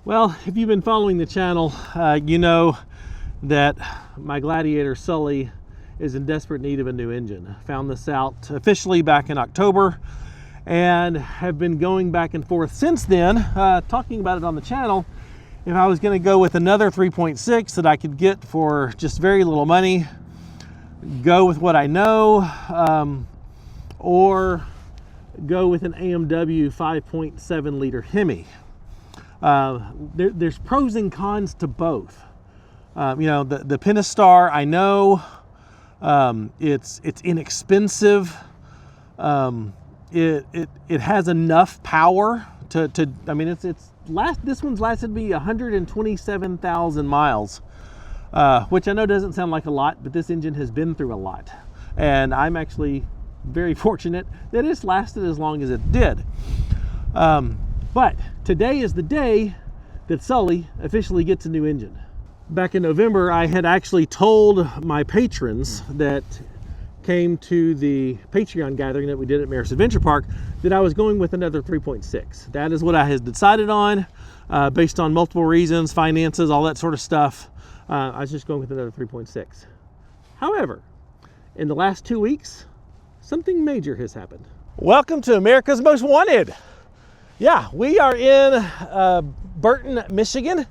Well, if you've been following the channel, you know that my Gladiator Sully is in desperate need of a new engine. I found this out officially back in October and have been going back and forth since then, talking about it on the channel. If I was going to go with another 3.6 that I could get for just very little money, go with what I know, or go with an AMW 5.7 liter Hemi. There's pros and cons to both. You know, the Pentastar, I know it's inexpensive. It has enough power to I mean, this one's lasted me 127,000 miles, which I know doesn't sound like a lot, but this engine has been through a lot, and I'm actually very fortunate that it's lasted as long as it did. But today is the day that Sully officially gets a new engine. Back in November, I had actually told my patrons that came to the Patreon gathering that we did at Maris Adventure Park that I was going with another 3.6. That is what I had decided on, based on multiple reasons, finances, all that sort of stuff. I was just going with another 3.6. However, in the last 2 weeks, something major has happened. Welcome to America's Most Wanted. Yeah, we are in Burton, Michigan,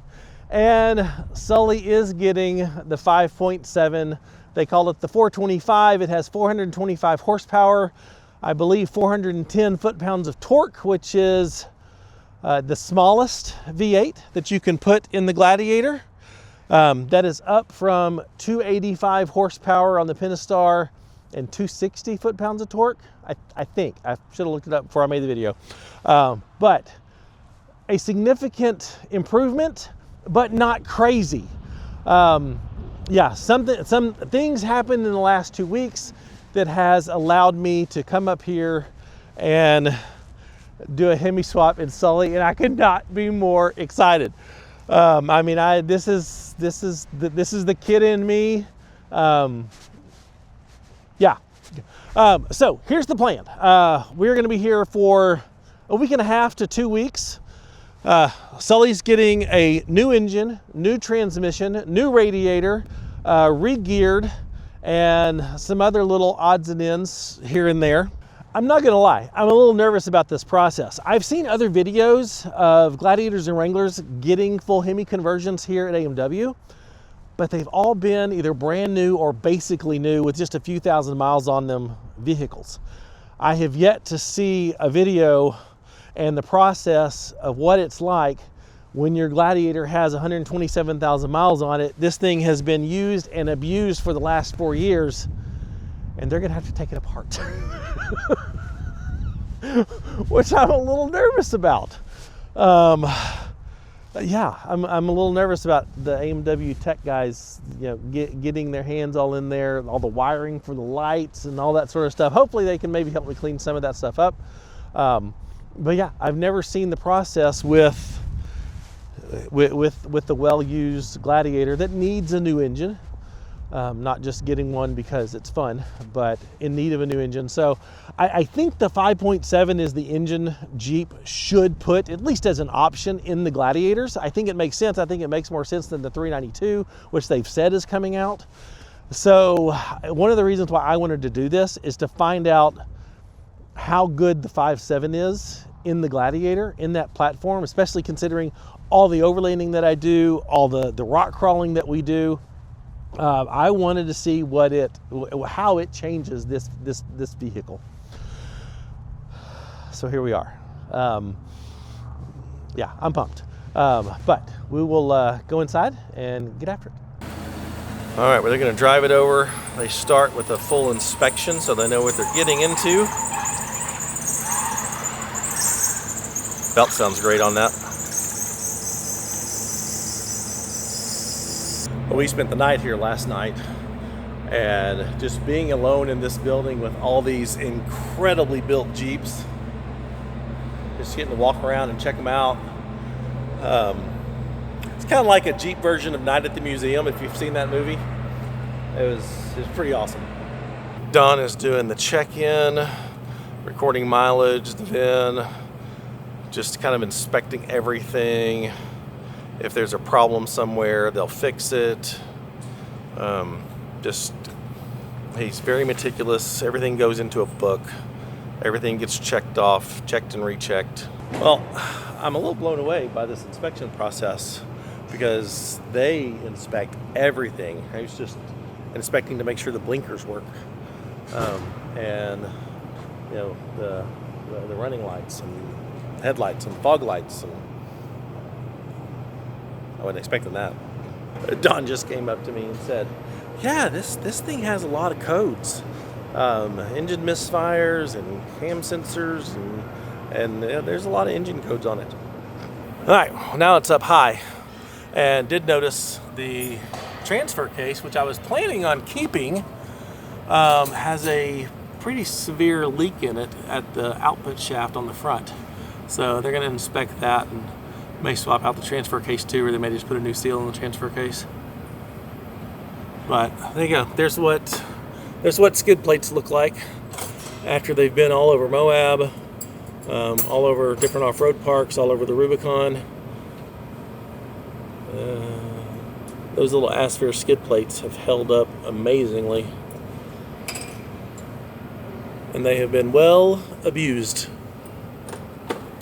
and Sully is getting the 5.7. They call it the 425. It has 425 horsepower, I believe 410 foot-pounds of torque, which is the smallest V8 that you can put in the Gladiator. That is up from 285 horsepower on the Pentastar and 260 foot-pounds of torque. I think. I should have looked it up before I made the video. But a significant improvement, but not crazy. Yeah, some things happened in the last 2 weeks that has allowed me to come up here and do a Hemi swap in Sully, and I could not be more excited. I mean, this is the kid in me. Yeah. So here's the plan. We're going to be here for a week and a half to 2 weeks. Sully's getting a new engine, new transmission, new radiator, re-geared, and some other little odds and ends here and there. I'm not gonna lie, I'm a little nervous about this process. I've seen other videos of Gladiators and Wranglers getting full Hemi conversions here at AMW, but they've all been either brand new or basically new with just a few thousand miles on them vehicles. I have yet to see a video and the process of what it's like when your Gladiator has 127,000 miles on it. This thing has been used and abused for the last 4 years, and they're gonna have to take it apart. Which I'm a little nervous about. Yeah, I'm a little nervous about the AMW tech guys, you know, getting their hands all in there, all the wiring for the lights and all that sort of stuff. Hopefully they can maybe help me clean some of that stuff up. But yeah, I've never seen the process with the well-used Gladiator that needs a new engine. Not just getting one because it's fun, but in need of a new engine. So I think the 5.7 is the engine Jeep should put, at least as an option, in the Gladiators. I think it makes sense. I think it makes more sense than the 392, which they've said is coming out. So one of the reasons why I wanted to do this is to find out how good the 5.7 is in the Gladiator, in that platform, especially considering all the overlanding that I do, all the rock crawling that we do. I wanted to see how it changes this vehicle. So here we are. Yeah, I'm pumped. But we will go inside and get after it. All right, well, they're going to drive it over. They start with a full inspection so they know what they're getting into. Belt sounds great on that. Well, we spent the night here last night, and just being alone in this building with all these incredibly built Jeeps, just getting to walk around and check them out. It's kind of like a Jeep version of Night at the Museum, if you've seen that movie. It was pretty awesome. Don is doing the check-in, recording mileage, the VIN, just kind of inspecting everything. If there's a problem somewhere, they'll fix it. He's very meticulous. Everything goes into a book. Everything gets checked off, checked and rechecked. Well, I'm a little blown away by this inspection process because they inspect everything. I was just inspecting to make sure the blinkers work, and you know, the running lights and headlights and fog lights, and I wasn't expecting that. Don just came up to me and said, "Yeah, this thing has a lot of codes, engine misfires and cam sensors, and there's a lot of engine codes on it." All right, well, now it's up high, and did notice the transfer case, which I was planning on keeping, has a pretty severe leak in it at the output shaft on the front. So they're going to inspect that and may swap out the transfer case too, or they may just put a new seal in the transfer case. But there you go. There's what skid plates look like after they've been all over Moab, all over different off-road parks, all over the Rubicon. Those little Asphere skid plates have held up amazingly, and they have been well abused.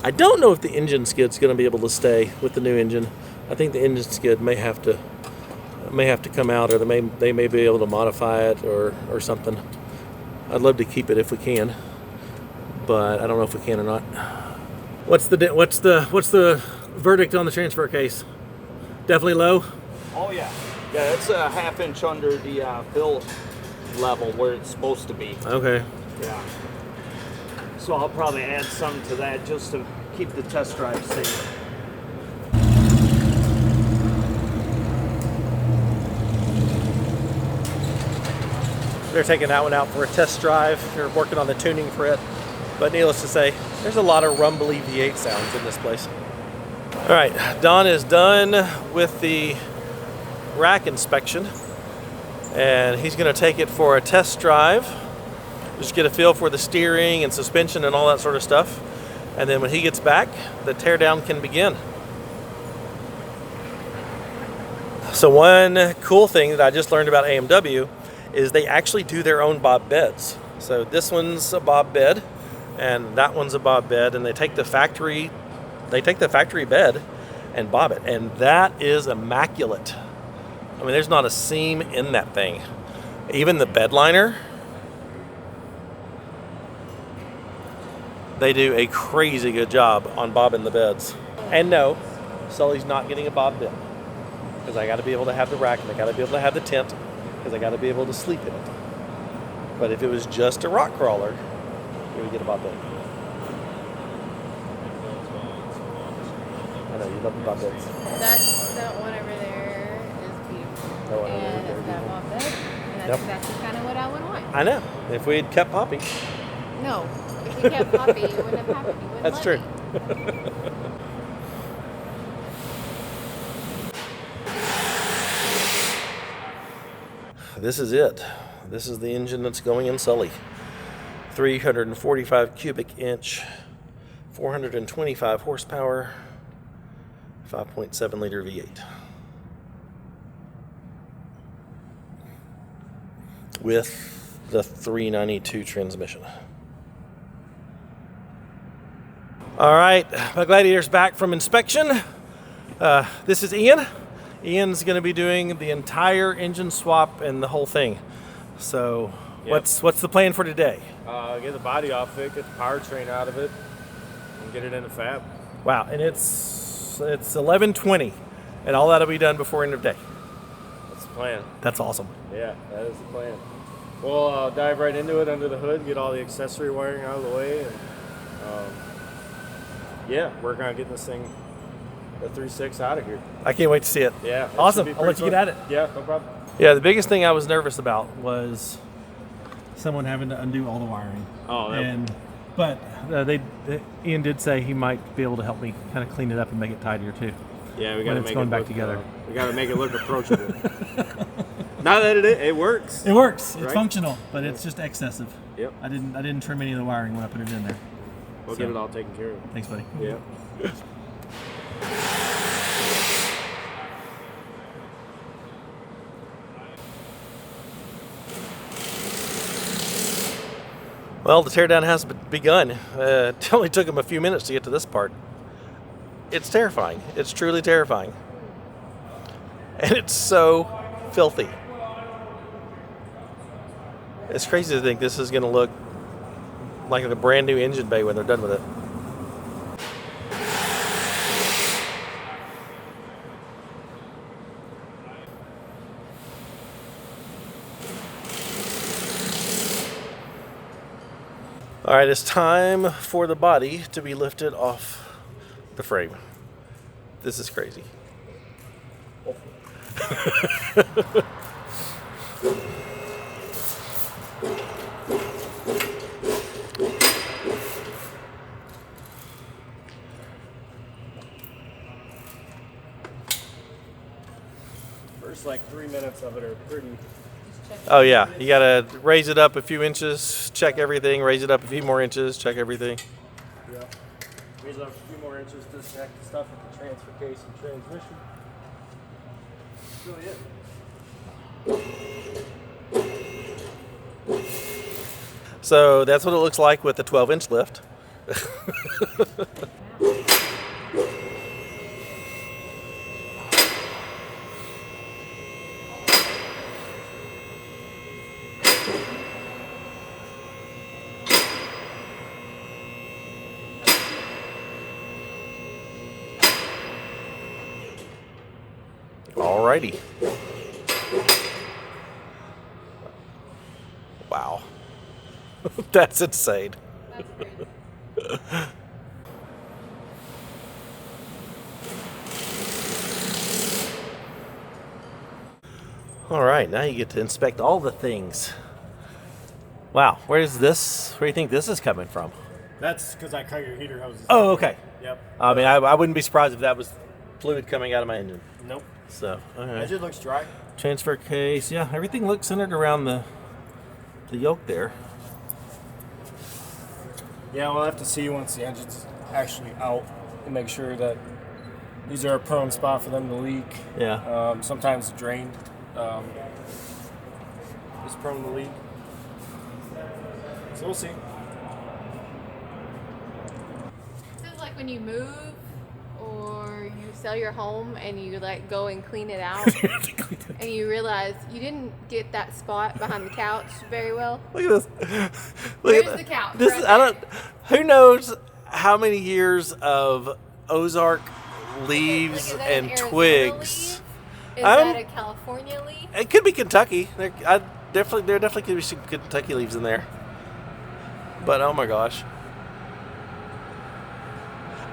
I don't know if the engine skid's going to be able to stay with the new engine. I think the engine skid may have to come out, or they may be able to modify it or something. I'd love to keep it if we can, but I don't know if we can or not. What's the verdict on the transfer case? Definitely low? Oh yeah. Yeah, it's a half-inch under the fill level where it's supposed to be. Okay. Yeah. So I'll probably add some to that just to keep the test drive safe. They're taking that one out for a test drive. They're working on the tuning for it. But needless to say, there's a lot of rumbly V8 sounds in this place. All right, Don is done with the rack inspection, and he's going to take it for a test drive. Just get a feel for the steering and suspension and all that sort of stuff. And then when he gets back, the teardown can begin. So one cool thing that I just learned about AMW is they actually do their own bob beds. So this one's a bob bed, and that one's a bob bed, and they take the factory bed and bob it, and that is immaculate. I mean, there's not a seam in that thing. Even the bed liner, they do a crazy good job on bobbing the beds. And no, Sully's not getting a bob bed, because I got to be able to have the rack, and I got to be able to have the tent, because I got to be able to sleep in it. But if it was just a rock crawler, you would get a bob bed. I know, you love the bob beds. That one over there is beautiful. And it's got a bob bed, and that's exactly kind of what I would want. I know. If we had kept Poppy. No, if we kept Poppy, it wouldn't have happened. You wouldn't That's true. This is it. This is the engine that's going in Sully. 345 cubic inch, 425 horsepower, 5.7 liter V8. With the 392 transmission. All right, my Gladiator's back from inspection. This is Ian. Ian's going to be doing the entire engine swap and the whole thing. So, yep. What's the plan for today? Get the body off it, get the powertrain out of it, and get it in the fab. Wow, and it's 11:20, and all that'll be done before end of day. That's the plan. That's awesome. Yeah, that is the plan. We'll dive right into it under the hood, get all the accessory wiring out of the way, and yeah, work on getting this thing, the 3.6 out of here. I can't wait to see it. Yeah. Awesome. I'll let you get at it. Yeah, no problem. Yeah, the biggest thing I was nervous about was someone having to undo all the wiring. Oh, but Ian did say he might be able to help me kind of clean it up and make it tidier too. Yeah, we got to make going it back look, together. We got to make it look approachable. Not that it works. It works. It's right? functional, but it's just excessive. Yep. I didn't trim any of the wiring when I put it in there. We'll get it all taken care of. Thanks, buddy. Yeah. Well, the teardown has begun. It only took him a few minutes to get to this part. It's terrifying. It's truly terrifying. And it's so filthy. It's crazy to think this is going to look like a brand new engine bay when they're done with it. All right, it's time for the body to be lifted off the frame. This is crazy. First like 3 minutes of it are pretty. Oh yeah, you gotta raise it up a few inches, check everything, raise it up a few more inches, check everything. Yeah. Raise it up a few more inches, disconnect the stuff with the transfer case and transmission. That's really it. So that's what it looks like with the 12-inch lift. Alrighty. Wow. That's insane. That's crazy. All right, now you get to inspect all the things. Wow, where do you think this is coming from? That's because I cut your heater hoses. Oh, okay. Yep. I mean, I wouldn't be surprised if that was fluid coming out of my engine. Nope. So, all right. Engine looks dry. Transfer case, yeah, everything looks centered around the yoke there. Yeah, we'll have to see once the engine's actually out and make sure that these are a prone spot for them to leak. Yeah. Sometimes the drain is prone to leak. So we'll see. This is like when you move or you sell your home and you like go and clean it out and you realize you didn't get that spot behind the couch very well. Look at this. Where's at the couch? This Right I don't. there. Who knows how many years of Ozark leaves Like, is that and an Arizona twigs? leaf? Is I'm- that a California leaf? It could be Kentucky. There definitely could be some Kentucky leaves in there. But oh my gosh,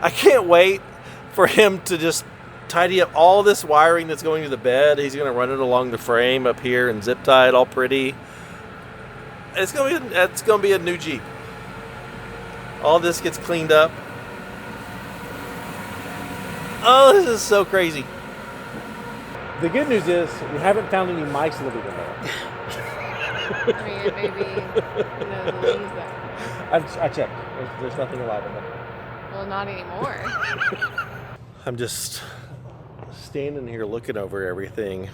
I can't wait for him to just tidy up all this wiring that's going to the bed. He's going to run it along the frame up here and zip tie it all pretty. It's going to be a new Jeep. All this gets cleaned up. Oh, this is so crazy. The good news is we haven't found any mice living in there. I mean, maybe the leaves that. I checked. There's nothing alive in there. Well, not anymore. I'm just standing here looking over everything.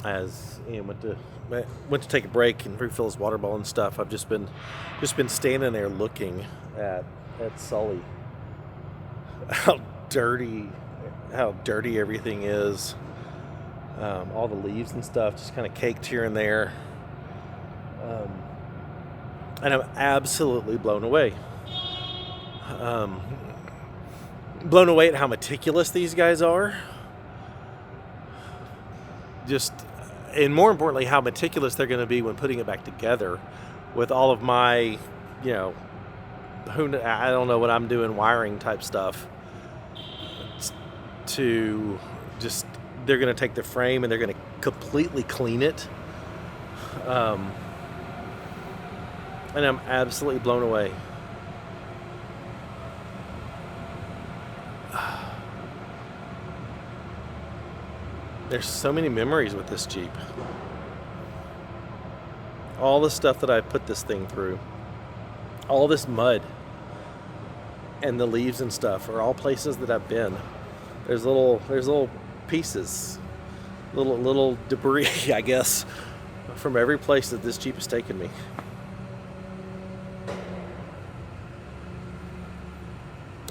As Ian went to take a break and refill his water bottle and stuff. I've just been standing there looking at Sully. How dirty everything is. All the leaves and stuff just kind of caked here and there. And I'm absolutely blown away. Blown away at how meticulous these guys are. And more importantly, how meticulous they're going to be when putting it back together with all of my, I don't know what I'm doing, wiring type stuff. They're going to take the frame and they're going to completely clean it. And I'm absolutely blown away. There's so many memories with this Jeep. All the stuff that I put this thing through. All this mud. And the leaves and stuff are all places that I've been. There's little pieces. Little debris, I guess, from every place that this Jeep has taken me.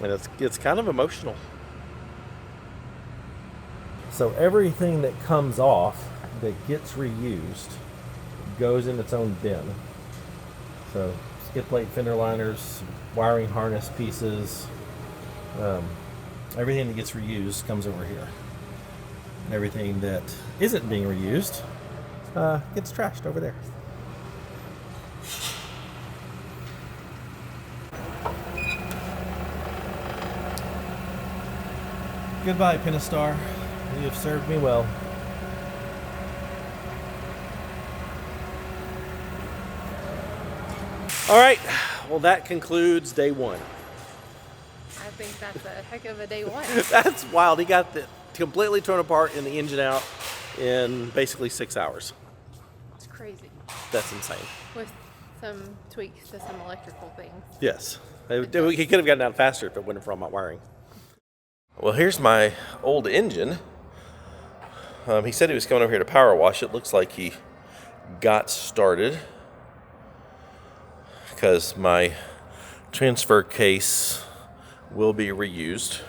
and it's kind of emotional. So everything that comes off that gets reused goes in its own bin. So skid plate, fender liners, wiring harness pieces, everything that gets reused comes over here. And everything that isn't being reused gets trashed over there. Goodbye, Pentastar. You have served me well. All right, well, that concludes day one. I think that's a heck of a day one. That's wild. He got the completely torn apart and the engine out in basically 6 hours. It's crazy. That's insane. With some tweaks to some electrical things. Yes. He could have gotten out faster if it wouldn't have from my wiring. Well, here's my old engine. He said he was coming over here to power wash. It looks like he got started because my transfer case will be reused.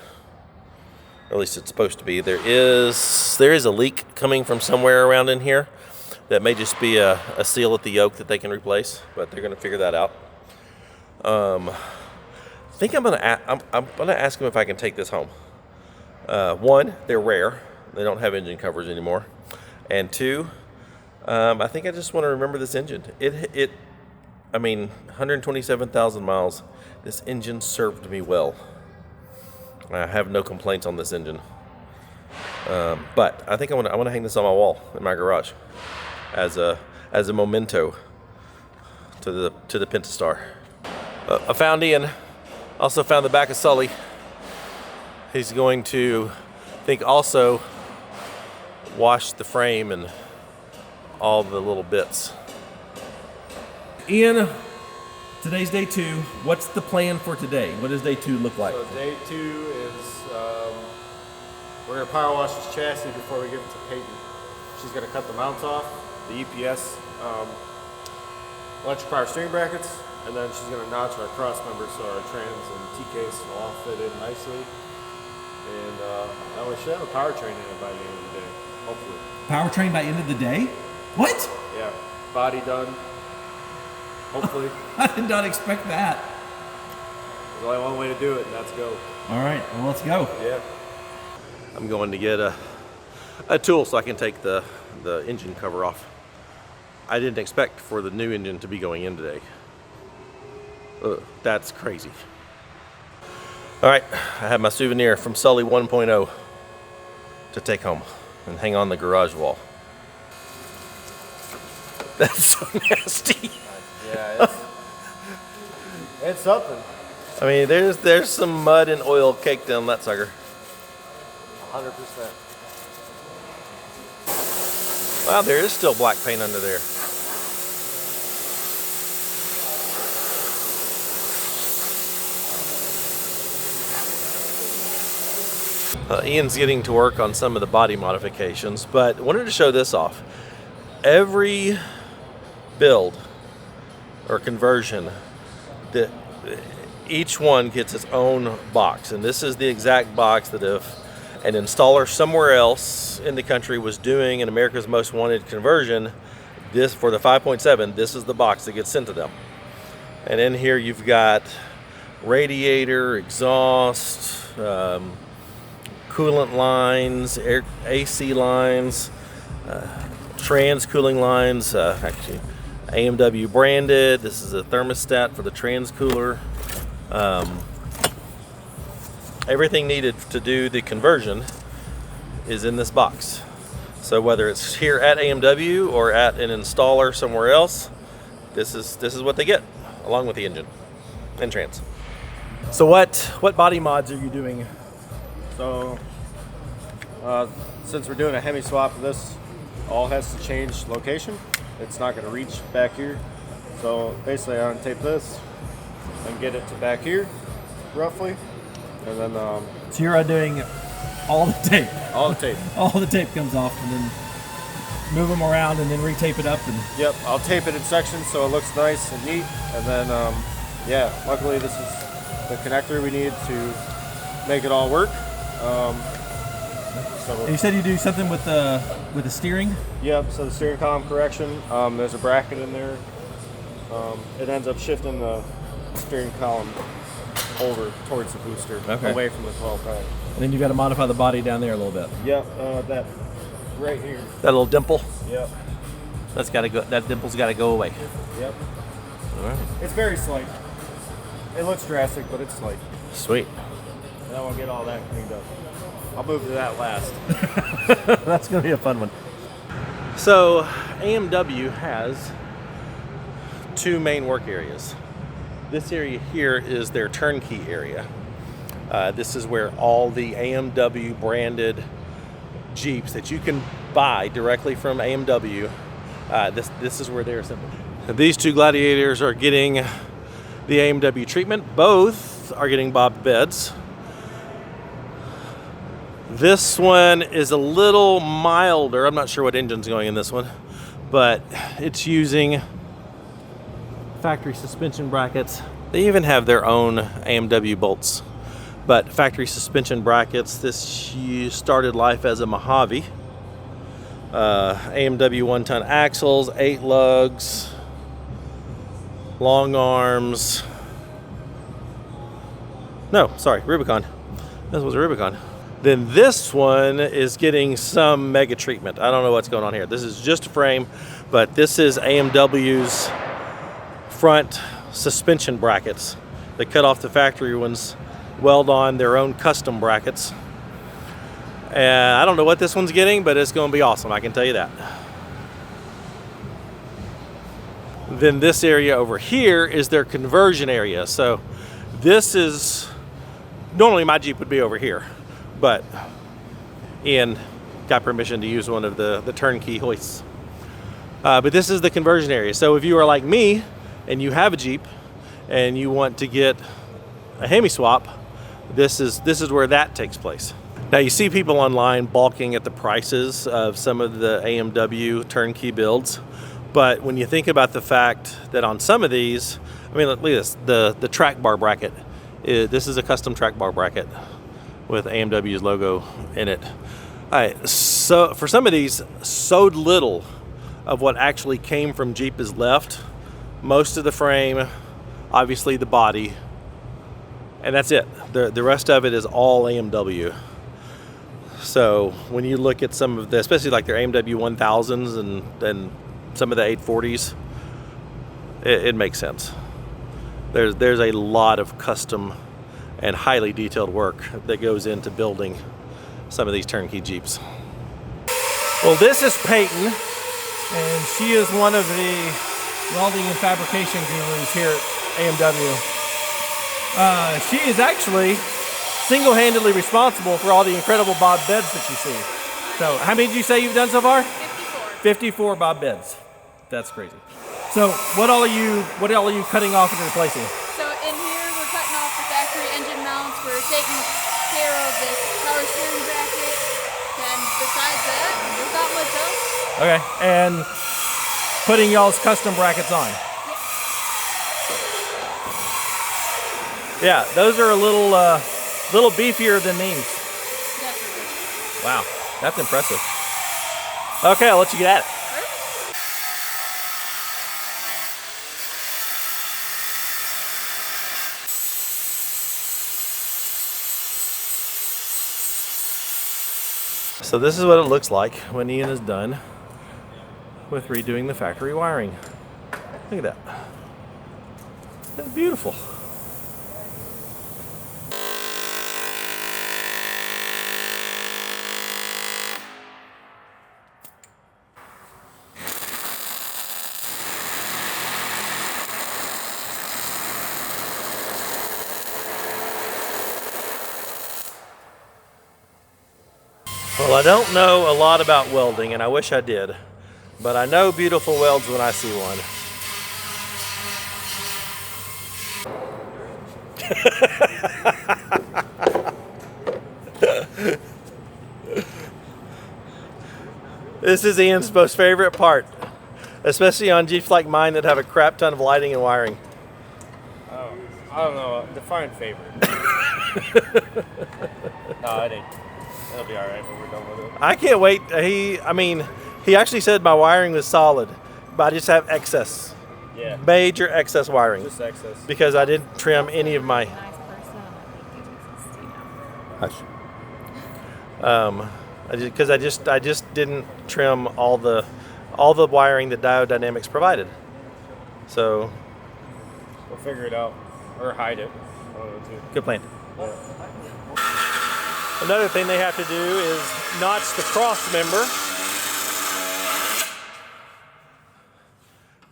Or at least it's supposed to be. There is a leak coming from somewhere around in here. That may just be a seal at the yoke that they can replace, but they're going to figure that out. I think I'm gonna ask him if I can take this home. One, they're rare; they don't have engine covers anymore. And two, I think I just want to remember this engine. I mean, 127,000 miles. This engine served me well. I have no complaints on this engine. But I think I want to hang this on my wall in my garage as a memento to the Pentastar. I found Ian. Also found the back of Sully. He's going to, I think, also wash the frame and all the little bits. Ian, today's day 2. What's the plan for today? What does day 2 look like? So day 2 is we're going to power wash this chassis before we give it to Peyton. She's going to cut the mounts off, the EPS, electric power steering brackets, and then she's going to notch our cross members so our trans and T-case will all fit in nicely. And now we should have a powertrain in it by the end of the day, hopefully. Powertrain by end of the day? What? Yeah, body done, hopefully. I did not expect that. There's only one way to do it, and that's go. All right, well, let's go. Yeah. I'm going to get a tool so I can take the engine cover off. I didn't expect for the new engine to be going in today. That's crazy. All right, I have my souvenir from Sully 1.0 to take home and hang on the garage wall. That's so nasty. Yeah, it's something. I mean, there's some mud and oil caked on that sucker. 100%. Wow, there is still black paint under there. Ian's getting to work on some of the body modifications, but wanted to show this off. Every build or conversion, each one gets its own box, and this is the exact box that if an installer somewhere else in the country was doing an America's Most Wanted conversion, this for the 5.7, this is the box that gets sent to them. And in here you've got radiator, exhaust, coolant lines, AC lines, trans cooling lines, actually AMW branded. This is a thermostat for the trans cooler. Everything needed to do the conversion is in this box. So whether it's here at AMW or at an installer somewhere else, this is what they get along with the engine and trans. So what body mods are you doing? So, since we're doing a Hemi swap, this all has to change location. It's not going to reach back here. So basically I untape this and get it to back here, roughly. And then... So you're doing all the tape? All the tape. All the tape comes off and then move them around and then retape it up. And Yep, I'll tape it in sections so it looks nice and neat. And then, yeah, luckily this is the connector we need to make it all work. And you said you do something with the steering? Yep, so the steering column correction, there's a bracket in there. It ends up shifting the steering column over towards the booster, away from the 12 pack. And then you got to modify the body down there a little bit. Yep, that right here. That little dimple? Yep. That's got to go. That dimple's got to go away. Yep. All right. It's very slight. It looks drastic, but it's slight. Sweet. And then we'll get all that cleaned up. I'll move to that last. That's going to be a fun one. So AMW has two main work areas. This area here is their turnkey area. This is where all the AMW branded Jeeps that you can buy directly from AMW, this is where they're assembled. These two Gladiators are getting the AMW treatment. Both are getting bobbed beds. This one is a little milder. I'm not sure what engine's going in this one, but it's using factory suspension brackets. They even have their own AMW bolts, but factory suspension brackets. This started life as a Mojave. AMW 1-ton axles, 8 lugs, long arms. No, sorry, Rubicon. This was a Rubicon. Then this one is getting some mega treatment. I don't know what's going on here. This is just a frame, but this is AMW's front suspension brackets. They cut off the factory ones, weld on their own custom brackets. And I don't know what this one's getting, but it's going to be awesome, I can tell you that. Then this area over here is their conversion area. So this is, normally my Jeep would be over here, but Ian got permission to use one of the turnkey hoists. But this is the conversion area. So if you are like me and you have a Jeep and you want to get a Hemi swap, this is where that takes place. Now you see people online balking at the prices of some of the AMW turnkey builds, but when you think about the fact that on some of these, I mean, look at this, the track bar bracket. This is a custom track bar bracket with AMW's logo in it. All right, so for some of these, so little of what actually came from Jeep is left. Most of the frame, obviously the body, and that's it. The rest of it is all AMW. So when you look at some of the, especially like their AMW 1000s and some of the 840s, it makes sense. There's a lot of custom and highly detailed work that goes into building some of these turnkey Jeeps. Well, this is Peyton, and she is one of the welding and fabrication gurus here at AMW. She is actually single-handedly responsible for all the incredible bob beds that you see. So how many did you say you've done so far? 54 bob beds. That's crazy. So what all are you cutting off and replacing? So in here we're cutting off the factory engine mounts. We're taking care of this power steering bracket. And besides that, there's not much else. Okay, and putting y'all's custom brackets on. Yeah, those are a little beefier than these. Definitely. Wow, that's impressive. Okay, I'll let you get at it. So this is what it looks like when Ian is done with redoing the factory wiring. Look at that. That's beautiful. Well, I don't know a lot about welding, and I wish I did, but I know beautiful welds when I see one. This is Ian's most favorite part, especially on Jeeps like mine that have a crap ton of lighting and wiring. Oh, I don't know. Define favorite. No, it ain't. It'll be all right when we're done with it. I can't wait. He actually said my wiring was solid, but I just have excess, Yeah. major excess wiring Just excess. because I didn't trim any of my. Nice person. I think you just, I just didn't trim all the wiring that Diode Dynamics provided. So We'll figure it out. Or hide it. One of the two. good plan. Yeah. Another thing they have to do is notch the cross member.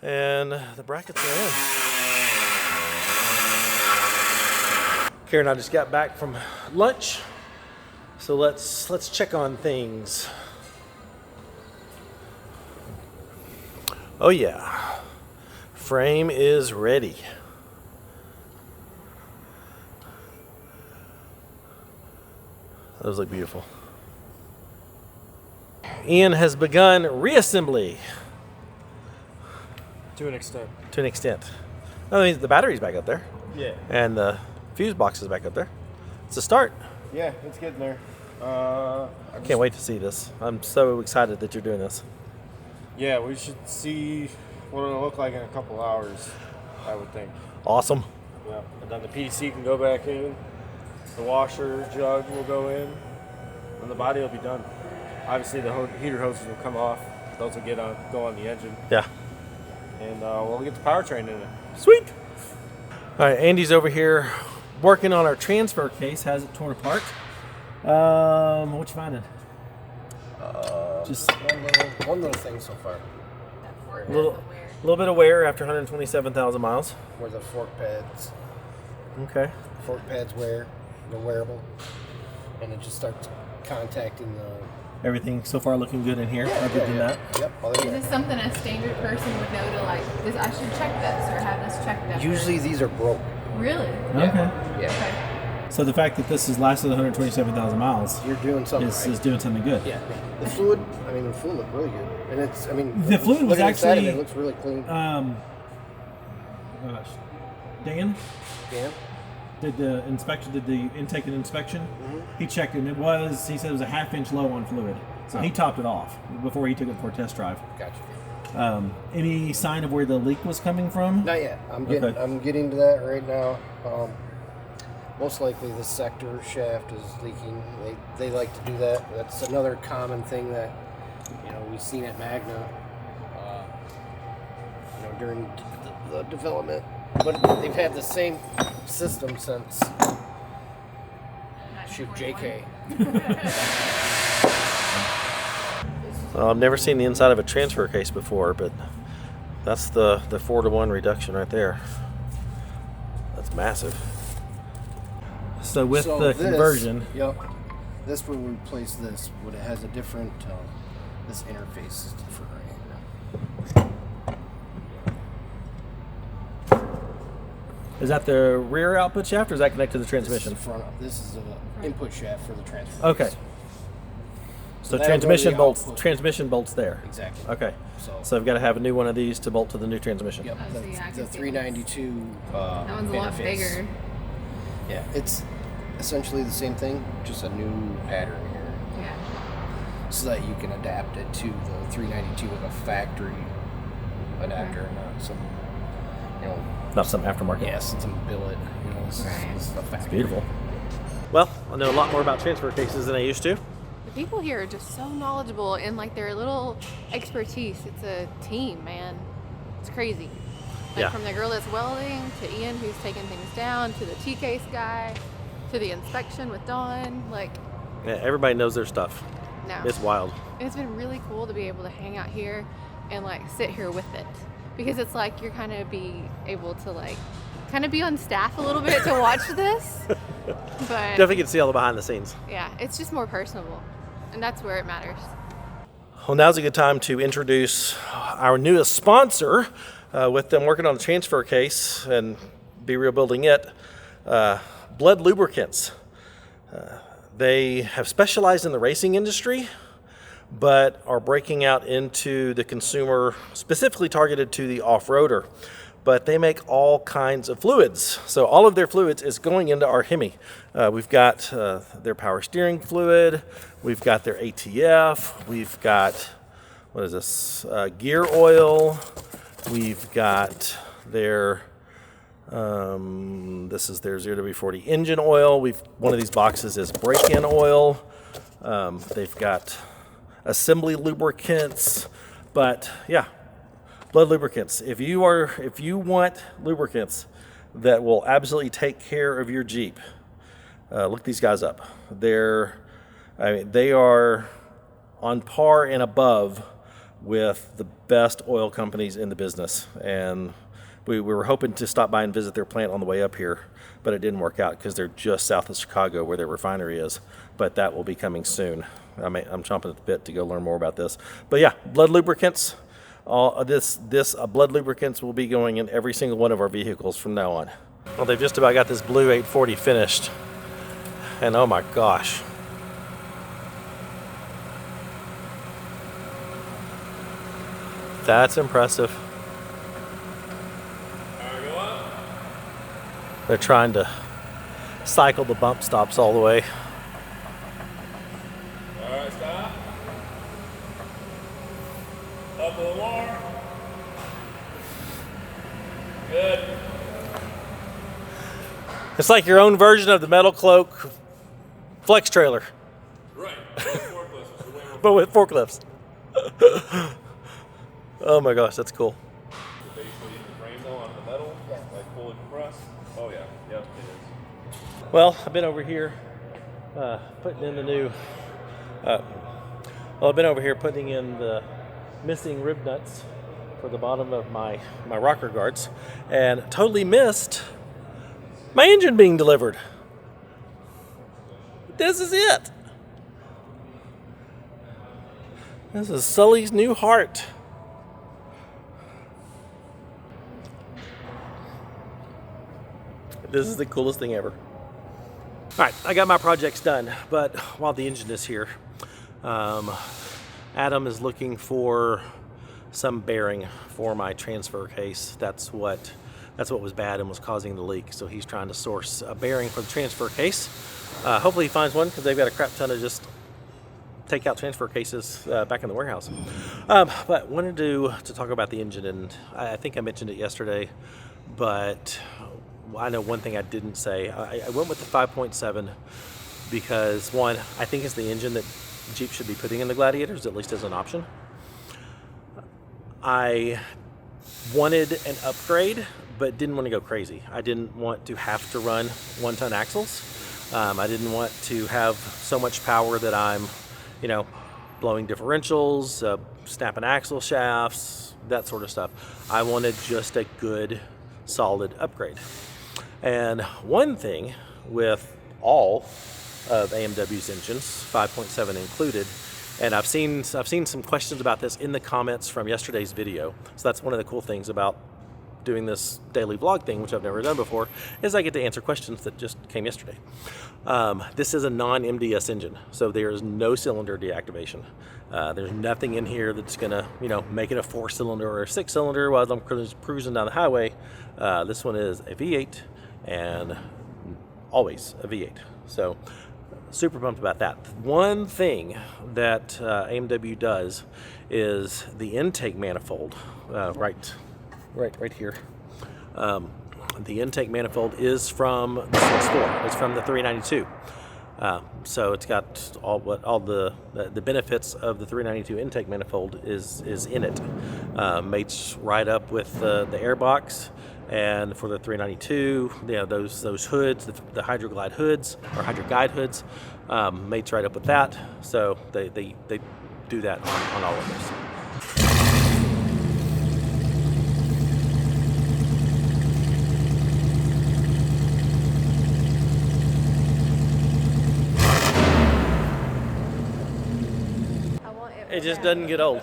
And the brackets are in. Karen and I just got back from lunch. So let's check on things. Oh yeah. Frame is ready. Those look beautiful. Ian has begun reassembly To an extent. to an extent. I mean, the battery's back up there, Yeah. and the fuse box is back up there. It's a start. Yeah, it's getting there. I can't wait to see this. I'm so excited that you're doing this. Yeah, we should see what it'll look like in a couple hours, I would think. Awesome. Yeah. And then the PDC can go back in. The washer jug will go in. And the body will be done. Obviously, the heater hoses will come off. Those will go on the engine. Yeah. And we'll get the powertrain in it. Sweet. All right, Andy's over here working on our transfer case. Has it torn apart. What you finding? Just one little thing so far, a little bit of wear after 127,000 miles. where the fork pads Okay. they're wearable, and it just starts contacting the. Everything so far looking good in here. Other than that. Yep. Other Is than this something a standard person would know to like? This I should check this or have this checked out. usually these are broke. Really? Okay. Yeah. Okay. So the fact that this has lasted 127,000 miles You're doing something is right. doing something good. Yeah. The fluid looked really good, and it's. The fluid was looking inside of actually- It looks really clean. Gosh. Dan Dan. did the intake and inspection. Mm-hmm. He checked it, and he said it was a half-inch low on fluid. So he topped it off before he took it for a test drive. Gotcha. Any sign of where the leak was coming from? Not yet. Okay. I'm getting to that right now. Most likely the sector shaft is leaking. They like to do that. That's another common thing that we've seen at Magna. During the development, but they've had the same system since JK. Well, I've never seen the inside of a transfer case before, but that's the 4-to-1 reduction right there. That's massive. So with the conversion, Yep. This will replace this, but it has a different. This interface is different right here. is that the rear output shaft, or is that connected to the transmission? This is an input shaft for the transfer. Okay. So that'll go to the output. transmission bolts there. Exactly. Okay. So I've got to have a new one of these to bolt to the new transmission. Yep. Oh, so yeah, I The can see 392. That one's a lot interface. bigger. Yeah, it's essentially the same thing, just a new pattern here, Yeah. so that you can adapt it to the 392 with a factory adapter, and not some, Not some aftermarket. some billet. This Right. is a factory. Beautiful. Well, I know a lot more about transfer cases than I used to. The people here are just so knowledgeable in like their little expertise. It's a team, man. It's crazy. Like Yeah. from the girl that's welding to Ian who's taking things down to the T-case guy to the inspection with Dawn. Like, Yeah, everybody knows their stuff. no. It's wild. It's been really cool to be able to hang out here and like sit here with it, because it's like you're kind of be able to like kind of be on staff a little bit to watch this. But Definitely get to see all the behind the scenes. yeah, it's just more personable, and that's where it matters. Well, now's a good time to introduce our newest sponsor. With them working on the transfer case and Be Real building it, Blood Lubricants. They have specialized in the racing industry, but are breaking out into the consumer, specifically targeted to the off-roader. but they make all kinds of fluids. So all of their fluids is going into our Hemi. We've got their power steering fluid, we've got their ATF, we've got, what is this, gear oil, we've got their, this is their 0W40 engine oil. One of these boxes is brake-in oil. They've got assembly lubricants, but yeah, Blood lubricants. If you want lubricants that will absolutely take care of your Jeep, look these guys up. They are on par and above with the best oil companies in the business. And we were hoping to stop by and visit their plant on the way up here, but it didn't work out because they're just south of Chicago where their refinery is. But that will be coming soon. I'm chomping at the bit to go learn more about this. But yeah, Blood lubricants. This Blood lubricants will be going in every single one of our vehicles from now on. Well, they've just about got this blue 840 finished, and oh my gosh. That's impressive. They're trying to cycle the bump stops all the way. All right, stop. Up a little more. Good. It's like your own version of the Metal Cloak flex trailer. Right. But with forklifts. Oh my gosh, that's cool. Basically, the frame though on the metal, like fully compressed. Oh yeah, yep, it is. Well, I've been over here putting in the new. I've been over here putting in the missing rib nuts for the bottom of my rocker guards, and totally missed my engine being delivered. This is it. This is Sully's new heart. This is the coolest thing ever. All right, I got my projects done, but while the engine is here, Adam is looking for some bearing for my transfer case. That's what was bad and was causing the leak. So he's trying to source a bearing for the transfer case. Hopefully he finds one, because they've got a crap ton of just take out transfer cases back in the warehouse. But wanted to talk about the engine, and I think I mentioned it yesterday, but I know one thing I didn't say. I went with the 5.7 because, one, I think it's the engine that Jeep should be putting in the Gladiators, at least as an option. I wanted an upgrade, but didn't want to go crazy. I didn't want to have to run 1-ton axles. I didn't want to have so much power that I'm, blowing differentials, snapping axle shafts, that sort of stuff. I wanted just a good, solid upgrade. And one thing with all of AMW's engines, 5.7 included, and I've seen some questions about this in the comments from yesterday's video. So that's one of the cool things about doing this daily vlog thing, which I've never done before, is I get to answer questions that just came yesterday. This is a non-MDS engine, so there is no cylinder deactivation. There's nothing in here that's gonna, make it a 4-cylinder or a 6-cylinder while I'm cruising down the highway. This one is a V8 and always a V8. So super pumped about that. One thing that AMW does is the intake manifold, right here. The intake manifold is from the 6.4. It's from the 392. So it's got all the benefits of the 392 intake manifold is in it. Mates right up with the airbox, and for the 392, those hoods, the Hydroglide hoods or Hydroguide hoods, mates right up with that. So they do that on all of this. It just doesn't get old.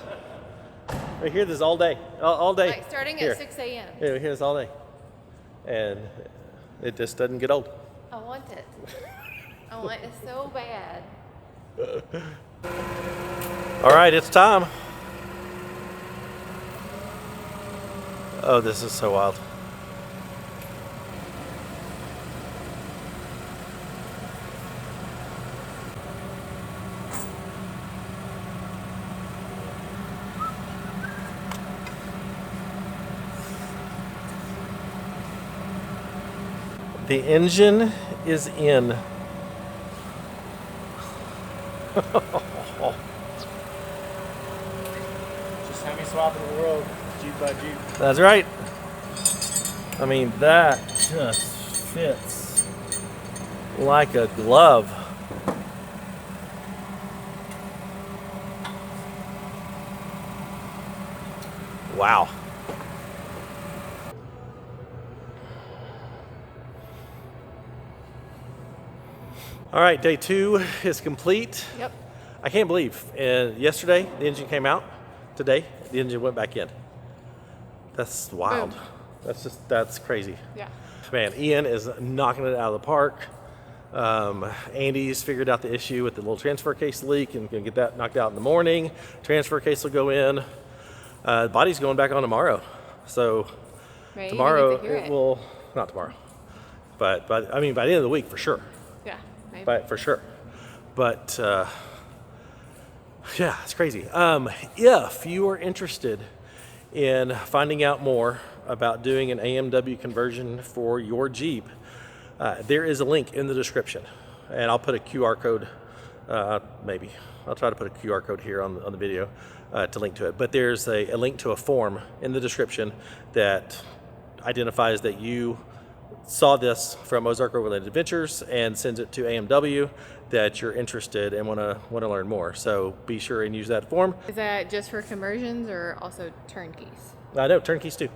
We hear this all day, all day. Like starting at 6 a.m. Yeah, we hear this all day, and it just doesn't get old. I want it. I want it so bad. All right, it's time. Oh, this is so wild. The engine is in. Just Hemi swapping the world, Jeep by Jeep. That's right. I mean, that just fits like a glove. Wow. All right, day 2 is complete. Yep. I can't believe yesterday the engine came out. Today the engine went back in. That's wild. Boom. That's crazy. Yeah. Man, Ian is knocking it out of the park. Andy's figured out the issue with the little transfer case leak and gonna get that knocked out in the morning. Transfer case will go in. The body's going back on tomorrow. So Right, tomorrow you get to hear it. will, not tomorrow, but I mean by the end of the week for sure. Yeah. Maybe. But for sure. But yeah, it's crazy. If you are interested in finding out more about doing an AMW conversion for your Jeep, there is a link in the description, and I'll put a QR code. Maybe I'll try to put a QR code here on the video to link to it. But there's a link to a form in the description that identifies that you saw this from Ozark Overland Adventures and sends it to AMW that you're interested and want to learn more. So be sure and use that form. Is that just for conversions or also turnkeys? I know, turnkeys too.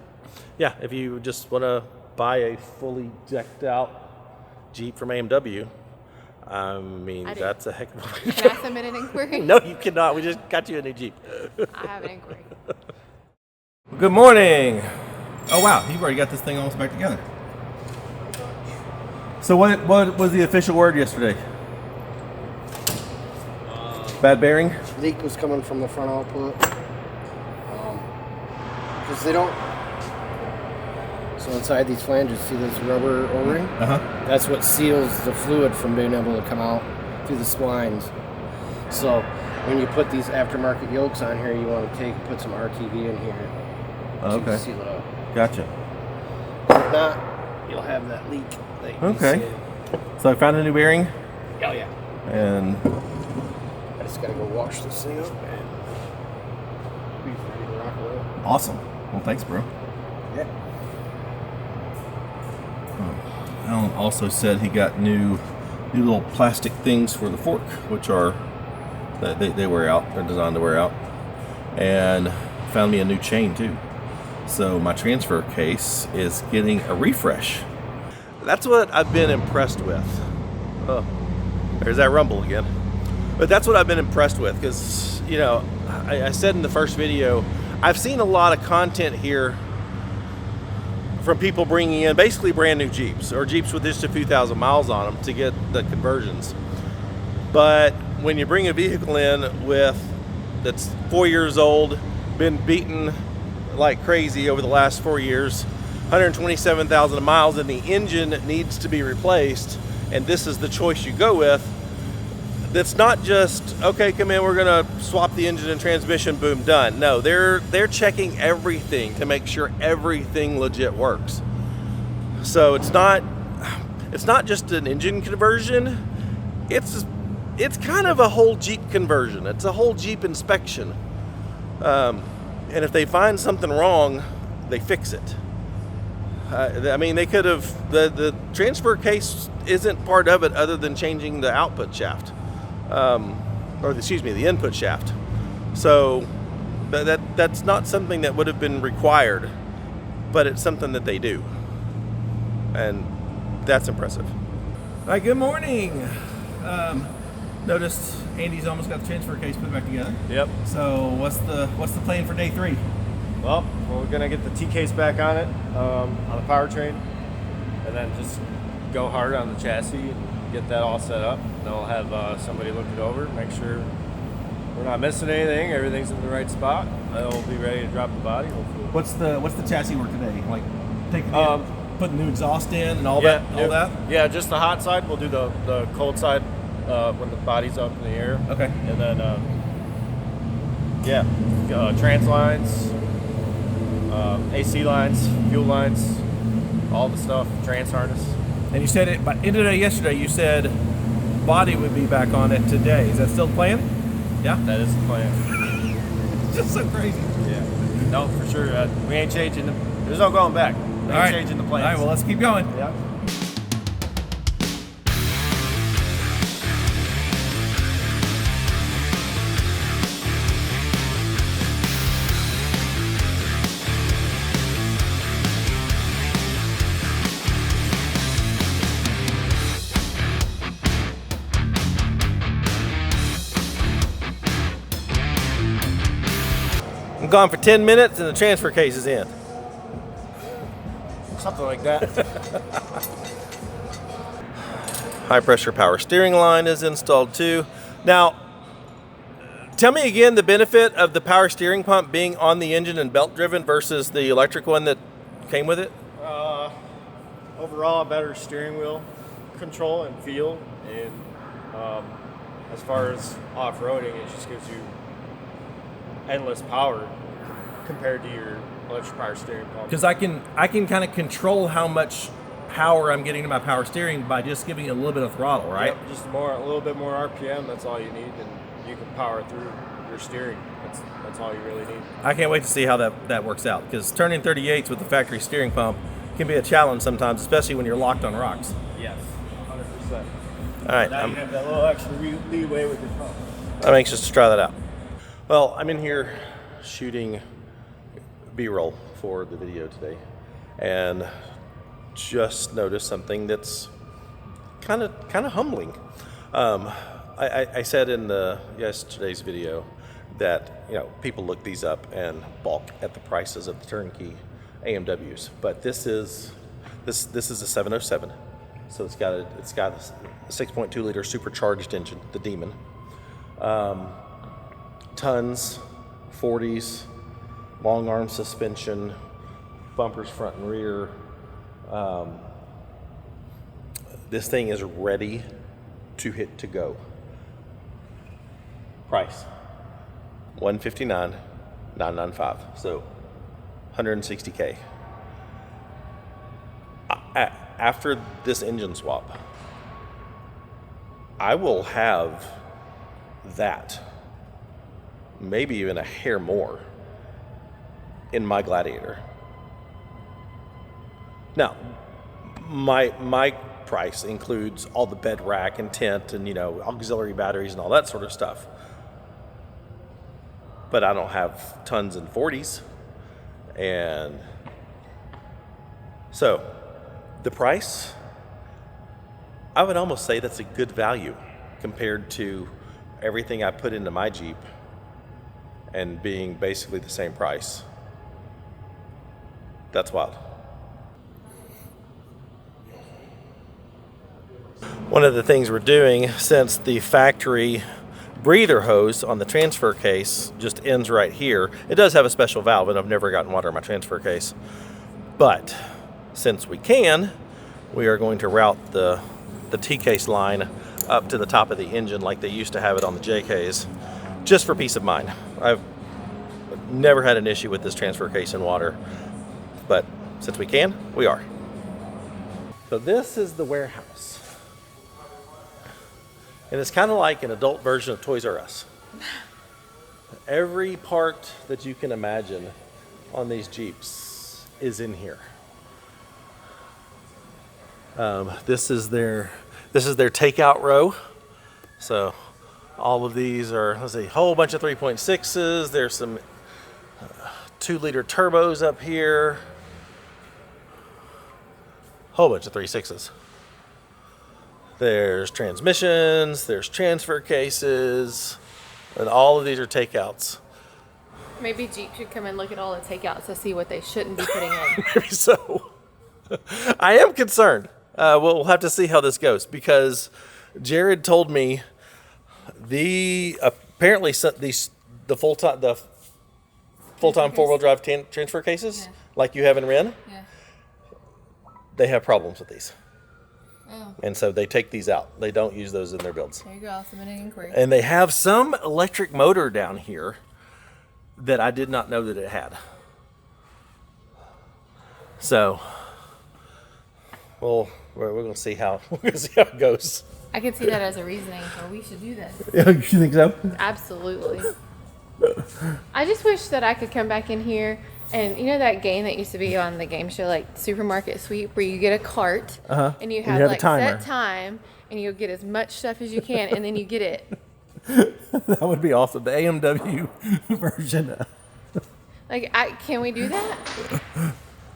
Yeah, if you just want to buy a fully decked out Jeep from AMW, I mean, that's a heck of a... Can I submit an inquiry? No, you cannot. We just got you a new Jeep. I have an inquiry. Good morning. Oh wow, you've already got this thing almost back together. So what was the official word yesterday? Bad bearing? Leak was coming from the front output. Because they don't. So inside these flanges, see this rubber O-ring? That's what seals the fluid from being able to come out through the splines. So when you put these aftermarket yokes on here, you want to put some RTV in here to seal it up. Gotcha. If not, you'll have that leak. That you Okay. see. So I found a new bearing, Oh yeah. and I just gotta go wash this thing up and be ready to rock and roll. awesome. Well, thanks, bro. Yeah. Alan also said he got new little plastic things for the fork, which are they wear out. They're designed to wear out, and found me a new chain too. So my transfer case is getting a refresh. That's what I've been impressed with. Oh, there's that rumble again. But that's what I've been impressed with, because, you know, I said in the first video, I've seen a lot of content here from people bringing in basically brand new Jeeps, or Jeeps with just a few thousand miles on them to get the conversions. But when you bring a vehicle in that's 4 years old, been beaten like crazy over the last 4 years, 127,000 miles, and the engine needs to be replaced, and this is the choice you go with, that's not just, okay, come in, we're gonna swap the engine and transmission, boom, done. No, they're checking everything to make sure everything legit works. So it's not just an engine conversion, it's kind of a whole Jeep conversion. It's a whole Jeep inspection. And if they find something wrong, they fix it. I mean, they could have, the transfer case isn't part of it other than changing the output shaft, the input shaft. So that's not something that would have been required, but it's something that they do, and that's impressive. All right, good morning. Noticed Andy's almost got the transfer case put back together. Yep. So what's the plan for day 3? Well, we're gonna get the T-case back on it, on the powertrain, and then just go hard on the chassis and get that all set up. Then we'll have somebody look it over, make sure we're not missing anything, everything's in the right spot. Then we'll be ready to drop the body, hopefully. What's the chassis work today? Like taking putting new exhaust in and all that. Yeah, just the hot side. We'll do the cold side when the body's up in the air. Okay. And then trans lines, AC lines, fuel lines, all the stuff, trans harness. And you said it by end of the day yesterday. You said body would be back on it today. Is that still the plan? Yeah, That is the plan. it's just so crazy. Yeah. No, for sure. We ain't changing them. There's no going back. We ain't changing the plans. All right, well, let's keep going. Yeah. I'm gone for 10 minutes and the transfer case is in. Something like that. High pressure power steering line is installed too. Now, tell me again the benefit of the power steering pump being on the engine and belt driven versus the electric one that came with it. Overall, a better steering wheel control and feel. And as far as off-roading, it just gives you endless power compared to your electric power steering pump. Because I can kind of control how much power I'm getting to my power steering by just giving it a little bit of throttle, right? Yep, just a little bit more RPM. That's all you need, and you can power through your steering. That's all you really need. I can't wait to see how that works out, because turning 38s with the factory steering pump can be a challenge sometimes, especially when you're locked on rocks. Yes, 100%. All right, Now you have that little extra leeway with your pump. I'm anxious to try that out. Well, I'm in here shooting B-roll for the video today, and just noticed something that's kind of humbling. I said in yesterday's video that people look these up and balk at the prices of the turnkey AMWs, but this is a 707, so it's got a 6.2 liter supercharged engine, the Demon. Tons, 40s, long arm suspension, bumpers front and rear. This thing is ready to hit to go. Price $159,995, so $160K. After this engine swap, I will have that, maybe even a hair more, in my Gladiator. Now, my price includes all the bed rack and tent and auxiliary batteries and all that sort of stuff. But I don't have tons and 40s, and so the price, I would almost say that's a good value compared to everything I put into my Jeep and being basically the same price. That's wild. One of the things we're doing, since the factory breather hose on the transfer case just ends right here, it does have a special valve, and I've never gotten water in my transfer case. But since we can, we are going to route the T-case line up to the top of the engine like they used to have it on the JKs, just for peace of mind. I've never had an issue with this transfer case in water, but since we can, we are. So this is the warehouse. And it's kind of like an adult version of Toys R Us. Every part that you can imagine on these Jeeps is in here. This is their takeout row. So all of these are, let's see, a whole bunch of 3.6s. There's some 2-liter turbos up here. Whole bunch of 3.6s. There's transmissions, there's transfer cases, and all of these are takeouts. Maybe Jeep should come and look at all the takeouts to see what they shouldn't be putting in. Maybe so. I am concerned. We'll have to see how this goes, because Jared told me the full-time 4-wheel drive transfer cases, like you have in Ren, they have problems with these. Oh. And so they take these out. They don't use those in their builds. There you go. I'll submit an inquiry. And they have some electric motor down here that I did not know that it had. So we'll we're gonna see how it goes. I can see that as a reasoning for we should do this. Yeah, you think so? Absolutely. I just wish that I could come back in here and you know that game that used to be on the game show like Supermarket Sweep where you get a cart and you have like set time and you'll get as much stuff as you can and then you get it. That would be awesome. The AMW version. Like can we do that?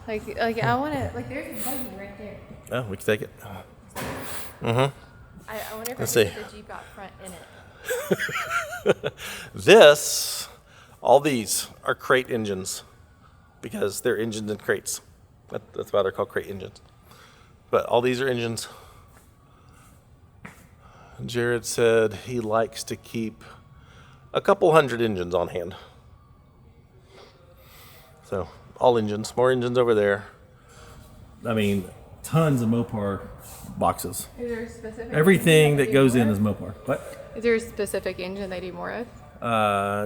Like I want to like there's a buggy right there. Oh, we can take it. I wonder if I can get the Jeep out front in it. All these are crate engines because they're engines in crates. That's why they're called crate engines. But all these are engines. Jared said he likes to keep a couple hundred engines on hand. So all engines, more engines over there. I mean, tons of Mopar boxes. Is there a specific Everything that goes in is Mopar. What? Is there a specific engine they do more of?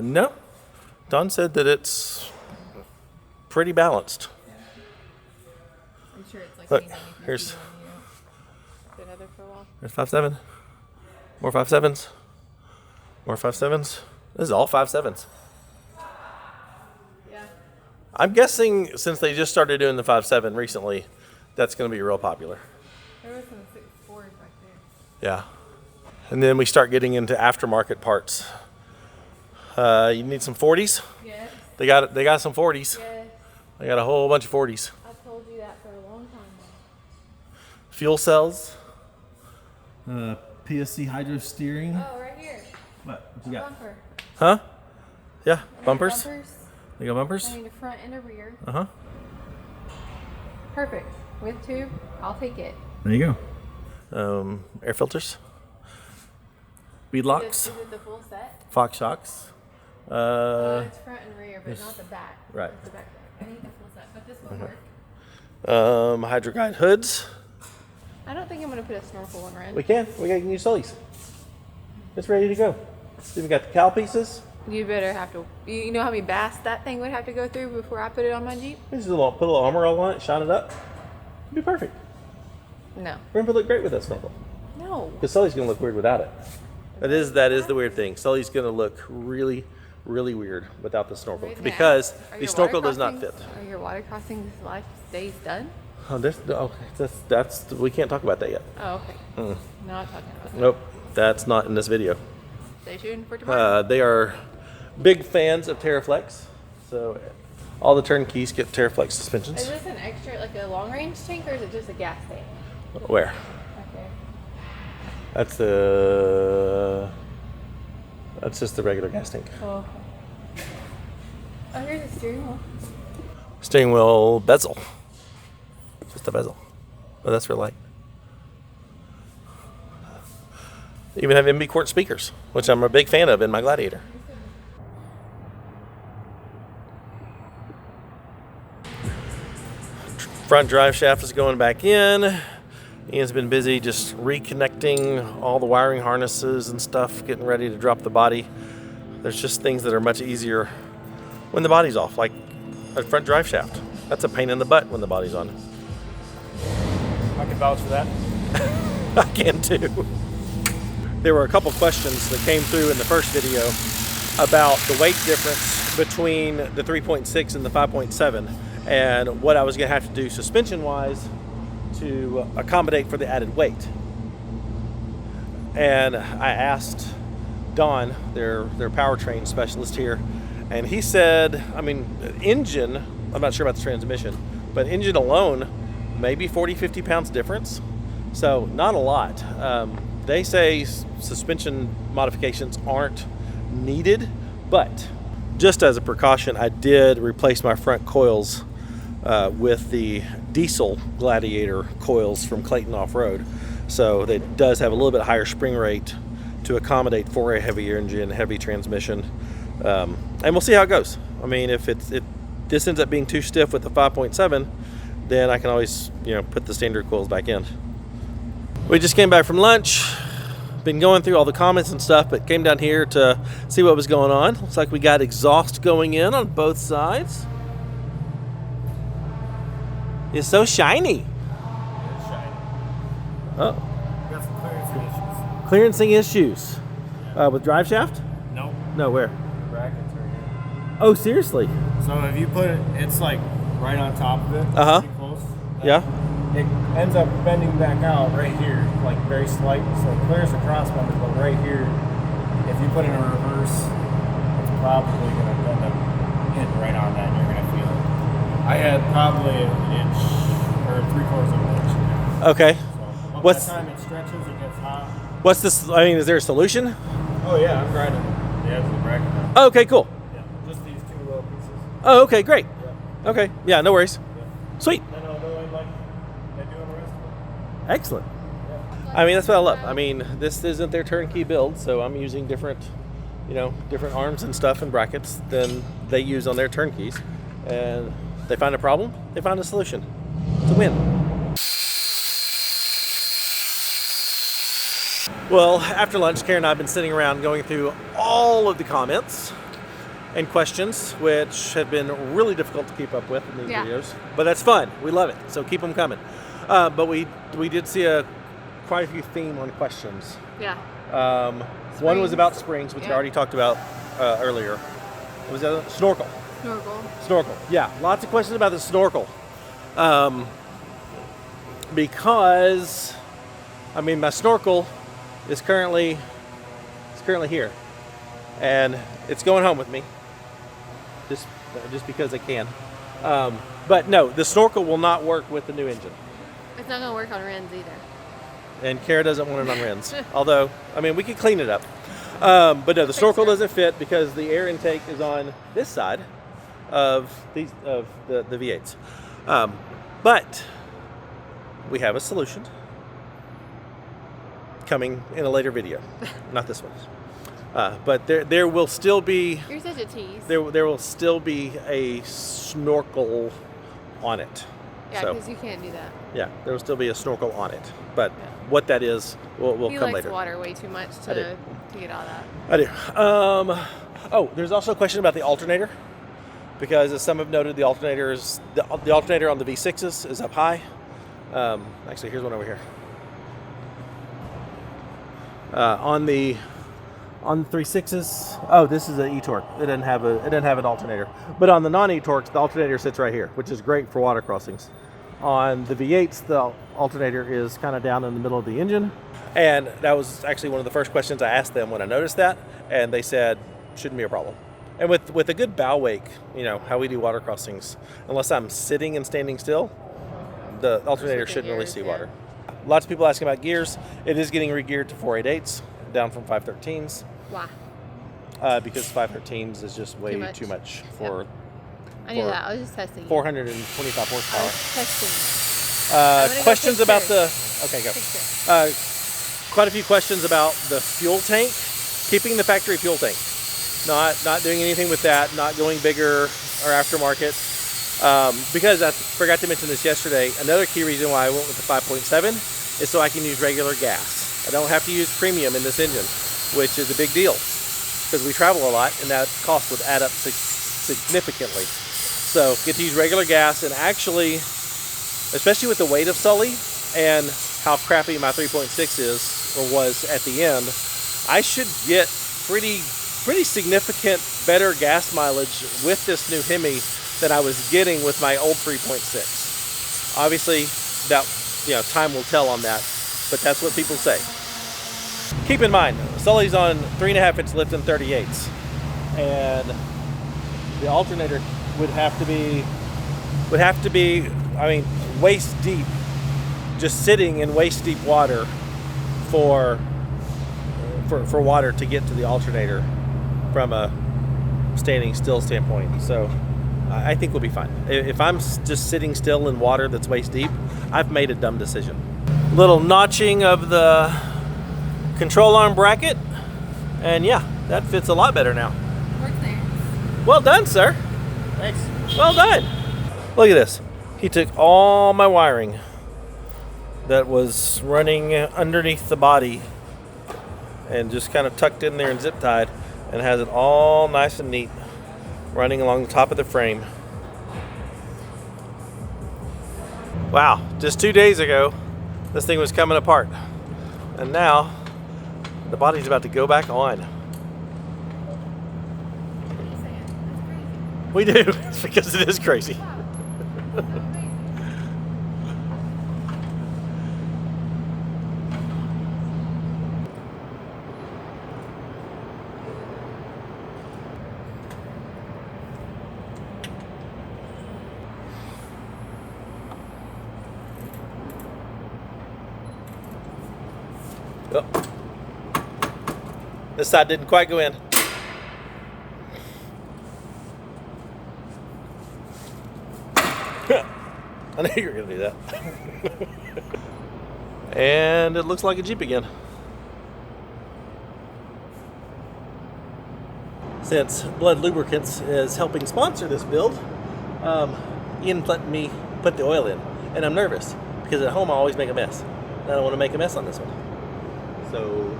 No. Don said that it's pretty balanced. I'm sure it's like Look, here's been other for a while. there's 5.7. More 5.7s. More 5.7s. This is all 5.7s. Yeah. I'm guessing since they just started doing the 5.7 recently, that's going to be real popular. There was some 6.4s back there. Yeah. And then we start getting into aftermarket parts. You need some 40s? Yes. They got some 40s. Yes. They got a whole bunch of 40s. I've told you that for a long time now. Fuel cells. PSC hydro steering. Oh, right here. What you got? Bumper. Huh? Yeah, bumpers. Bumpers. They got bumpers? I need a front and a rear. Uh-huh. Perfect. With tube, I'll take it. There you go. Air filters. Bead locks. Is it the full set? Fox shocks. It's front and rear, but not the back. Right. It's the back. I need the full set, but this will work. Hydro guide hoods. I don't think I'm going to put a snorkel one right. We can use Sully's. It's ready to go. We got the cowl pieces. You better have to. You know how many bass that thing would have to go through before I put it on my Jeep? Put a little armor all on it, shine it up. It'd be perfect. No. We're gonna look great with that snorkel. No. Because Sully's gonna look weird without it. That is the weird thing. Sully's gonna look really, really weird without the snorkel Right now. because Are the your snorkel water does not fit. crossings- Are your water crossings life stays done? Oh, that's we can't talk about that yet. Oh, okay. Not talking about that. Nope, that's not in this video. Stay tuned for tomorrow. They are big fans of Terraflex, so all the turnkeys get Terraflex Is suspensions. this an extra, like a long range tank, or is it just a gas tank? Where? Okay. That's just the regular gas tank. Oh, okay. Oh, here's a steering wheel. Steering wheel bezel. Just a bezel. But that's real light. Even have MB Quart speakers, which I'm a big fan of in my Gladiator. Front drive shaft is going back in. Ian's been busy just reconnecting all the wiring harnesses and stuff, getting ready to drop the body. There's just things that are much easier when the body's off, like a front drive shaft. That's a pain in the butt when the body's on. I can vouch for that. I can too. There were a couple questions that came through in the first video about the weight difference between the 3.6 and the 5.7 and what I was going to have to do suspension-wise to accommodate for the added weight. And I asked Don, their powertrain specialist here, and he said, I mean, engine, I'm not sure about the transmission, but engine alone, maybe 40, 50 pounds difference. So not a lot. They say suspension modifications aren't needed, but just as a precaution, I did replace my front coils with the diesel Gladiator coils from Clayton Off-Road. So it does have a little bit higher spring rate to accommodate for a heavier engine, heavy transmission. And we'll see how it goes. I mean, if this ends up being too stiff with the 5.7, then I can always, put the standard coils back in. We just came back from lunch. Been going through all the comments and stuff, but came down here to see what was going on. Looks like we got exhaust going in on both sides. It's so shiny. It's shiny. Oh, We got some clearancing issues. clearancing issues. With drive shaft? Nope. No, where? Brackets right here. Oh, seriously? So if you put it, it's like right on top of it. Uh-huh. Pretty close. Yeah. It ends up bending back out right here, like very slight. So it clears the cross members, but right here, if you put it in reverse, it's probably going to end up hitting right on that and you're going to feel it. I had probably an inch or 3/4 of an inch. Okay. So by What's- the time it stretches, it gets hot. What's this? I mean, is there a solution? Oh yeah, I'm grinding the edge of the bracket now. Oh, okay, cool. Yeah, just these two little pieces. Oh, okay, great. Yeah. Okay, yeah, no worries. Sweet. Then I'll go in like they do on the rest of it. Excellent. I mean, that's what I love. I mean, this isn't their turnkey build, so I'm using different arms and stuff and brackets than they use on their turnkeys. And they find a problem, they find a solution. It's a win. Well, after lunch, Karen and I have been sitting around going through all of the comments and questions, which have been really difficult to keep up with in these videos. But that's fun. We love it. So keep them coming. But we did see quite a few theme on questions. Yeah. One was about springs, which I Yeah. already talked about earlier. Was that a snorkel? Snorkel. Yeah, lots of questions about the snorkel. Because, I mean, my snorkel is currently here, and it's going home with me. Just because I can. But no, the snorkel will not work with the new engine. It's not gonna work on Ren's either. And Kara doesn't want it on Ren's. Although, I mean, we could clean it up. But no, the snorkel doesn't fit because the air intake is on this side of the V8s. But we have a solution coming in a later video, not this one. But there will still be You're such a tease. there will still be a snorkel on it. Yeah, So, because you can't do that. yeah, there will still be a snorkel on it. But what that is, will He come likes later. water way too much I do. to get all that. I do. Oh, there's also a question about the alternator, because as some have noted, the alternator on the V6s is up high. Actually, here's one over here. On the 3.6s, oh, this is an e-torque. It doesn't have an alternator. But on the non-e-torques, the alternator sits right here, which is great for water crossings. On the V8s, the alternator is kind of down in the middle of the engine. And that was actually one of the first questions I asked them when I noticed that, and they said shouldn't be a problem. And with a good bow wake, how we do water crossings, unless I'm sitting and standing still, the alternator with the shouldn't really gears, see yeah. water. Lots of people asking about gears. It is getting re-geared to 488s, down from 513s. Why? Because 513s is just way too much for I knew that. I was just testing you. 425 I horsepower. was testing. I'm gonna go Questions fix about yours. okay, go. Fix it. Quite a few questions about the fuel tank, keeping the factory fuel tank, not doing anything with that, not going bigger or aftermarket. Because I forgot to mention this yesterday, another key reason why I went with the 5.7 is so I can use regular gas. I don't have to use premium in this engine, which is a big deal because we travel a lot and that cost would add up significantly. So get to use regular gas, and actually, especially with the weight of Sully and how crappy my 3.6 is or was at the end, I should get pretty significant better gas mileage with this new Hemi than I was getting with my old 3.6. Obviously, that time will tell on that, but that's what people say. Keep in mind, Sully's on 3.5-inch lift and 38s, and the alternator would have to be, I mean, waist deep, just sitting in waist deep water for water to get to the alternator from a standing still standpoint. So I think we'll be fine. If I'm just sitting still in water that's waist deep, I've made a dumb decision. Little notching of the control arm bracket, and yeah, that fits a lot better now. Work there. Well done, sir. Thanks. Well done. Look at this. He took all my wiring that was running underneath the body and just kind of tucked in there and zip tied, and has it all nice and neat running along the top of the frame. Wow, just 2 days ago this thing was coming apart. And now the body's about to go back on. We do, it's because it is crazy. Oh. This side didn't quite go in. I knew you were going to do that. And it looks like a Jeep again. Since Blood Lubricants is helping sponsor this build, Ian let me put the oil in. And I'm nervous because at home I always make a mess. And I don't want to make a mess on this one. So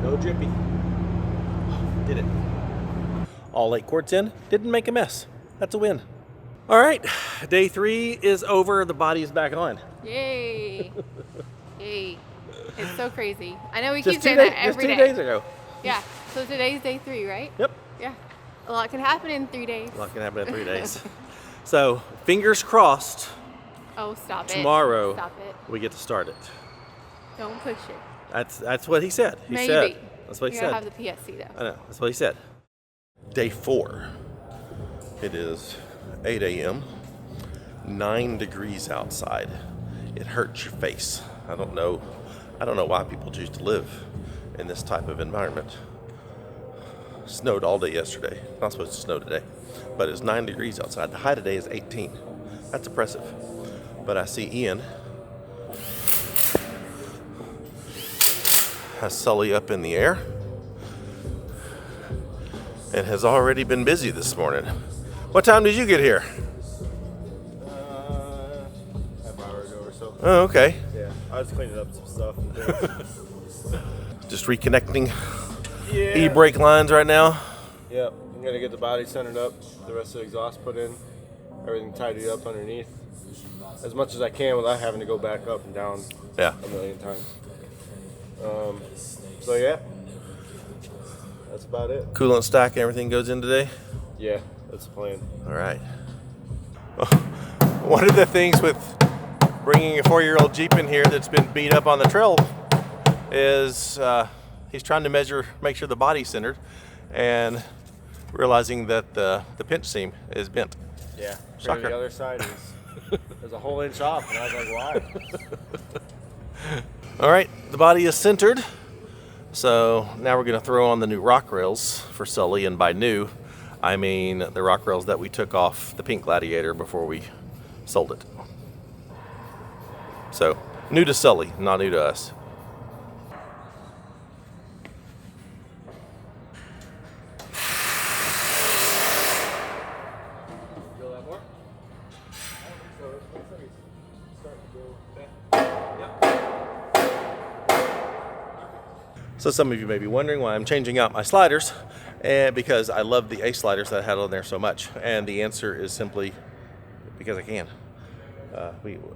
no drippy. Did it. All 8 quarts in, didn't make a mess. That's a win. All right, day 3 is over. The body is back on. Yay. Yay. It's so crazy. I know we Just keep saying that every day. Just 2 days ago. Yeah, so today's day 3, right? Yep. Yeah. A lot can happen in 3 days. A lot can happen in 3 days. So fingers crossed. Oh, stop it. Tomorrow Stop it. we get to start it. Don't push it. That's what he said. He Maybe. said. That's what he You said. gotta have the PSC though. I know. That's what he said. Day 4. It is 8 a.m. 9 degrees outside. It hurts your face. I don't know why people choose to live in this type of environment. Snowed all day yesterday. Not supposed to snow today, but it's 9 degrees outside. The high today is 18. That's impressive. But I see Ian has Sully up in the air and has already been busy this morning. What time did you get here? Half hour ago or so. Oh, okay. Yeah, I was cleaning up some stuff. Just reconnecting Yeah. e-brake lines right now. Yep, I'm gonna get the body centered up, the rest of the exhaust put in, everything tidied up underneath, as much as I can without having to go back up and down Yeah. a million times. So yeah, that's about it. Coolant stack, everything goes in today. Yeah, that's the plan. All right. One of the things with bringing a 4-year-old Jeep in here that's been beat up on the trail is he's trying to make sure the body's centered, and realizing that the pinch seam is bent. Yeah, Shocker. the other side is a whole inch off, and I was like, why? All right, the body is centered. So now we're gonna throw on the new rock rails for Sully, and by new, I mean the rock rails that we took off the pink Gladiator before we sold it. So new to Sully, not new to us. So some of you may be wondering why I'm changing out my sliders, and because I love the A sliders that I had on there so much, and the answer is simply because I can.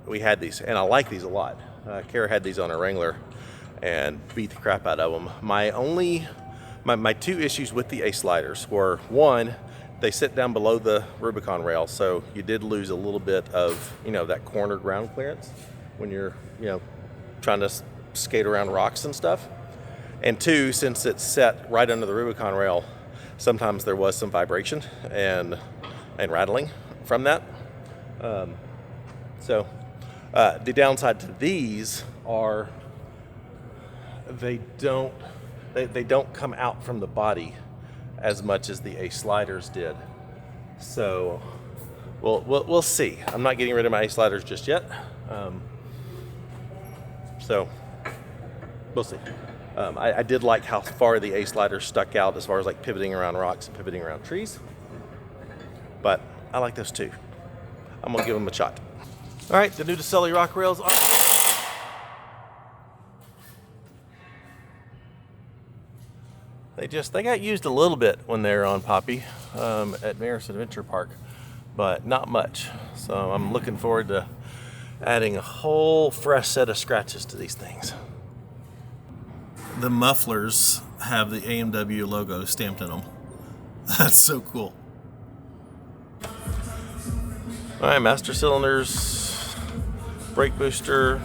We had these, and I like these a lot. Kara had these on her Wrangler and beat the crap out of them. My 2 issues with the A sliders were, one, they sit down below the Rubicon rail, so you did lose a little bit of that corner ground clearance when you're trying to skate around rocks and stuff. And 2, since it's set right under the Rubicon rail, sometimes there was some vibration and rattling from that. So the downside to these are they don't come out from the body as much as the A sliders did. So we'll see. I'm not getting rid of my A sliders just yet. So we'll see. I did like how far the A sliders stuck out as far as like pivoting around rocks and pivoting around trees. But I like those too. I'm gonna give them a shot. All right, the new to Sully rock rails are. They got used a little bit when they were on Poppy at Maris Adventure Park, but not much. So I'm looking forward to adding a whole fresh set of scratches to these things. The mufflers have the AMW logo stamped in them. That's so cool. All right, master cylinders, brake booster,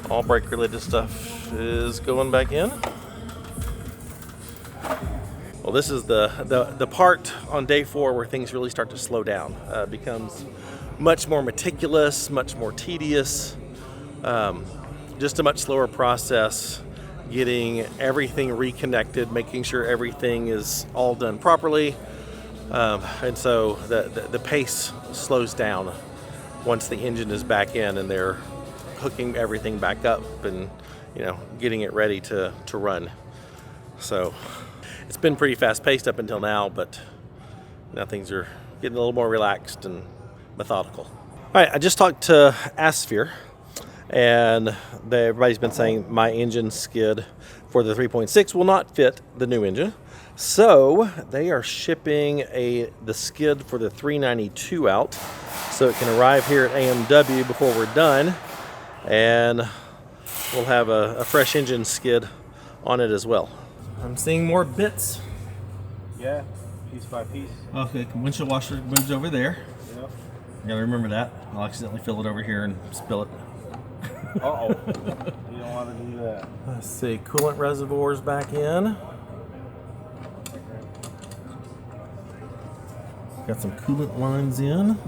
all brake related stuff is going back in. Well, this is the part on day 4 where things really start to slow down. Becomes much more meticulous, much more tedious, just a much slower process, getting everything reconnected, making sure everything is all done properly. And so the pace slows down once the engine is back in and they're hooking everything back up and, you know, getting it ready to run. So it's been pretty fast paced up until now, but now things are getting a little more relaxed and methodical. All right, I just talked to Asphere, and everybody's been saying my engine skid for the 3.6 will not fit the new engine. So they are shipping the skid for the 392 out, so it can arrive here at AMW before we're done, and we'll have a fresh engine skid on it as well. I'm seeing more bits. Yeah, piece by piece. Okay, windshield washer moves over there. Yep. I gotta remember that. I'll accidentally fill it over here and spill it. Uh-oh. You don't want to do that. Let's see, coolant reservoirs back in. Got some coolant lines in.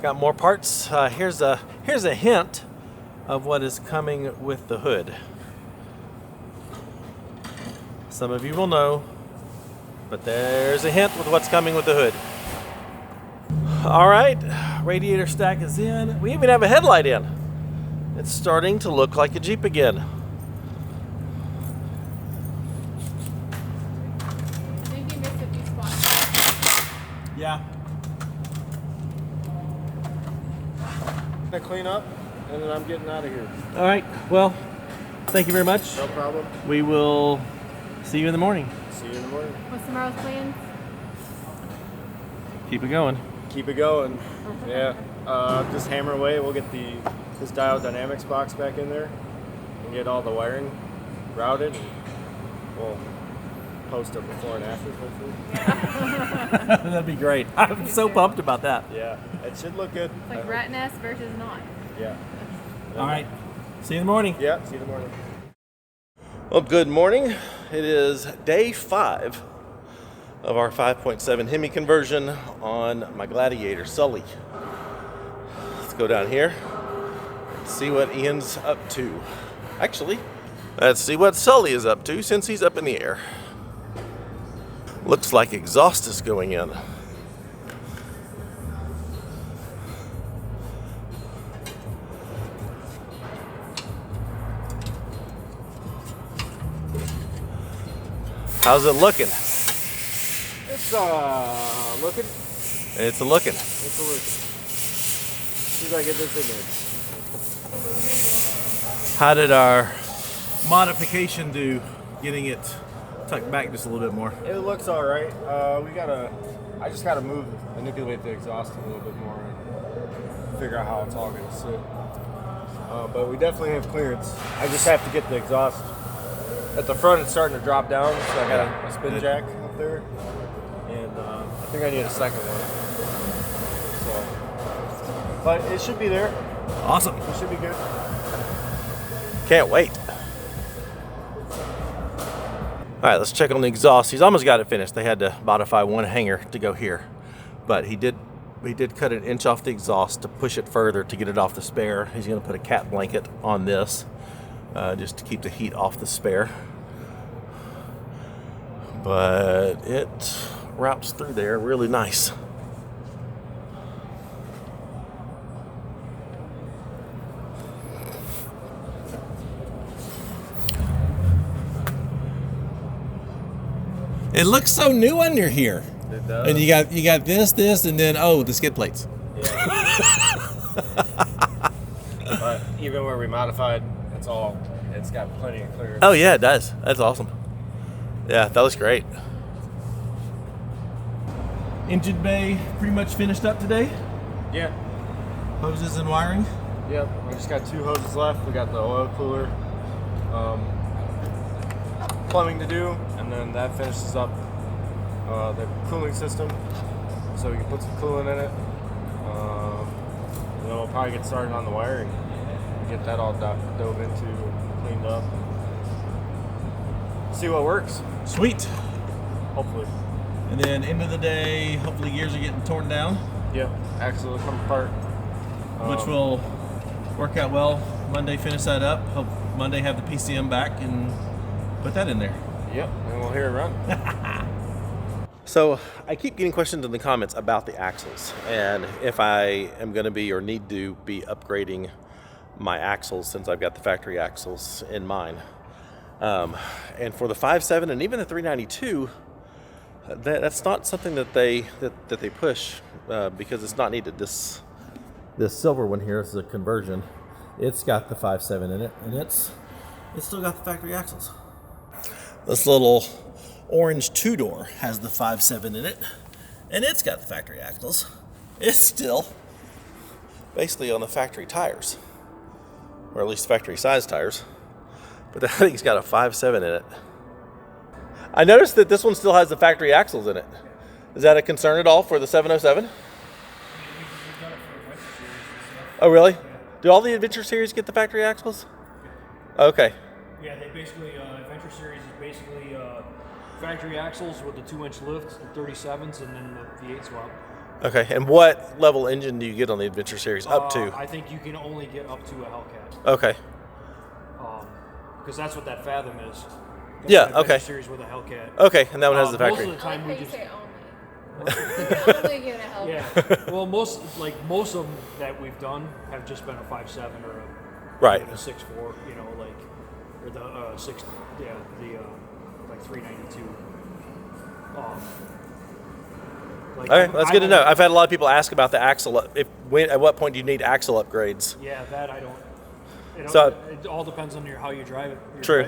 Got more parts. Here's a hint of what is coming with the hood. Some of you will know, but there's a hint with what's coming with the hood. All right, radiator stack is in. We even have a headlight in. It's starting to look like a Jeep again. I think you missed a few spots. Yeah. I clean up, and then I'm getting out of here. All right, well, thank you very much. No problem. We will see you in the morning. See you in the morning. What's tomorrow's plans? Keep it going. Keep it going. Yeah. Just hammer away. We'll get this dial dynamics box back in there and get all the wiring routed. We'll post a before and after, hopefully. That'd be great. I'm so pumped about that. Yeah, it should look good. It's like rat nest versus not. Yeah. All right, see you in the morning. Yeah, see you in the morning. Well, good morning. It is day 5 of our 5.7 Hemi conversion on my Gladiator Sully. Let's go down here and see what Ian's up to. Actually, let's see what Sully is up to since he's up in the air. Looks like exhaust is going in. How's it looking? It's looking. It's a looking. It's a looking. See if I get this in there. How did our modification do getting it tucked back just a little bit more? It looks all right. I just gotta manipulate the exhaust a little bit more and figure out how it's all gonna sit. But we definitely have clearance. I just have to get the exhaust. At the front, it's starting to drop down, so I got a spin jack up there, and I think I need a second one. So, but it should be there. Awesome. It should be good. Can't wait. All right, let's check on the exhaust. He's almost got it finished. They had to modify one hanger to go here, but he did cut an inch off the exhaust to push it further to get it off the spare. He's going to put a cat blanket on this just to keep the heat off the spare. But it wraps through there really nice. It looks so new under here. It does. And you got this, and then the skid plates. Yeah. But even where we modified, it's got plenty of clearance. Oh yeah, it does. That's awesome. Yeah, that looks great. Engine bay pretty much finished up today. Yeah. Hoses and wiring. Yep. We just got 2 hoses left. We got the oil cooler, plumbing to do, and then that finishes up the cooling system, so we can put some coolant in it. And then we'll probably get started on the wiring, get that all dove into, cleaned up, see what works. Sweet. Hopefully. And then end of the day, hopefully gears are getting torn down, Yep. Axle will come apart. which will work out well. Monday finish that up. Hope Monday have the PCM back and put that in there. Yep. And we'll hear it run. So I keep getting questions in the comments about the axles and if I am going to be or need to be upgrading my axles since I've got the factory axles in mine. And for the 5.7 and even the 392, that's not something that they push because it's not needed. This silver one here is a conversion. It's got the 5.7 in it, and it's still got the factory axles. This little orange 2-door has the 5.7 in it, and it's got the factory axles. It's still basically on the factory tires, or at least factory size tires, but that thing's got a 5.7 in it. I noticed that this one still has the factory axles in it. Is that a concern at all for the 707? Oh, really? Do all the Adventure Series get the factory axles? Okay. Yeah, they basically, Adventure Series is basically factory axles with the 2-inch lift, the 37s, and then the V8 swap. Okay, and what level engine do you get on the Adventure Series up to? I think you can only get up to a Hellcat. Okay. Because that's what that Fathom is. That's Yeah, an Adventure okay. Series with a Hellcat. Okay, and that one has the Most factory. of the time we you just... say only. Only get a help. Yeah. Well, most of them that we've done have just been a 5.7 or Right. a 6.4, you know, like, or the 6, yeah, the like 392. Okay, that's good to know. I've had a lot of people ask about the axle. At what point do you need axle upgrades? Yeah, that I don't. So- It all depends on how you drive it. True.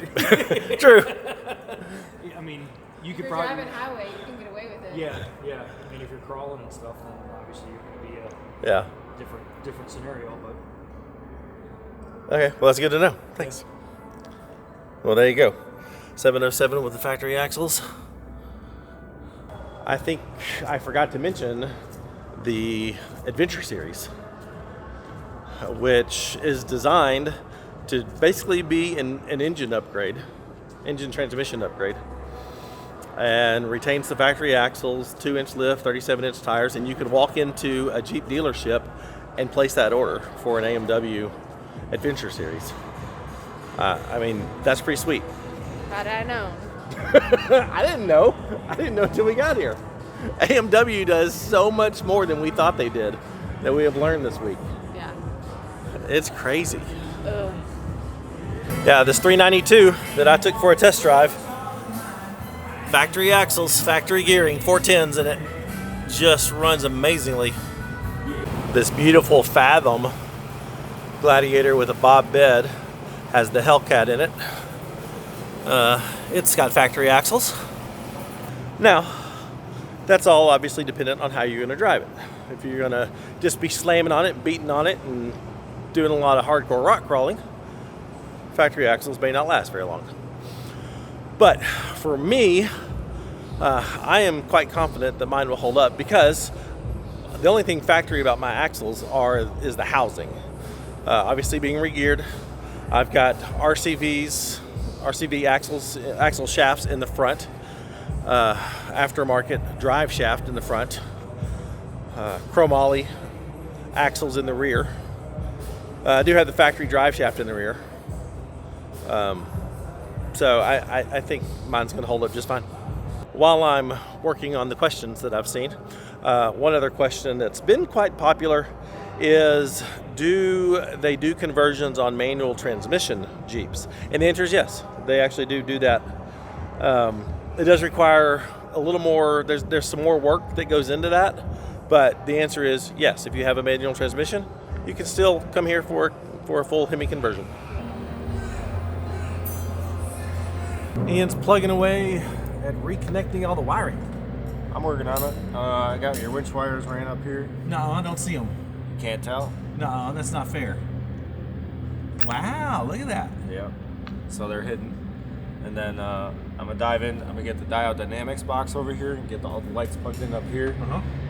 True. I mean, you If could you're probably. driving highway, you can get away with it. Yeah, yeah. I mean, if you're crawling and stuff, then obviously you're going to be a Yeah. different scenario. But Okay, well, that's good to know. Thanks. Well, there you go. 707 with the factory axles. I think I forgot to mention the Adventure Series, which is designed to basically be an engine upgrade, engine transmission upgrade, and retains the factory axles, 2-inch lift, 37-inch tires, and you could walk into a Jeep dealership and place that order for an AMW Adventure Series. I mean, that's pretty sweet. Had I known. I didn't know until we got here. AMW does so much more than we thought they did that we have learned this week. Yeah. It's crazy. Ugh. Yeah, this 392 that I took for a test drive, factory axles, factory gearing, 410s in it, just runs amazingly. This beautiful Fathom Gladiator with a bob bed has the Hellcat in it. It's got factory axles. Now, that's all obviously dependent on how you're going to drive it. If you're going to just be slamming on it, beating on it, and doing a lot of hardcore rock crawling, factory axles may not last very long. But for me, I am quite confident that mine will hold up because the only thing factory about my axles is the housing. Obviously being re-geared, I've got RCV axle shafts in the front, aftermarket drive shaft in the front, chromoly axles in the rear. I do have the factory drive shaft in the rear. So I think mine's going to hold up just fine. While I'm working on the questions that I've seen, one other question that's been quite popular is, do they do conversions on manual transmission Jeeps? And the answer is yes, they actually do that. It does require a little more, there's some more work that goes into that, but the answer is yes. If you have a manual transmission, you can still come here for for a full Hemi conversion. Ian's plugging away at reconnecting all the wiring. I'm working on it. I got your winch wires ran up here. No, I don't see them. You can't tell? No, that's not fair. Wow, look at that. Yep. So they're hidden. And then I'm gonna dive in. I'm gonna get the diode dynamics box over here and get all the lights plugged in up here.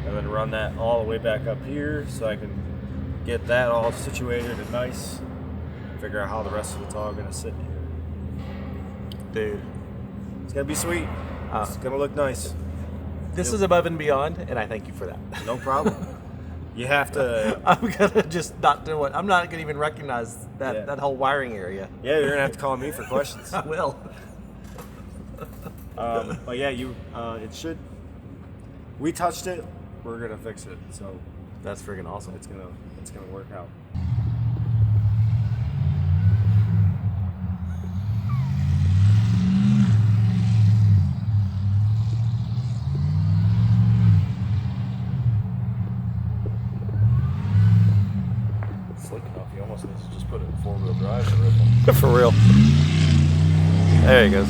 And then run that all the way back up here so I can get that all situated and nice. Figure out how the rest of it's all gonna sit here. Dude, it's gonna be sweet. It's gonna look nice. This is above and beyond, and I thank you for that. No problem. You have to. I'm gonna just not do it. I'm not gonna even recognize that that whole wiring area. Yeah, you're gonna have to call me for questions. I will. But yeah, it should. We touched it. We're gonna fix it. So that's freaking awesome. It's gonna work out. Slick enough. You almost need to just put it in 4-wheel drive and rip them. For real. There he goes.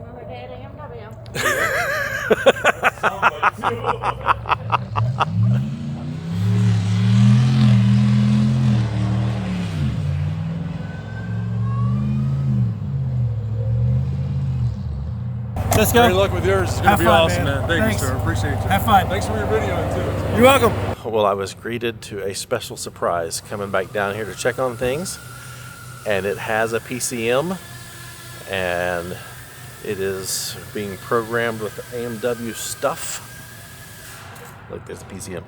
Another day at AMW. Let's go. Good luck with yours. It's going to be awesome, man. Thank you, sir. Appreciate you. Have fun. Thanks for your video, too. You're welcome. Well, I was greeted to a special surprise coming back down here to check on things, and it has a PCM, and it is being programmed with AMW stuff. Look, there's a PCM.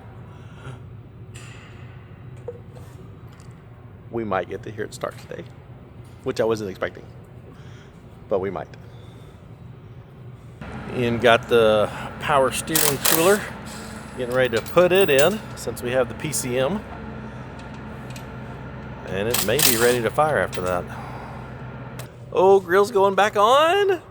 We might get to hear it start today, which I wasn't expecting, but we might. Ian got the power steering cooler, getting ready to put it in since we have the PCM, and it may be ready to fire after that. Oh, grill's going back on.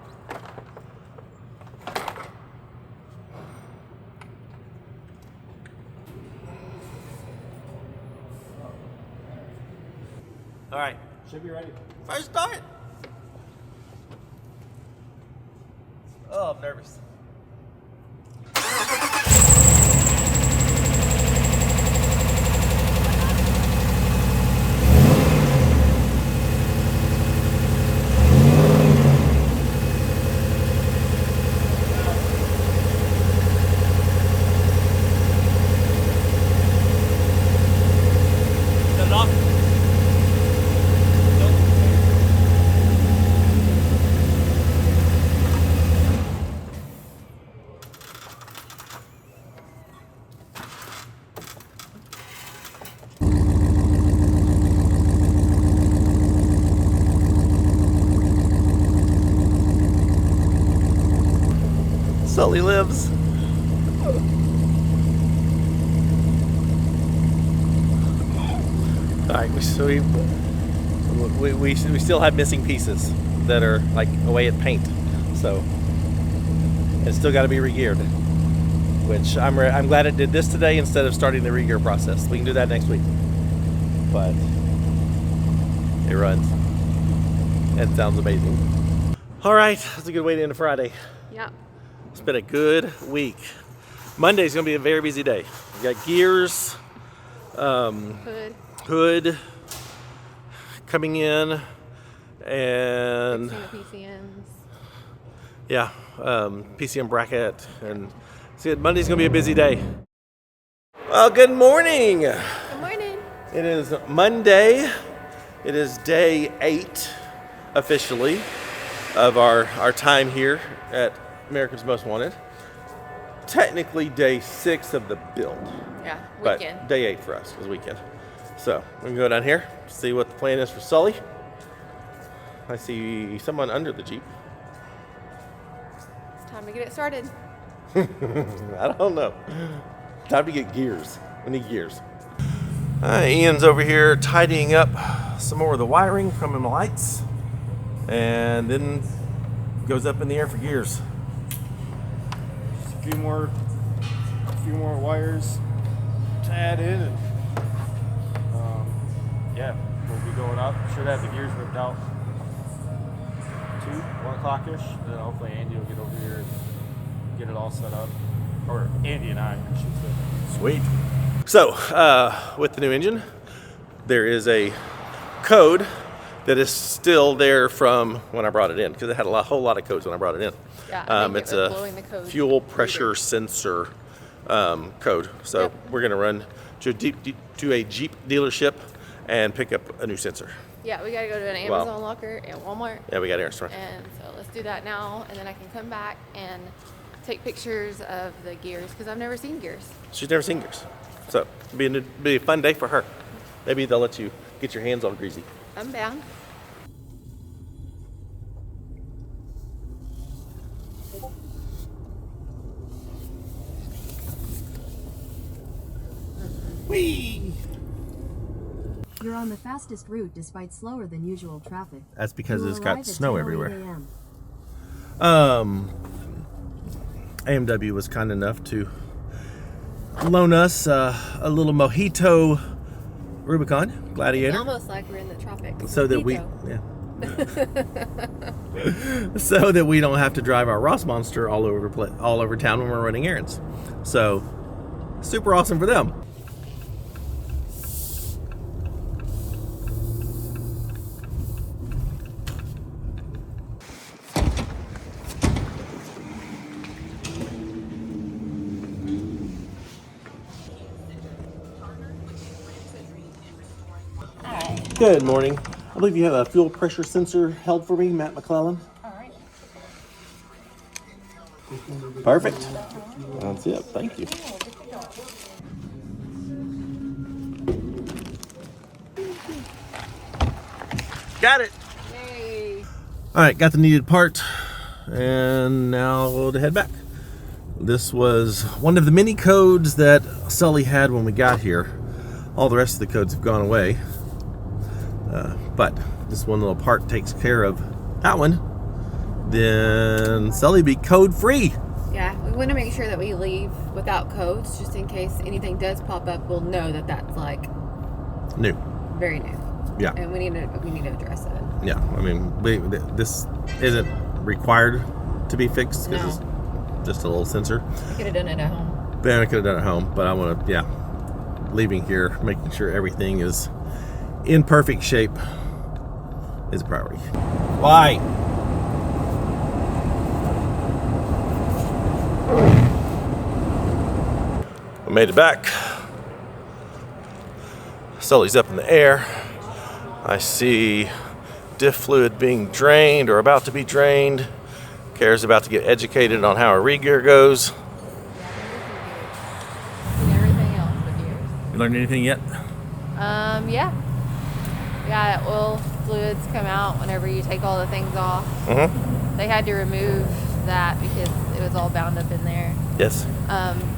All right, Should be ready. first start. Oh, I'm nervous. Set it off. Sully lives. All right, so we still have missing pieces that are like away at paint, so it's still got to be re-geared. Which I'm glad it did this today instead of starting the re-gear process. We can do that next week, but it runs. It sounds amazing. All right, that's a good way to end a Friday. Yep. It's been a good week. Monday's gonna be a very busy day. We got gears, hood coming in, and Fixing the PCMs. yeah, PCM bracket, and see, Monday's gonna be a busy day. Well, good morning. Good morning. It is Monday. It is day 8 officially of our time here at America's Most Wanted. Technically day 6 of the build. Yeah, But weekend. day 8 for us is weekend. So we can go down here, see what the plan is for Sully. I see someone under the Jeep. It's time to get it started. I don't know. Time to get gears. We need gears. Ian's over here tidying up some more of the wiring from the lights, and then goes up in the air for gears. A few more wires to add in, and yeah, we'll be going up. Should have the gears ripped out 1 o'clock-ish, and then hopefully Andy will get over here and get it all set up. Or Andy and I should say. Sweet. So, with the new engine, there is a code that is still there from when I brought it in, because it had a whole lot of codes when I brought it in. Yeah, I think it's it was a blowing the code. fuel pressure sensor code. So Yep. we're going to run to a Jeep dealership and pick up a new sensor. Yeah, we gotta go to an Amazon locker at Walmart. Yeah, we got Aaron's store. And so let's do that now, and then I can come back and take pictures of the gears, because I've never seen gears. She's never seen gears. So it'll be a fun day for her. Maybe they'll let you get your hands on greasy. I'm down. Whee! You're on the fastest route despite slower than usual traffic. That's because You it's will got arrive at snow 10:08 everywhere. a.m. AMW was kind enough to loan us a little Mojito Rubicon Gladiator. Almost like we're in the tropics. So that so that we don't have to drive our Ross Monster all over town when we're running errands. So super awesome for them. Good morning. I believe you have a fuel pressure sensor held for me, Matt McClellan. All right. Perfect. That's it. Thank you. Got it. Yay. All right, got the needed part, and now we'll head back. This was one of the many codes that Sully had when we got here. All the rest of the codes have gone away. But this one little part takes care of that one. Then Sully be code free. Yeah, we want to make sure that we leave without codes, just in case anything does pop up. We'll know that that's like New. very new. Yeah. And we need to address it. Yeah. I mean, this isn't required to be fixed because it's just a little sensor. We could have done it at home. Then I could have done it at home, but I want to, leaving here, making sure everything is in perfect shape is a priority. Why? I made it back. Sully's up in the air. I see diff fluid being drained or about to be drained. Kara's about to get educated on how a re-gear goes. And everything else but gears. You learned anything yet? Yeah. Yeah, oil fluids come out whenever you take all the things off. Mm-hmm. They had to remove that because it was all bound up in there. Yes.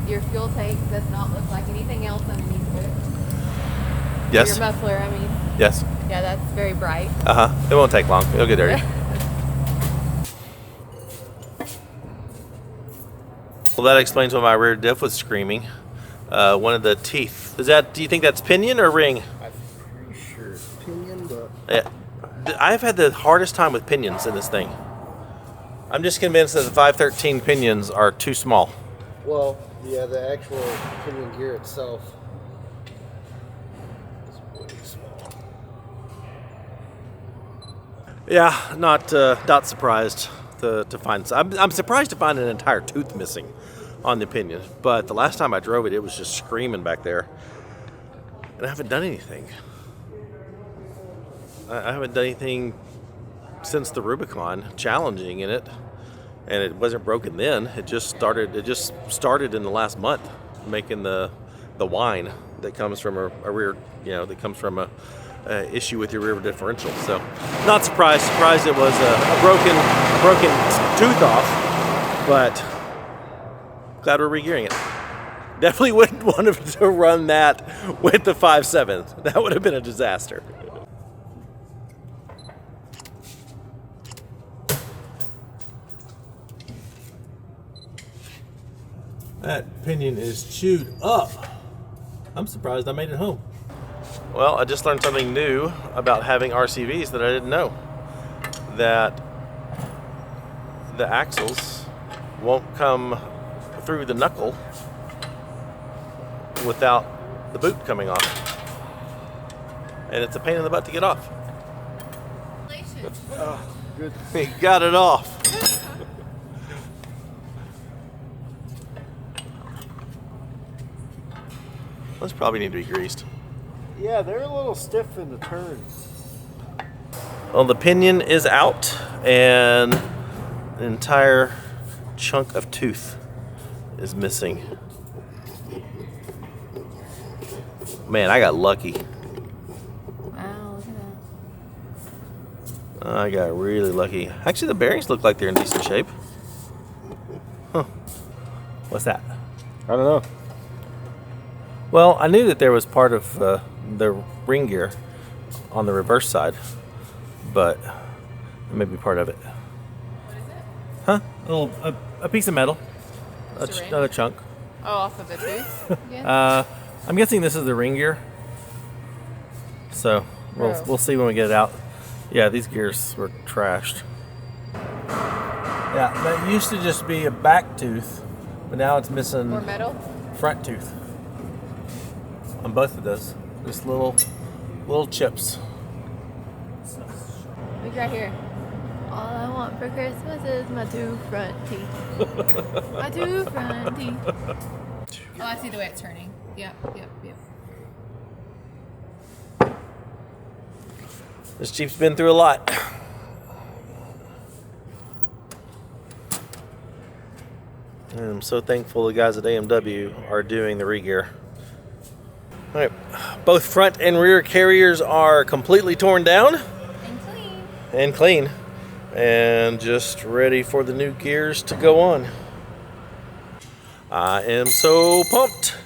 Your fuel tank does not look like anything else underneath it. Yes. Your muffler, I mean. Yes. Yeah, that's very bright. Uh-huh. It won't take long. It'll get dirty. Well, that explains why my rear diff was screaming. One of the teeth. Do you think that's pinion or ring? I'm pretty sure it's pinion, but Yeah. I've had the hardest time with pinions in this thing. I'm just convinced that the 513 pinions are too small. well, yeah, the actual pinion gear itself is way small. Yeah, not surprised to find. I'm surprised to find an entire tooth missing on the pinion. But the last time I drove it, it was just screaming back there, and I haven't done anything. I haven't done anything since the Rubicon challenging in it, and it wasn't broken then. It just started in the last month making the whine that comes from a rear, that comes from a issue with your rear differential. So not surprised it was a broken tooth off, but glad we're regearing it. Definitely wouldn't want to run that with the 5.7. That would have been a disaster. That pinion is chewed up. I'm surprised I made it home. Well, I just learned something new about having RCVs that I didn't know. That the axles won't come through the knuckle without the boot coming off. And it's a pain in the butt to get off. Good. He got it off. Those probably need to be greased. Yeah, they're a little stiff in the turns. Well, the pinion is out and an entire chunk of tooth is missing. Man, I got lucky. Wow, look at that. I got really lucky. Actually, the bearings look like they're in decent shape. Huh. What's that? I don't know. Well, I knew that there was part of the ring gear on the reverse side, but it may be part of it. What is it? Huh? A piece of metal. Just a ring? Another chunk. Oh, off of the tooth? Yeah. I'm guessing this is the ring gear. So we'll see when we get it out. Yeah, these gears were trashed. Yeah, that used to just be a back tooth, but now it's missing More metal? front tooth on both of those. Just little chips. Look right here. All I want for Christmas is my two front teeth. My two front teeth. Oh, I see the way it's turning. Yep. This Jeep's been through a lot. And I'm so thankful the guys at AMW are doing the re-gear. All right, both front and rear carriers are completely torn down. And clean. And just ready for the new gears to go on. I am so pumped.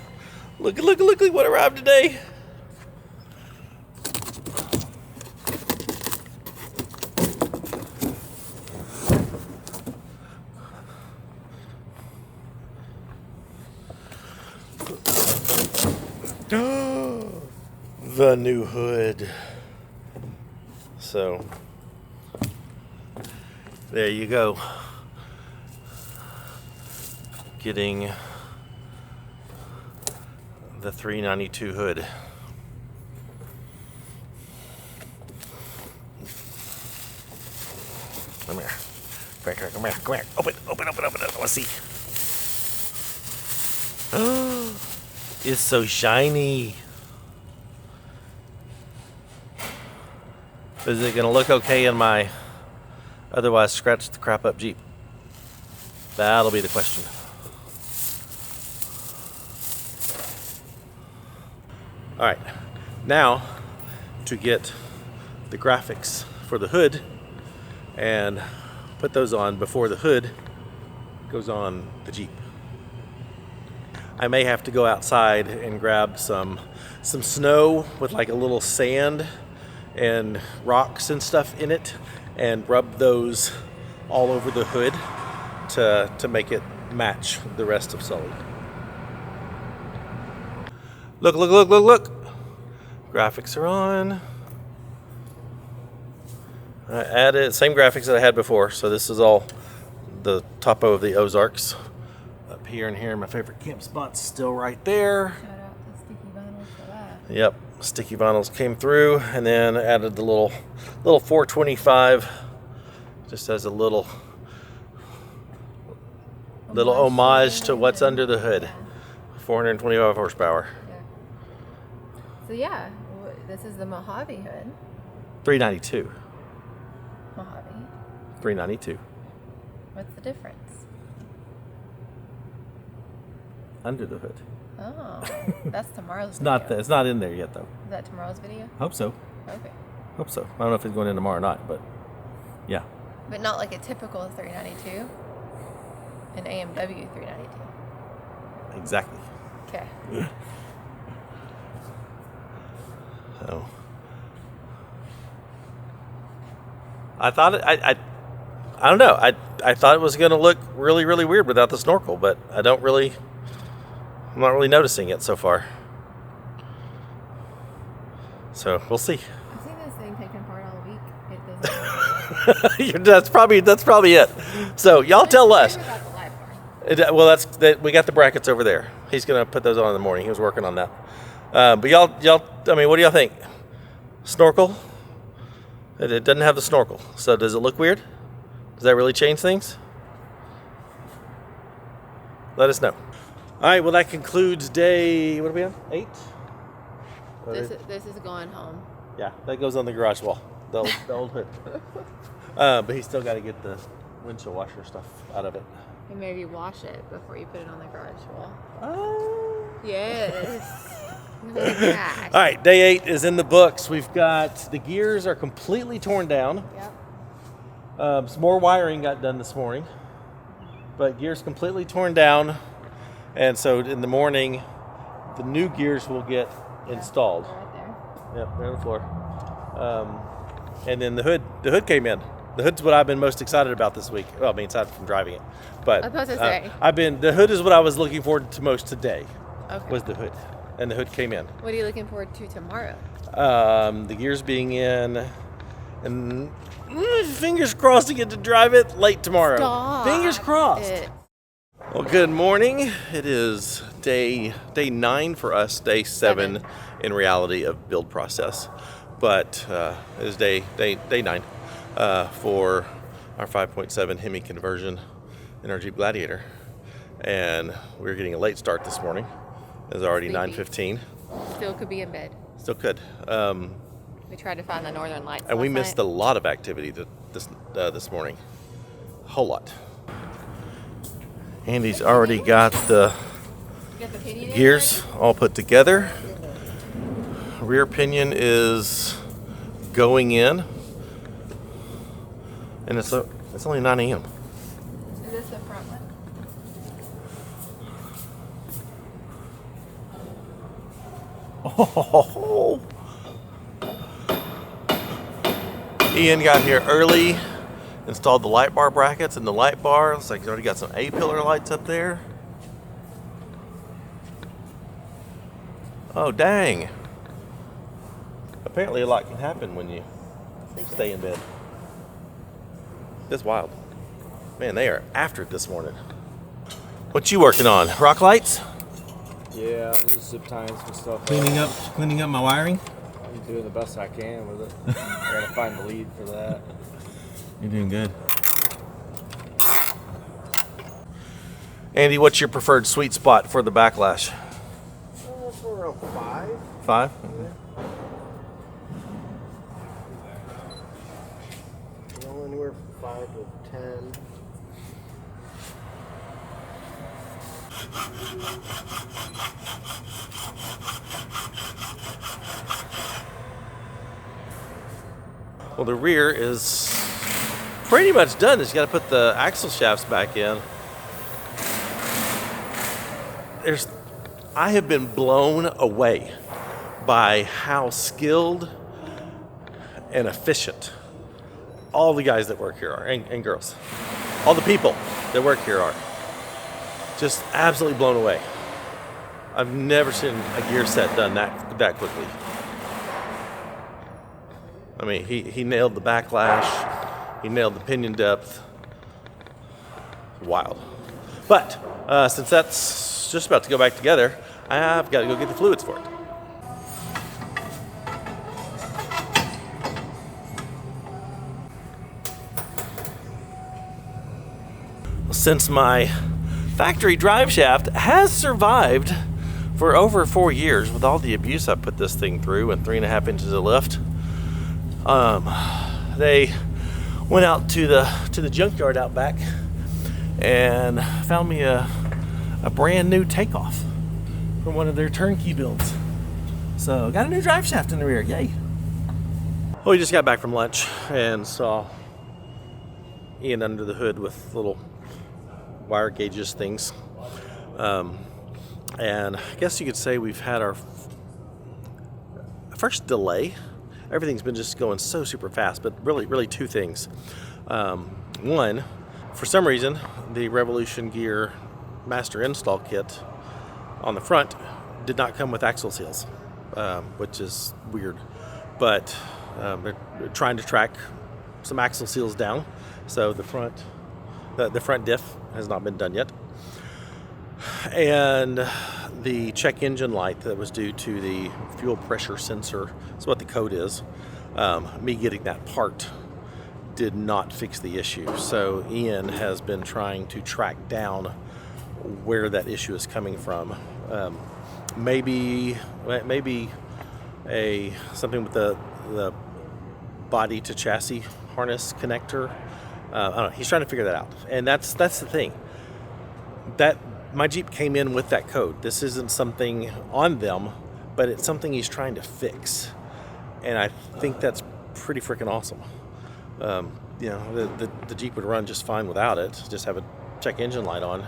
Look what arrived today. The new hood. So there you go. Getting the 392 hood. Come here. Come here. Open it. Let's see. It's so shiny. Is it gonna look okay in my otherwise scratched the crap up Jeep? That'll be the question. All right, now to get the graphics for the hood and put those on before the hood goes on the Jeep. I may have to go outside and grab some snow with like a little sand and rocks and stuff in it and rub those all over the hood to make it match the rest of Sully. Look. Graphics are on. I added same graphics that I had before. So this is all the topo of the Ozarks. Up here and here, my favorite camp spot's still right there. Shout out to Sticky Vinyls for that. Yep, Sticky Vinyls came through, and then added the little 425, just as a little homage to what's under the hood. 425 horsepower. So yeah, this is the Mojave hood. 392. Mojave. 392. What's the difference? Under the hood. Oh, that's tomorrow's It's video. it's not in there yet though. Is that tomorrow's video? Hope so. Okay. I don't know if it's going in tomorrow or not, but yeah. But not like a typical 392? An AMW 392. Exactly. Okay. So I thought I don't know. I thought it was going to look really, really weird without the snorkel, but I'm not really noticing it so far. So we'll see. I've seen this thing taken apart all week. It doesn't. That's probably it. So y'all tell us. About the light bar. Well, we got the brackets over there. He's gonna put those on in the morning. He was working on that. But y'all, I mean, what do y'all think? Snorkel? It doesn't have the snorkel. So does it look weird? Does that really change things? Let us know. All right. Well, that concludes day. What are we on? 8. This is going home. Yeah, that goes on the garage wall. The old hood. But he's still got to get the windshield washer stuff out of it. And maybe wash it before you put it on the garage wall. Oh. Yes. Oh my gosh. All right, day 8 is in the books. We've got the gears are completely torn down. Yep. Some more wiring got done this morning, but gears completely torn down. And so in the morning, the new gears will get installed. Right there. Yep, they're on the floor. And then the hood came in. The hood's what I've been most excited about this week. Well, I mean, aside from driving it, but I was supposed to say. the hood is what I was looking forward to most today. Okay. Was the hood, and the hood came in. What are you looking forward to tomorrow? The gears being in, and fingers crossed to get to drive it late tomorrow. Stop Fingers crossed. it. Well, good morning. It is day 9 for us, day 7 in reality of build process. But it is day 9 for our 5.7 Hemi conversion in our Jeep Gladiator. And we're getting a late start this morning. It's already Sleepy. 9:15. Still could be in bed. Still could. We tried to find the northern lights. And we last missed night. a lot of activity this morning. A whole lot. Andy's already got the You got the pinion in gears all put together. Rear pinion is going in. And it's only 9 a.m. already? Is this the front one? Oh. Ian got here early, installed the light bar brackets and the light bar. Looks like he's already got some A-pillar lights up there. Oh, dang. Apparently a lot can happen when you stay in bed. That's wild. Man, they are after it this morning. What you working on? Rock lights? Yeah, just zip tying some stuff. Cleaning up my wiring? I'm doing the best I can with it. I gotta find the lead for that. You're doing good. Andy, what's your preferred sweet spot for the backlash? For a 5. 5? Anywhere from 5 to 10. Well, the rear is pretty much done. Just got to put the axle shafts back in. I have been blown away by how skilled and efficient all the guys that work here are, and girls. All the people that work here are. Just absolutely blown away. I've never seen a gear set done that quickly. I mean, he nailed the backlash. He nailed the pinion depth. Wild. But since that's just about to go back together, I've got to go get the fluids for it. Since my factory drive shaft has survived for over 4 years with all the abuse I put this thing through and 3.5 inches of lift, they went out to the junkyard out back and found me a brand new takeoff from one of their turnkey builds. So got a new drive shaft in the rear, yay. Well, we just got back from lunch and saw Ian under the hood with little wire gauges things. And I guess you could say we've had our first delay. Everything's been just going so super fast, but really 2 things. One, for some reason, the Revolution Gear Master Install Kit on the front did not come with axle seals, which is weird. but they're trying to track some axle seals down. So the front diff has not been done yet. And the check engine light that was due to the fuel pressure sensor, that's what the code is, me getting that part did not fix the issue. So Ian has been trying to track down where that issue is coming from. Maybe something with the body to chassis harness connector. I don't know. He's trying to figure that out, and that's the thing. That my Jeep came in with that code. This isn't something on them, but it's something he's trying to fix, and I think that's pretty freaking awesome. The Jeep would run just fine without it. Just have a check engine light on,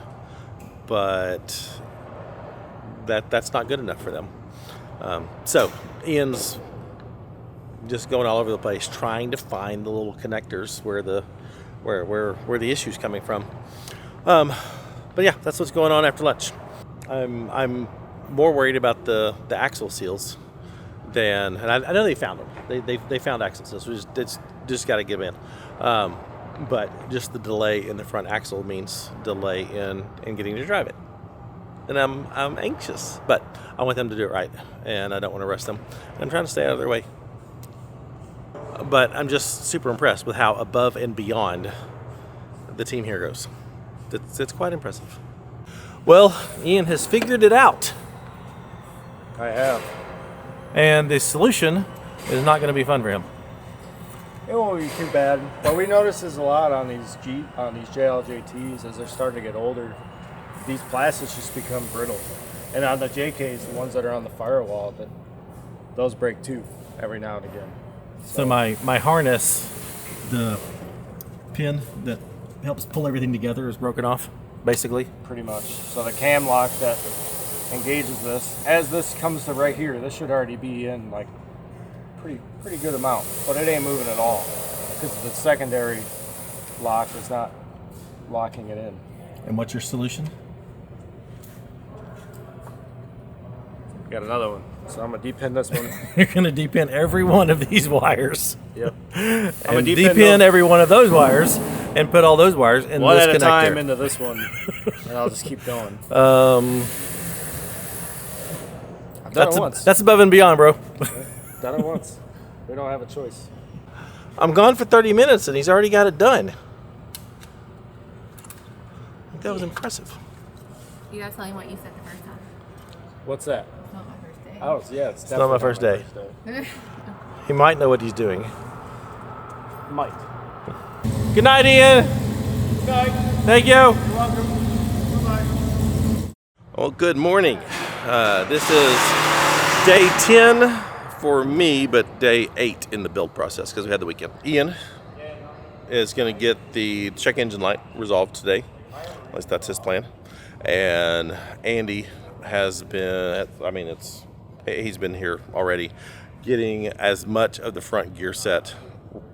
but that's not good enough for them. So Ian's just going all over the place trying to find the little connectors where the issue's coming from. But yeah, that's what's going on after lunch. I'm more worried about the axle seals than, and I know they found them. They found axle seals. It's just got to give in. But just the delay in the front axle means delay in getting to drive it. And I'm anxious, but I want them to do it right, and I don't want to rush them. I'm trying to stay out of their way. But I'm just super impressed with how above and beyond the team here goes. It's quite impressive. Well, Ian has figured it out. I have. And the solution is not going to be fun for him. It won't be too bad. But we notice this a lot on these JLJTs as they're starting to get older. These plastics just become brittle. And on the JKs, the ones that are on the firewall, those break too every now and again. So my harness, the pin that helps pull everything together, is broken off, basically. Pretty much. So the cam lock that engages this, as this comes to right here, this should already be in like pretty good amount, but it ain't moving at all because the secondary lock is not locking it in. And what's your solution? Got another one. So I'm gonna depin this one. You're gonna depin every one of these wires. Yep. I'm gonna depin every one of those wires and put all those wires in one this at a connector. time into this one, and I'll just keep going. I've done it once. That's above and beyond, bro. Done it once. We don't have a choice. I'm gone for 30 minutes and he's already got it done. I think that was impressive. You gotta tell him what you said the first time. What's that? It's not my first day. Oh, yeah, it's not my first day. He might know what he's doing. Might. Good night, Ian. Good night. Thank you. You're welcome. Bye-bye. Well, good morning. This is day 10 for me, but day 8 in the build process because we had the weekend. Ian is going to get the check engine light resolved today. At least that's his plan. And Andy has been, he's been here already getting as much of the front gear set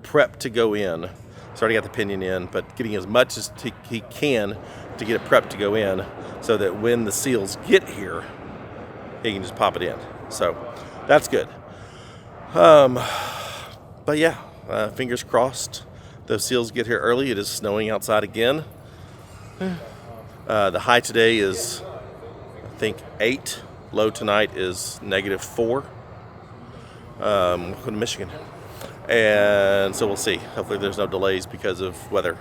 prepped to go in. He's already got the pinion in, but getting as much as he can to get it prepped to go in so that when the seals get here, he can just pop it in. So that's good. But yeah, fingers crossed those seals get here early. It is snowing outside again. The high today is, I think, 8. Low tonight is -4. Welcome to Michigan. And so we'll see. Hopefully there's no delays because of weather.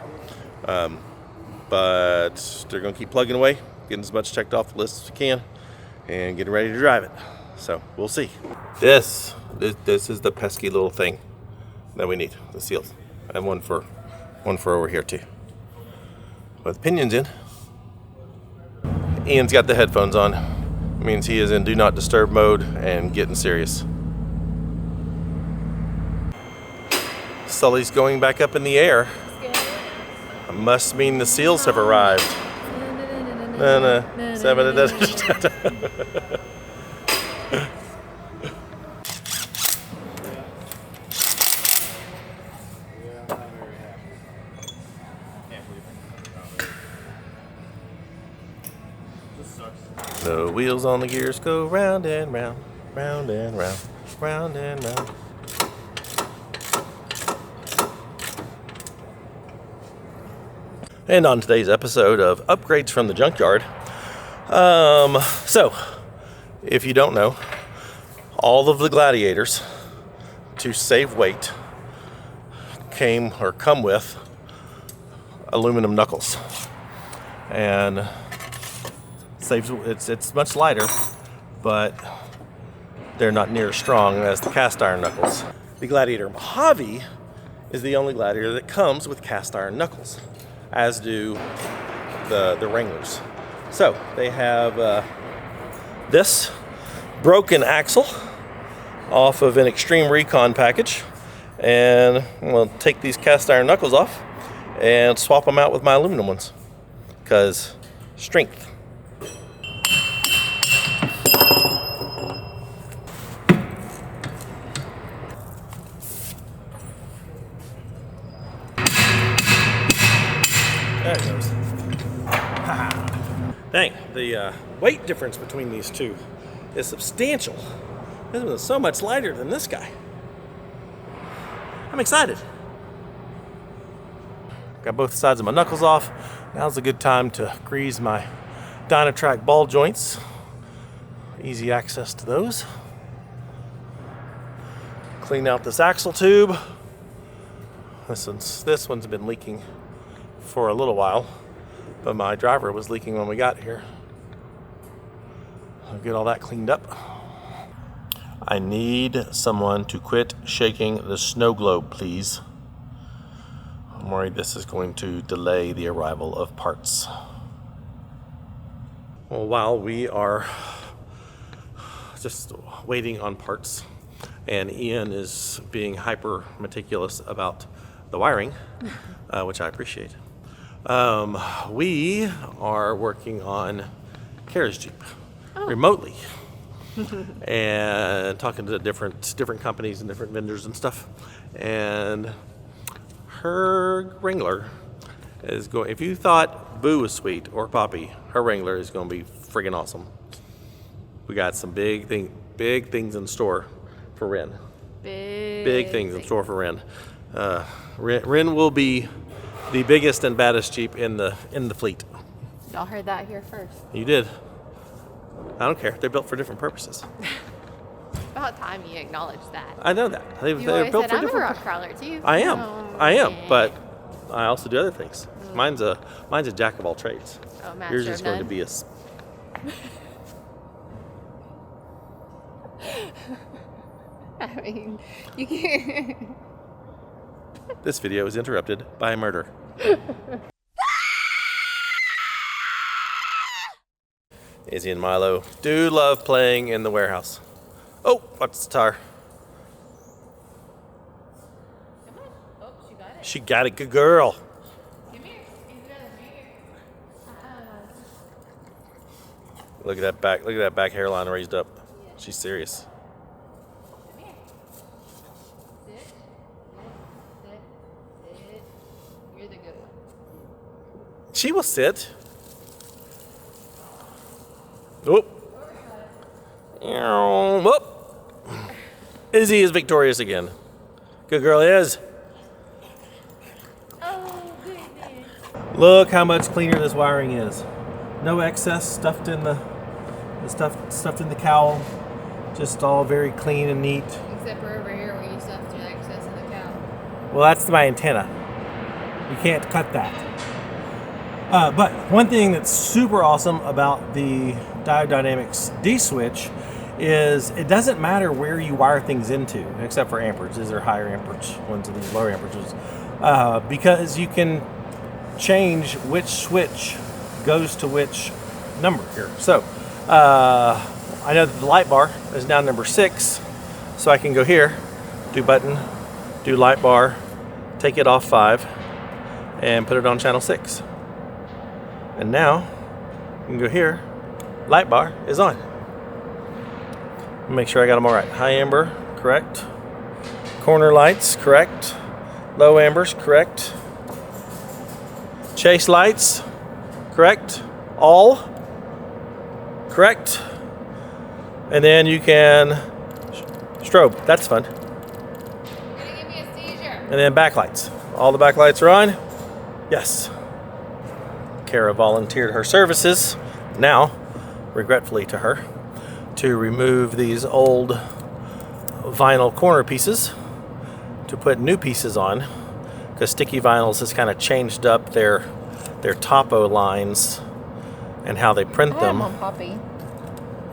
But they're going to keep plugging away, getting as much checked off the list as we can, and getting ready to drive it. So we'll see. This is the pesky little thing that we need, the seals. I have one for over here too. With pinions in. Ian's got the headphones on. It means he is in do not disturb mode and getting serious. Sully's going back up in the air. Must mean the seals have arrived. The wheels on the gears go round and round, round and round, round and round. And on today's episode of Upgrades from the Junkyard, so if you don't know, all of the Gladiators, to save weight, come with aluminum knuckles, and it's much lighter, but they're not near as strong as the cast iron knuckles. The Gladiator Mojave is the only Gladiator that comes with cast iron knuckles, as do the Wranglers. So they have this broken axle off of an Extreme Recon package, and we'll take these cast iron knuckles off and swap them out with my aluminum ones, because strength. There it goes. Dang, the weight difference between these two is substantial. This one's so much lighter than this guy. I'm excited. Got both sides of my knuckles off. Now's a good time to grease my Dynatrack ball joints. Easy access to those. Clean out this axle tube. This one's been leaking for a little while, but my driver was leaking when we got here. I'll get all that cleaned up. I need someone to quit shaking the snow globe, please. I'm worried this is going to delay the arrival of parts. Well, while we are just waiting on parts, and Ian is being hyper meticulous about the wiring, which I appreciate, we are working on Kara's Jeep remotely. And talking to different companies and different vendors and stuff, and her Wrangler is going. If you thought Boo was sweet or Poppy, her Wrangler is going to be friggin' awesome. We got some big things in store for Ren. Big things in store for Ren. Ren will be the biggest and baddest Jeep in the fleet. Y'all heard that here first. You did. I don't care. They're built for different purposes. About time you acknowledge that. I know that. They're built for I'm a different rock crawler too. I am. Oh, I am. yeah. But I also do other things. Mine's a jack of all trades. Oh, master Yours of is going to none. be a. I mean, you can't. This video is interrupted by murder. Izzy and Milo do love playing in the warehouse. Oh, what's the tire? Come on. Oh, she got it. She got it. Good girl. Come here. Look at that back. Look at that back hairline raised up. She's serious. Come here. Sit. Sit. You're the good one. She will sit. Whoop. Whoop. Izzy is victorious again. Good girl is. Oh, goodness. Look how much cleaner this wiring is. No excess stuffed in the stuffed in the cowl. Just all very clean and neat. Except for over here where you stuffed your excess in the cow. Well, that's my antenna. You can't cut that. But one thing that's super awesome about the Diode Dynamics D-switch is it doesn't matter where you wire things into, except for amperage. These are higher amperage ones and these lower amperages. Because you can change which switch goes to which number here. So I know that the light bar is now number 6, so I can go here, do button, do light bar, take it off 5, and put it on channel 6. And now you can go here, light bar is on. Make sure I got them all right. High amber, correct. Corner lights, correct. Low ambers, correct. Chase lights, correct. All, correct. And then you can strobe. That's fun. You're gonna give me a seizure. And then backlights. All the backlights are on. Yes. Kara volunteered her services, now, regretfully to her, to remove these old vinyl corner pieces to put new pieces on, because Sticky Vinyls has kind of changed up their topo lines and how they print them. I had them on Poppy.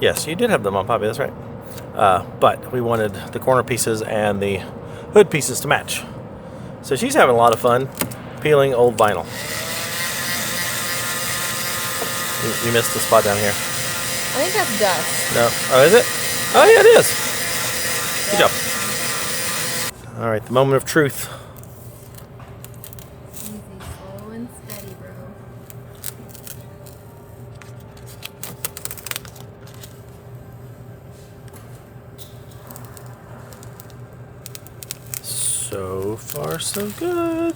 Yes, you did have them on Poppy, that's right. But we wanted the corner pieces and the hood pieces to match. So she's having a lot of fun peeling old vinyl. You missed the spot down here. I think that's dust. No. Oh, is it? Oh, yeah, it is. Good job. All right, the moment of truth. Easy, slow and steady, bro. So far, so good.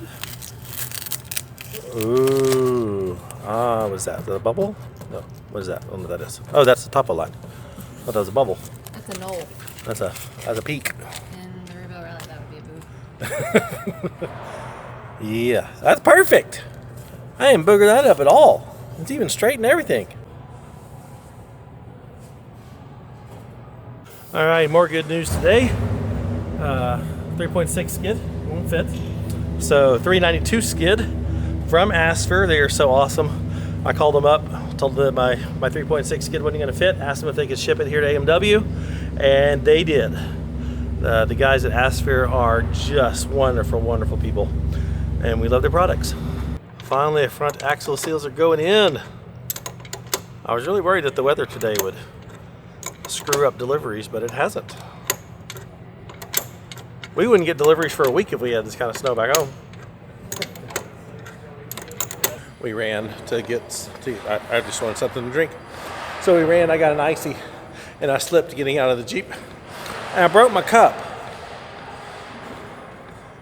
Ooh. Ah, what is that? Is that a bubble? No. What is that? I don't know what that is. Oh, that's the topo line. Oh, that was a bubble. That's a knoll. That's a peak. And the Rubo Rally, that would be a boob. Yeah, that's perfect. I didn't booger that up at all. It's even straight and everything. All right, more good news today. 3.6 skid, won't fit. So 392 skid from Asper. They are so awesome. I called them up, told them my 3.6 skid wasn't going to fit, asked them if they could ship it here to AMW, and they did. The guys at Asper are just wonderful, wonderful people, and we love their products. Finally, the front axle seals are going in. I was really worried that the weather today would screw up deliveries, but it hasn't. We wouldn't get deliveries for a week if we had this kind of snow back home. We ran to get, I just wanted something to drink. So we ran, I got an icy, and I slipped getting out of the Jeep. And I broke my cup.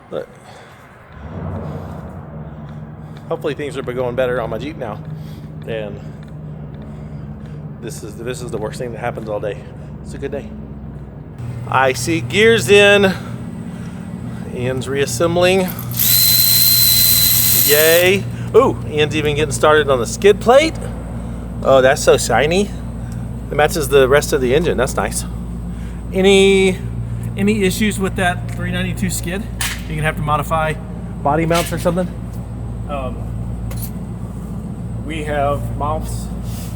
Look. Hopefully things are going better on my Jeep now. And this is the worst thing that happens all day. It's a good day. I see gears in. Ian's reassembling. Yay. Ooh, Ian's even getting started on the skid plate. Oh, that's so shiny. It matches the rest of the engine. That's nice. Any issues with that 392 skid? You're gonna have to modify body mounts or something? We have mounts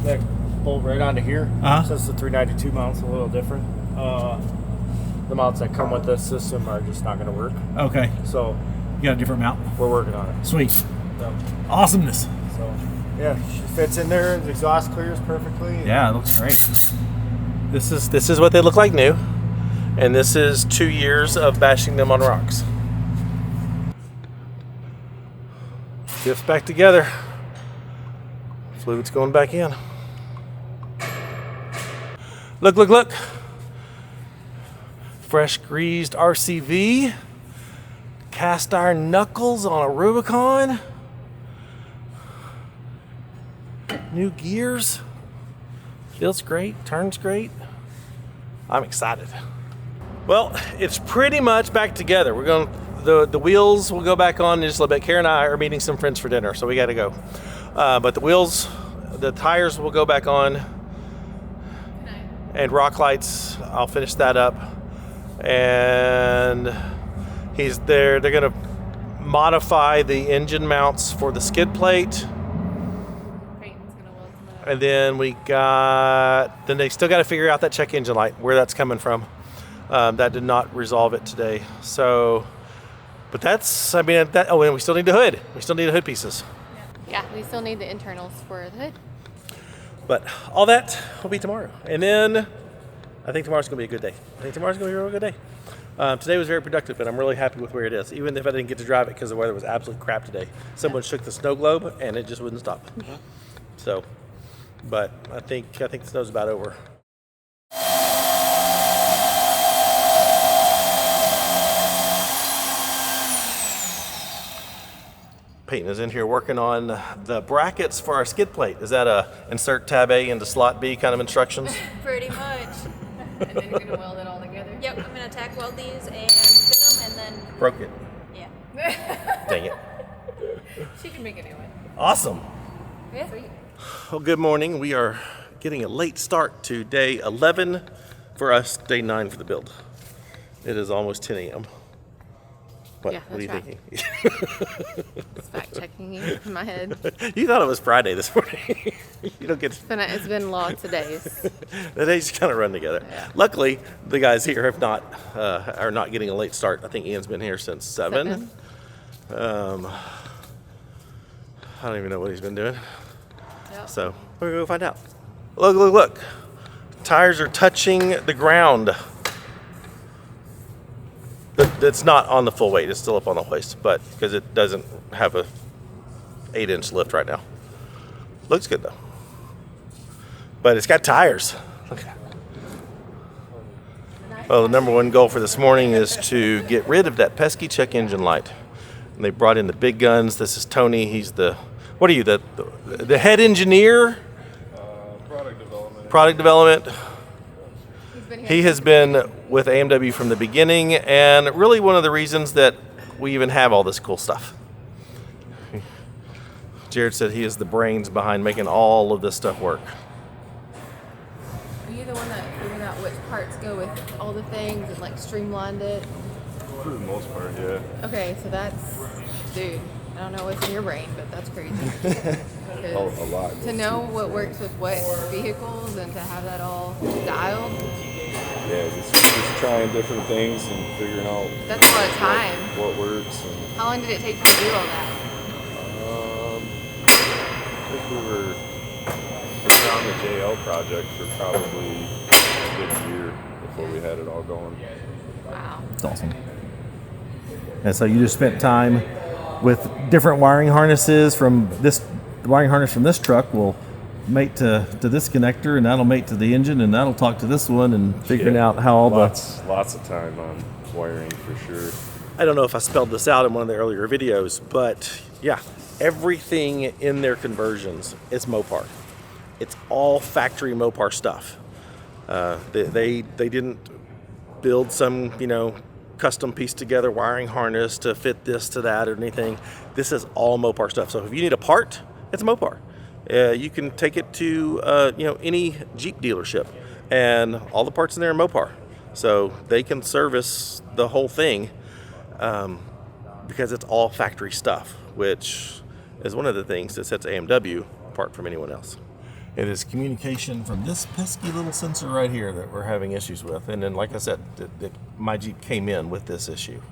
that bolt right onto here. Since the 392 mount's a little different. The mounts that come with this system are just not going to work. Okay. So you got a different mount? We're working on it. Sweet. Yep. Awesomeness. So yeah, she fits in there. The exhaust clears perfectly. Yeah, it looks great. This is what they look like new, and this is 2 years of bashing them on rocks. Diffs back together. Fluid's going back in. Look, look, look. Fresh greased RCV. Cast iron knuckles on a Rubicon. New gears. Feels great, turns great. I'm excited. Well, it's pretty much back together. We're going the wheels will go back on in just a little bit. Kara and I are meeting some friends for dinner, so we got to go. But the wheels, the tires will go back on, and rock lights. I'll finish that up, and he's there. They're gonna modify the engine mounts for the skid plate. And then then they still got to figure out that check engine light, where that's coming from. That did not resolve it today. So, but and we still need the hood. We still need the hood pieces. Yeah, we still need the internals for the hood. But all that will be tomorrow. And then I think tomorrow's going to be a good day. I think tomorrow's going to be a real good day. Today was very productive, and I'm really happy with where it is, even if I didn't get to drive it because the weather was absolute crap today. Someone shook the snow globe, and it just wouldn't stop. So, but I think the snow's about over. Peyton is in here working on the brackets for our skid plate. Is that a insert tab A into slot B kind of instructions? Pretty much. And then you're going to weld it all together? Yep, I'm going to tack weld these and fit them and then... Broke it. Yeah. Dang it. She can make a new one. Awesome. Yeah. Well, good morning. We are getting a late start to day 11 for us, day 9 for the build. It is almost 10 a.m. What, Yeah, what are you that's thinking? Just fact checking you in my head. You thought it was Friday this morning. You don't get It's been lots of days. the days kind of run together. Yeah. Luckily, the guys here have not are not getting a late start. I think Ian's been here since 7. I don't even know what he's been doing. Yep. So we're gonna go find out. Look, look, look. Tires are touching the ground. It's not on the full weight. It's still up on the hoist, but because it doesn't have a 8-inch lift right now. Looks good though. But it's got tires. Look. Well, the number one goal for this morning is to get rid of that pesky check engine light. And they brought in the big guns. This is Tony. He's the, what are you, the head engineer? Product development. Product development. He has since been with AMW from the beginning, and really one of the reasons that we even have all this cool stuff. Jared said he is the brains behind making all of this stuff work. Are you the one that figured out which parts go with all the things and like streamlined it? For the most part, yeah. Okay, so that's, dude, I don't know what's in your brain, but that's crazy. 'Cause A lot. to know what works with what vehicles and to have that all dialed, Yeah, just trying different things and figuring out that's a lot of time. what works. And How long did it take you to do all that? I think we were on the JL project for probably a good year before we had it all going. Wow. It's awesome. And so you just spent time with different wiring harnesses from this. The wiring harness from this truck will mate to this connector, and that'll mate to the engine, and that'll talk to this one, and figuring out how all lots of time on wiring for sure. I don't know if I spelled this out in one of the earlier videos, but yeah, everything in their conversions is Mopar. It's all factory Mopar stuff. They didn't build some, custom piece together wiring harness to fit this to that or anything. This is all Mopar stuff. So if you need a part, it's Mopar. You can take it to any Jeep dealership, and all the parts in there are Mopar. So they can service the whole thing because it's all factory stuff, which is one of the things that sets AMW apart from anyone else. It is communication from this pesky little sensor right here that we're having issues with. And then, like I said, my Jeep came in with this issue.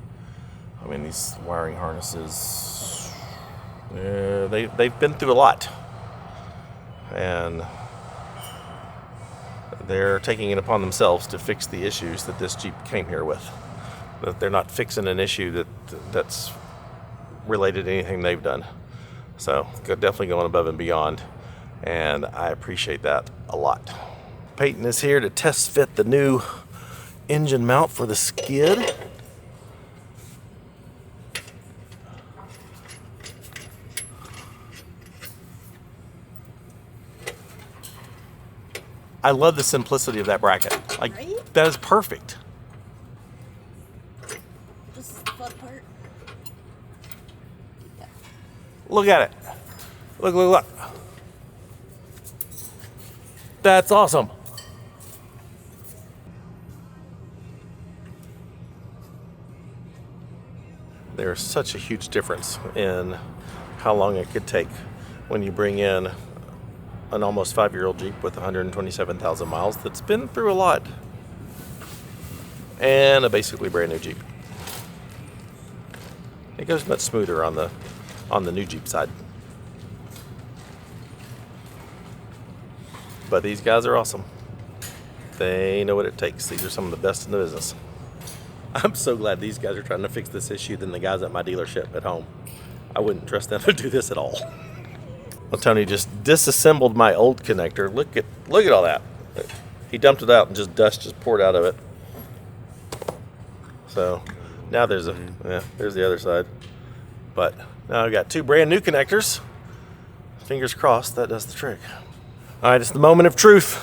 I mean, these wiring harnesses, they've been through a lot. And they're taking it upon themselves to fix the issues that this Jeep came here with. That they're not fixing an issue that's related to anything they've done. So definitely going above and beyond. And I appreciate that a lot. Peyton is here to test fit the new engine mount for the skid. I love the simplicity of that bracket. Like, right? That is perfect. This is the fun part. Look at it. Look, look, look. That's awesome. There's such a huge difference in how long it could take when you bring in an almost 5-year-old Jeep with 127,000 miles that's been through a lot, and a basically brand new Jeep. It goes much smoother on the new Jeep side. But these guys are awesome. They know what it takes. These are some of the best in the business. I'm so glad these guys are trying to fix this issue than the guys at my dealership at home. I wouldn't trust them to do this at all. Well, Tony just disassembled my old connector. Look at all that. He dumped it out and dust just poured out of it. So now there's there's the other side. But now I've got 2 brand new connectors. Fingers crossed that does the trick. All right, it's the moment of truth.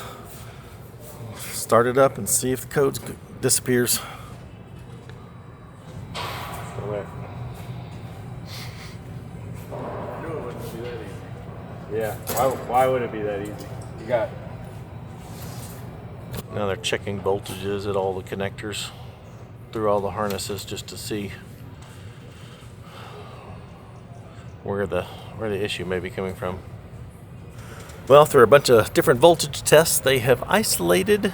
Start it up and see if the code disappears. I knew it wouldn't be that easy. Yeah. Why would it be that easy? You got. Now they're checking voltages at all the connectors through all the harnesses just to see where the issue may be coming from. Well, through a bunch of different voltage tests, they have isolated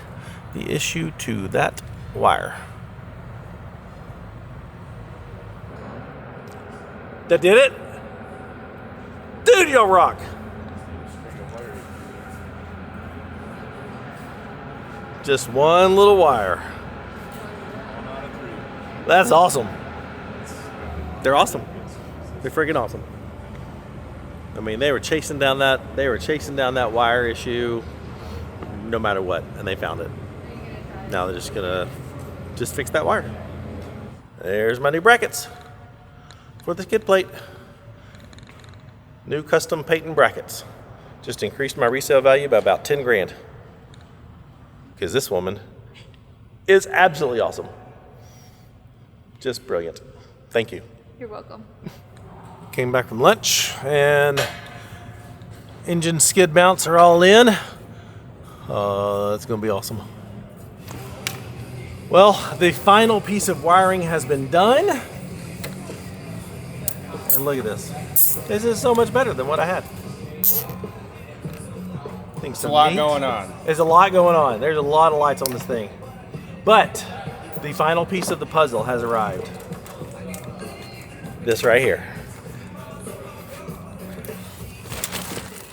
the issue to that wire. That did it? Dude, you rock! Just one little wire. That's awesome. They're awesome. They're freaking awesome. I mean, they were chasing down that wire issue no matter what, and they found it. Now they're just gonna fix that wire. There's my new brackets for the skid plate. New custom patent brackets. Just increased my resale value by about 10 grand. Because this woman is absolutely awesome. Just brilliant. Thank you. You're welcome. Came back from lunch and engine skid mounts are all in. That's gonna be awesome. Well, the final piece of wiring has been done. And look at this. This is so much better than what I had. There's a lot going on. There's a lot going on. There's a lot of lights on this thing. But the final piece of the puzzle has arrived. This right here.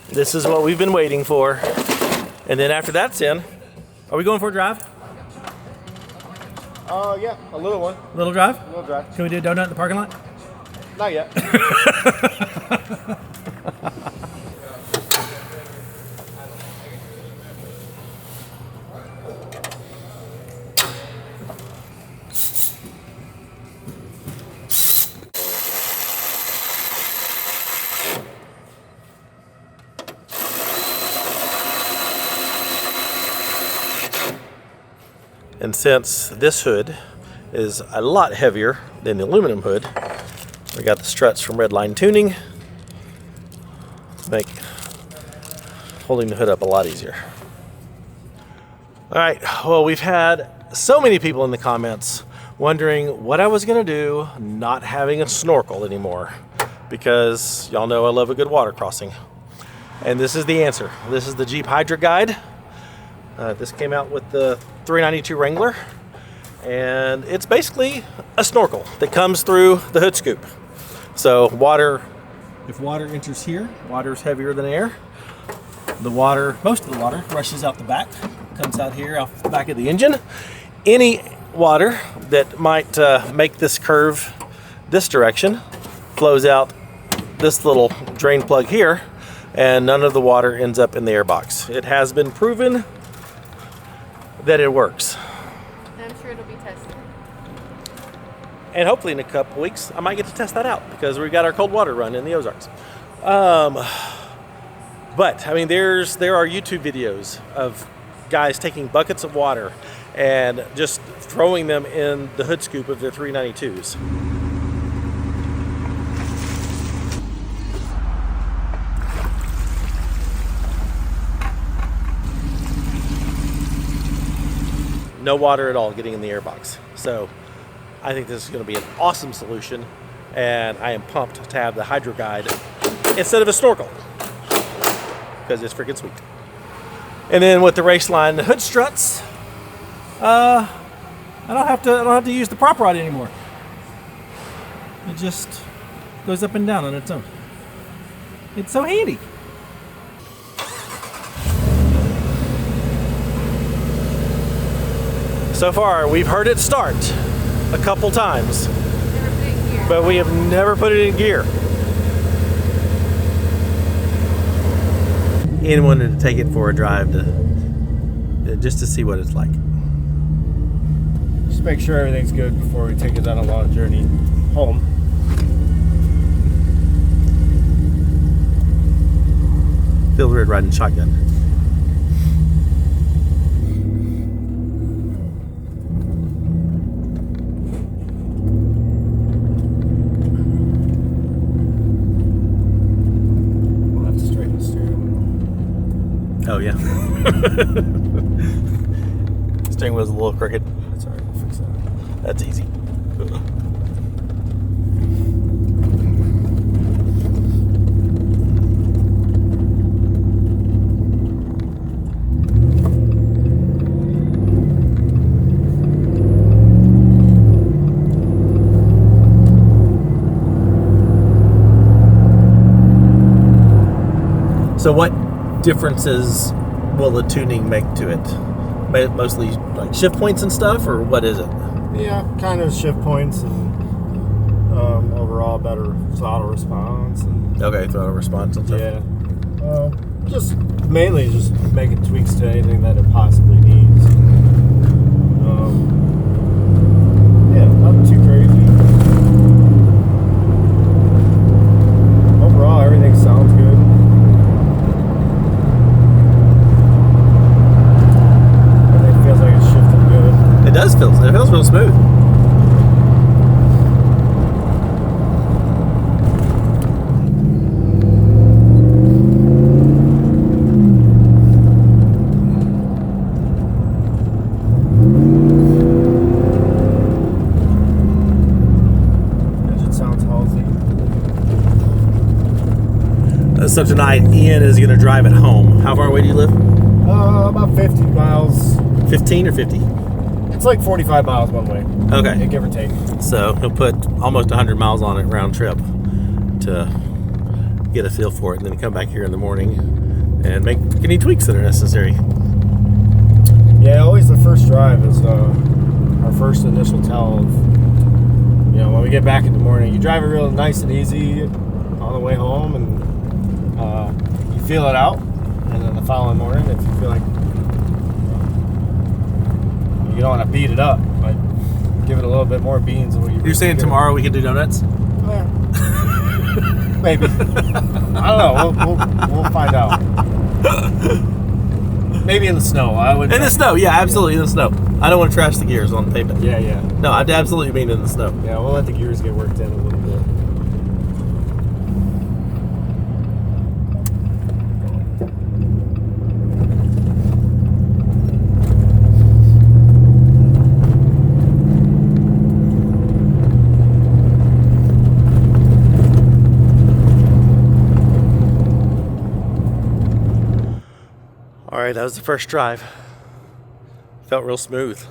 This is what we've been waiting for. And then after that's in, are we going for a drive? Yeah, a little one. Little drive? A little drive. Can we do a donut in the parking lot? Not yet. And since this hood is a lot heavier than the aluminum hood, we got the struts from Redline Tuning to make holding the hood up a lot easier. All right, well, we've had so many people in the comments wondering what I was gonna do not having a snorkel anymore, because y'all know I love a good water crossing. And this is the answer. This is the Jeep Hydra Guide. This came out with the 392 Wrangler, and it's basically a snorkel that comes through the hood scoop. So if water enters here, water is heavier than air. Most of the water rushes out the back, comes out here off the back of the engine. Any water that might make this curve this direction flows out this little drain plug here, and none of the water ends up in the airbox. It has been proven that it works. I'm sure it'll be tested. And hopefully in a couple weeks, I might get to test that out because we got our cold water run in the Ozarks. But I mean, there are YouTube videos of guys taking buckets of water and just throwing them in the hood scoop of their 392s. No water at all getting in the airbox. So I think this is going to be an awesome solution, and I am pumped to have the Hydra Guide instead of a snorkel because it's freaking sweet. And then with the Raceline hood struts, I don't have to use the prop rod anymore. It just goes up and down on its own. It's so handy. So far, we've heard it start a couple times, but we have never put it in gear. Ian wanted to take it for a drive just to see what it's like. Just make sure everything's good before we take it on a long journey home. Feels weird riding shotgun. We'll have to straighten the steering. Oh, yeah. Steering wheel's a little crooked. That's all right. We'll fix that. That's easy. So what differences will the tuning make to it? Mostly like shift points and stuff, or what is it? Yeah, kind of shift points and overall better throttle response. And, Okay, throttle response and stuff. yeah. Just mainly just making tweaks to anything that it possibly needs. Yeah, not too crazy. Overall, everything sounds good. Everything feels like it's shifting good. It does feel. It feels real smooth. So tonight, Ian is going to drive it home. How far away do you live? About 50 miles. 15 or 50? It's like 45 miles one way. Okay. Give or take. So he'll put almost 100 miles on it round trip to get a feel for it, and then come back here in the morning and make any tweaks that are necessary. Yeah, always the first drive is our first initial tell of, when we get back in the morning. You drive it real nice and easy on the way home, and you feel it out, and then the following morning, if you feel like you don't want to beat it up, but give it a little bit more beans. You're saying tomorrow we can do donuts? Yeah. Maybe. I don't know. We'll find out. Maybe in the snow. In the snow, yeah, absolutely in the snow. I don't want to trash the gears on the pavement. Yeah. No, I absolutely mean in the snow. Yeah, we'll let the gears get worked in a little bit. All right, that was the first drive. Felt real smooth.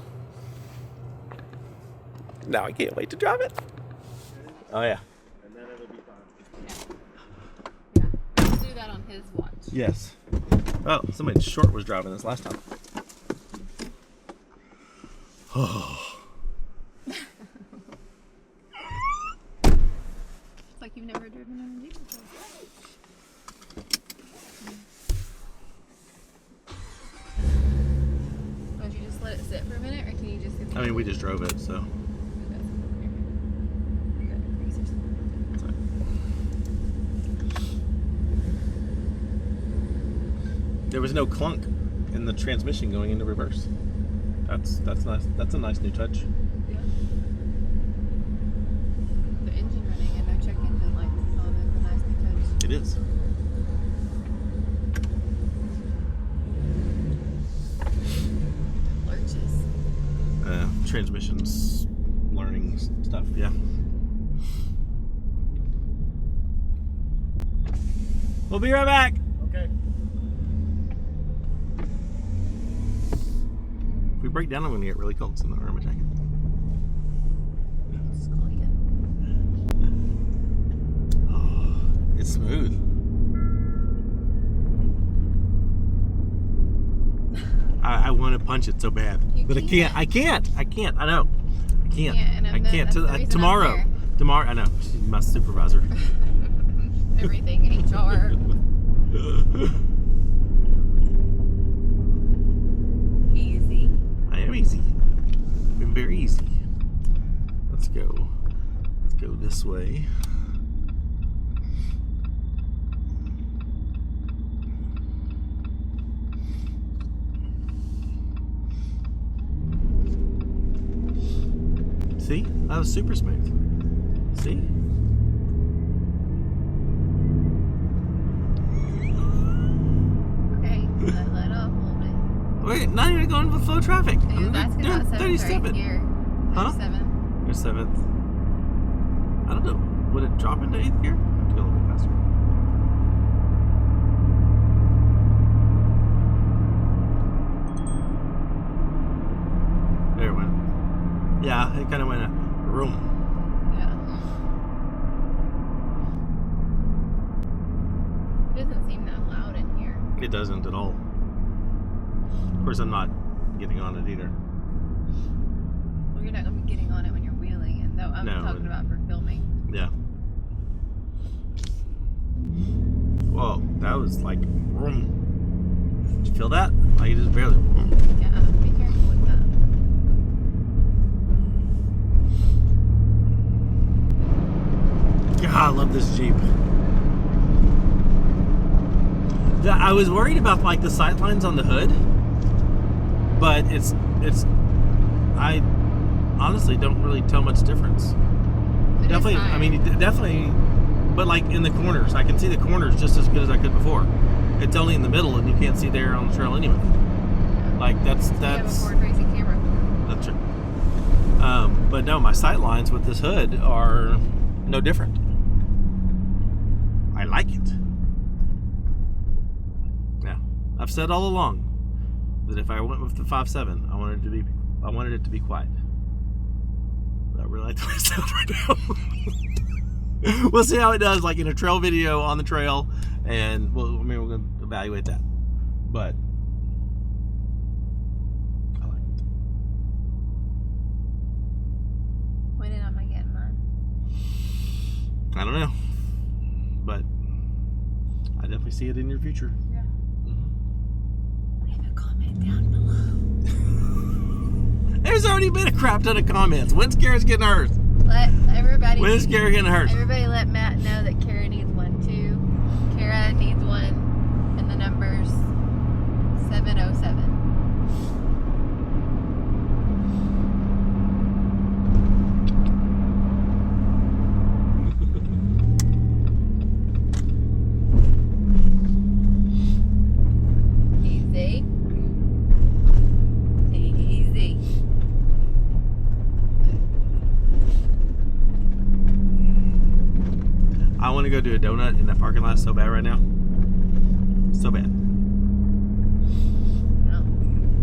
Now I can't wait to drive it. Oh yeah. And then it'll be fine. Yeah. Let's do that on his watch. Yes. Oh, somebody short was driving this last time. Oh. It's like you've never driven in a Jeep before. Don't you just let it sit for a minute, or can you just? I mean, we just drove it, so. There was no clunk in the transmission going into reverse. That's nice. That's a nice new touch. Yeah. The engine running and no check engine lights is always a nice new touch. It is. Lurches. Transmissions, learning stuff. Yeah. We'll be right back. Okay. If we break down, I'm gonna get really cold. So I'm not wearing my jacket. Oh, it's smooth. I want to punch it so bad, but I can't. I can't. I know. I can't. I can't. Tomorrow. Tomorrow. I know. She's my supervisor. Everything in HR. Easy. I am easy. I've been very easy. Let's go. Let's go this way. See? That was super smooth. See? Okay. Wait, not even going with flow traffic. He was asking about 7th or 37. 8th gear. Huh? 7th. Or 7th. I don't know. Would it drop into 8th gear? I have to go a little bit faster. There it went. Yeah, it kind of went a room. Yeah. It doesn't seem that loud in here. It doesn't at all. Of course, I'm not getting on it either. Well, you're not going to be getting on it when you're wheeling, and though I'm talking about for filming. Yeah. Whoa, that was like vroom. Did you feel that? Like it just barely. Yeah, be careful with that. God, I love this Jeep. I was worried about like the sight lines on the hood, but it's I honestly don't really tell much difference. Definitely, I mean, definitely, but like in the corners, I can see the corners just as good as I could before. It's only in the middle, and you can't see there on the trail anyway. Like that's. You have a forward-facing camera. That's true. But no, my sight lines with this hood are no different. I like it. Yeah, I've said all along that if I went with the 5.7, I wanted it to be quiet. But I really like the way it sounds right now. We'll see how it does, like in a trail video on the trail, and we're going to evaluate that. But I like it. When am I getting mine? I don't know, but I definitely see it in your future. Yeah. Leave a comment down below. There's already been a crap ton of comments. When's Kara's getting hers? Let everybody. When's Kara getting hers? Everybody let Matt know that Kara needs one too. Kara needs one, and the number's 707. Easy. Easy. I want to go do a donut in that parking lot so bad right now. So bad. No.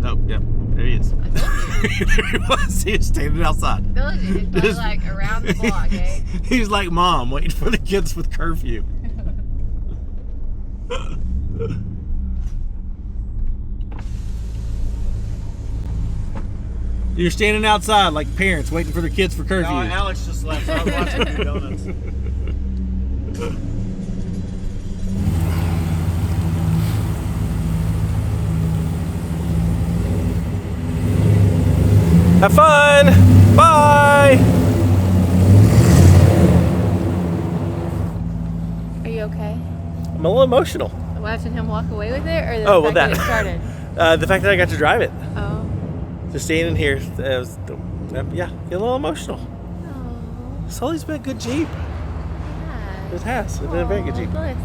Oh, yep. There he is. I told you. There he was. He was standing outside. I told you. He's probably like around the block, eh? He's like Mom, waiting for the kids with curfew. You're standing outside like parents waiting for their kids for curfew. No, Alex just left. So I was watching the donuts. Have fun. Bye. Are you okay? I'm a little emotional. Watching him walk away with it, or the Oh, fact well, that it started? The fact that I got to drive it. Oh. Just standing here, yeah, get a little emotional. Oh. Sully's been a good Jeep. Yeah. It has. It's been a very good Jeep. Bless it.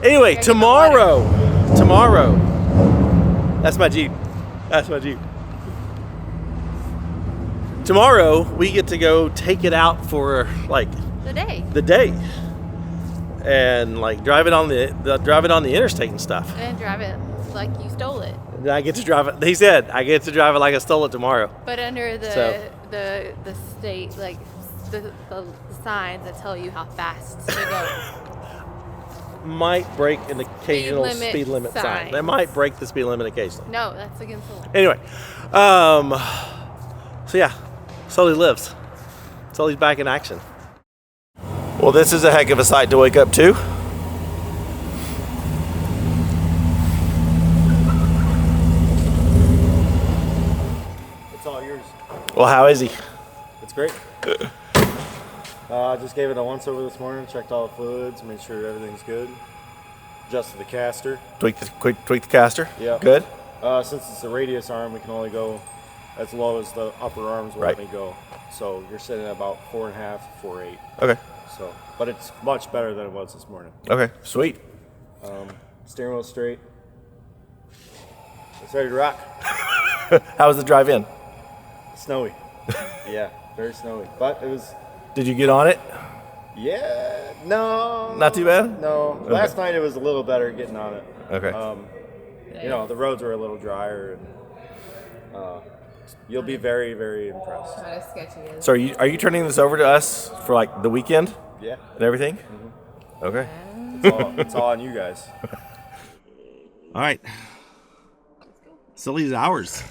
Anyway, Gotta get tomorrow, that's my Jeep. That's my Jeep. Tomorrow, we get to go take it out for like The day. And like drive it on the interstate and stuff. And drive it like you stole it. And I get to drive it. He said I get to drive it like I stole it tomorrow. But under the state, like the signs that tell you how fast to go. Might break an occasional speed limit sign. signs. They might break the speed limit occasionally. No, that's against the law. Anyway, so yeah, Sully lives. Sully's back in action. Well, this is a heck of a sight to wake up to. It's all yours. Well, how is he? It's great. Just gave it a once over this morning, checked all the fluids, made sure everything's good. Adjusted the caster. Tweak the caster. Yeah. Good. Since it's a radius arm, we can only go as low as the upper arms will let me go. So you're sitting at about 4.5, 4.8. Okay. So, but it's much better than it was this morning. Okay. Sweet. Steering wheel straight. It's ready to rock. How was the drive in? Snowy. Yeah, very snowy. But it was... Did you get on it? Yeah, no. Not too bad? No. Okay. Last night it was a little better getting on it. Okay. You know, the roads were a little drier, and you'll be very, very impressed. Not as sketchy as. So are you turning this over to us for like the weekend? Yeah. And everything? Mm-hmm. Okay. It's all on you guys. All right. Silly's ours.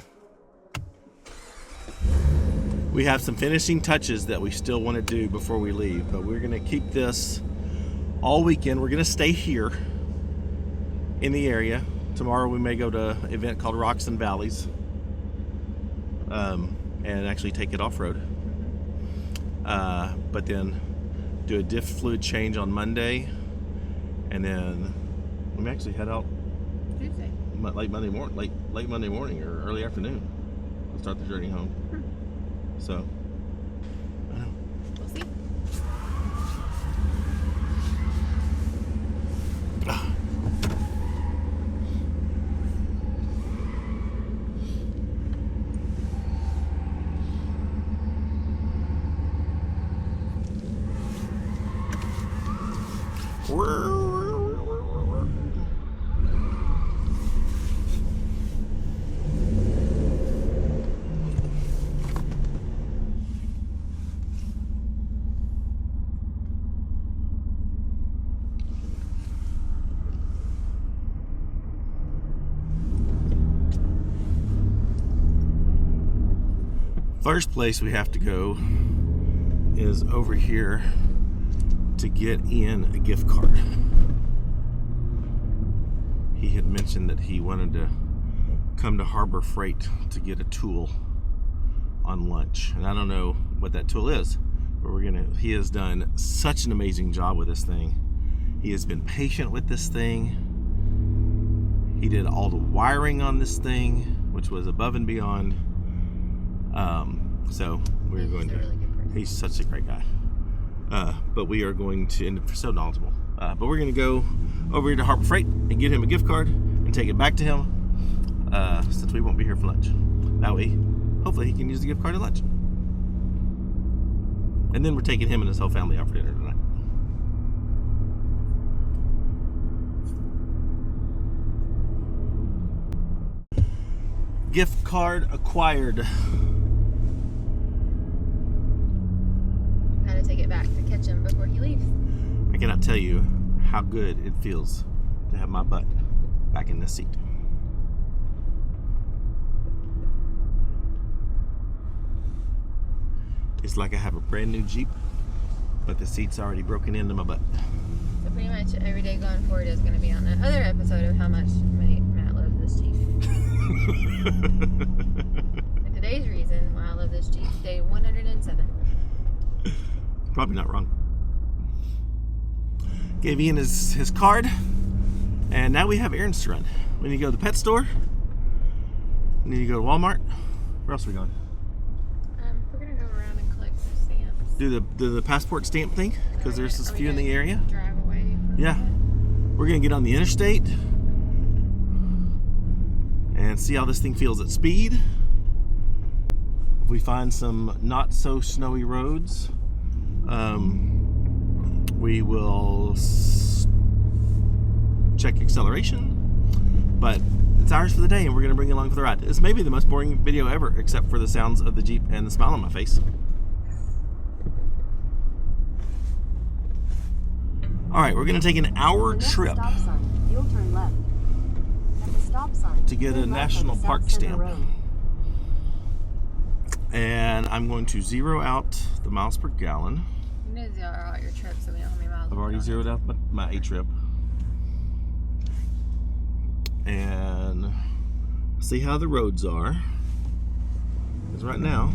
We have some finishing touches that we still want to do before we leave, but we're going to keep this all weekend. We're going to stay here in the area. Tomorrow we may go to an event called Rocks and Valleys and actually take it off-road. But then do a diff fluid change on Monday, and then we may actually head out Tuesday. late Monday morning or early afternoon. We'll start the journey home. So, I don't know. We'll see. First place we have to go is over here to get in a gift card. He had mentioned that he wanted to come to Harbor Freight to get a tool on lunch, and I don't know what that tool is, but he has done such an amazing job with this thing. He has been patient with this thing. He did all the wiring on this thing, which was above and beyond. So we're going to, he's such a great guy. But we are going to, and so knowledgeable. But we're going to go over here to Harbor Freight and get him a gift card and take it back to him, since we won't be here for lunch. That way, hopefully he can use the gift card at lunch. And then we're taking him and his whole family out for dinner tonight. Gift card acquired. How to take it back to catch him before he leaves. I cannot tell you how good it feels to have my butt back in this seat. It's like I have a brand new Jeep, but the seat's already broken into my butt. So pretty much every day going forward is going to be on that other episode of how much Matt loves this Jeep. And today's reason why I love this Jeep, day 107. Probably not wrong. Gave Ian his card, and now we have errands to run. We need to go to the pet store. We need to go to Walmart. Where else are we going? We're gonna go around and collect some stamps. Do the passport stamp thing, because there's a few in the area. Drive away. Yeah. We're gonna get on the interstate and see how this thing feels at speed. If we find some not so snowy roads, we will check acceleration, but it's ours for the day and we're gonna bring you along for the ride. This may be the most boring video ever, except for the sounds of the Jeep and the smile on my face. All right, we're gonna take an hour trip Stop sign. You'll turn left. At the stop sign, to get a turn left on national the park South Center stamp. Road. And I'm going to zero out the miles per gallon. You need to zero out your trip so we know how many miles. I've already zeroed out my A trip. And see how the roads are. Because right now,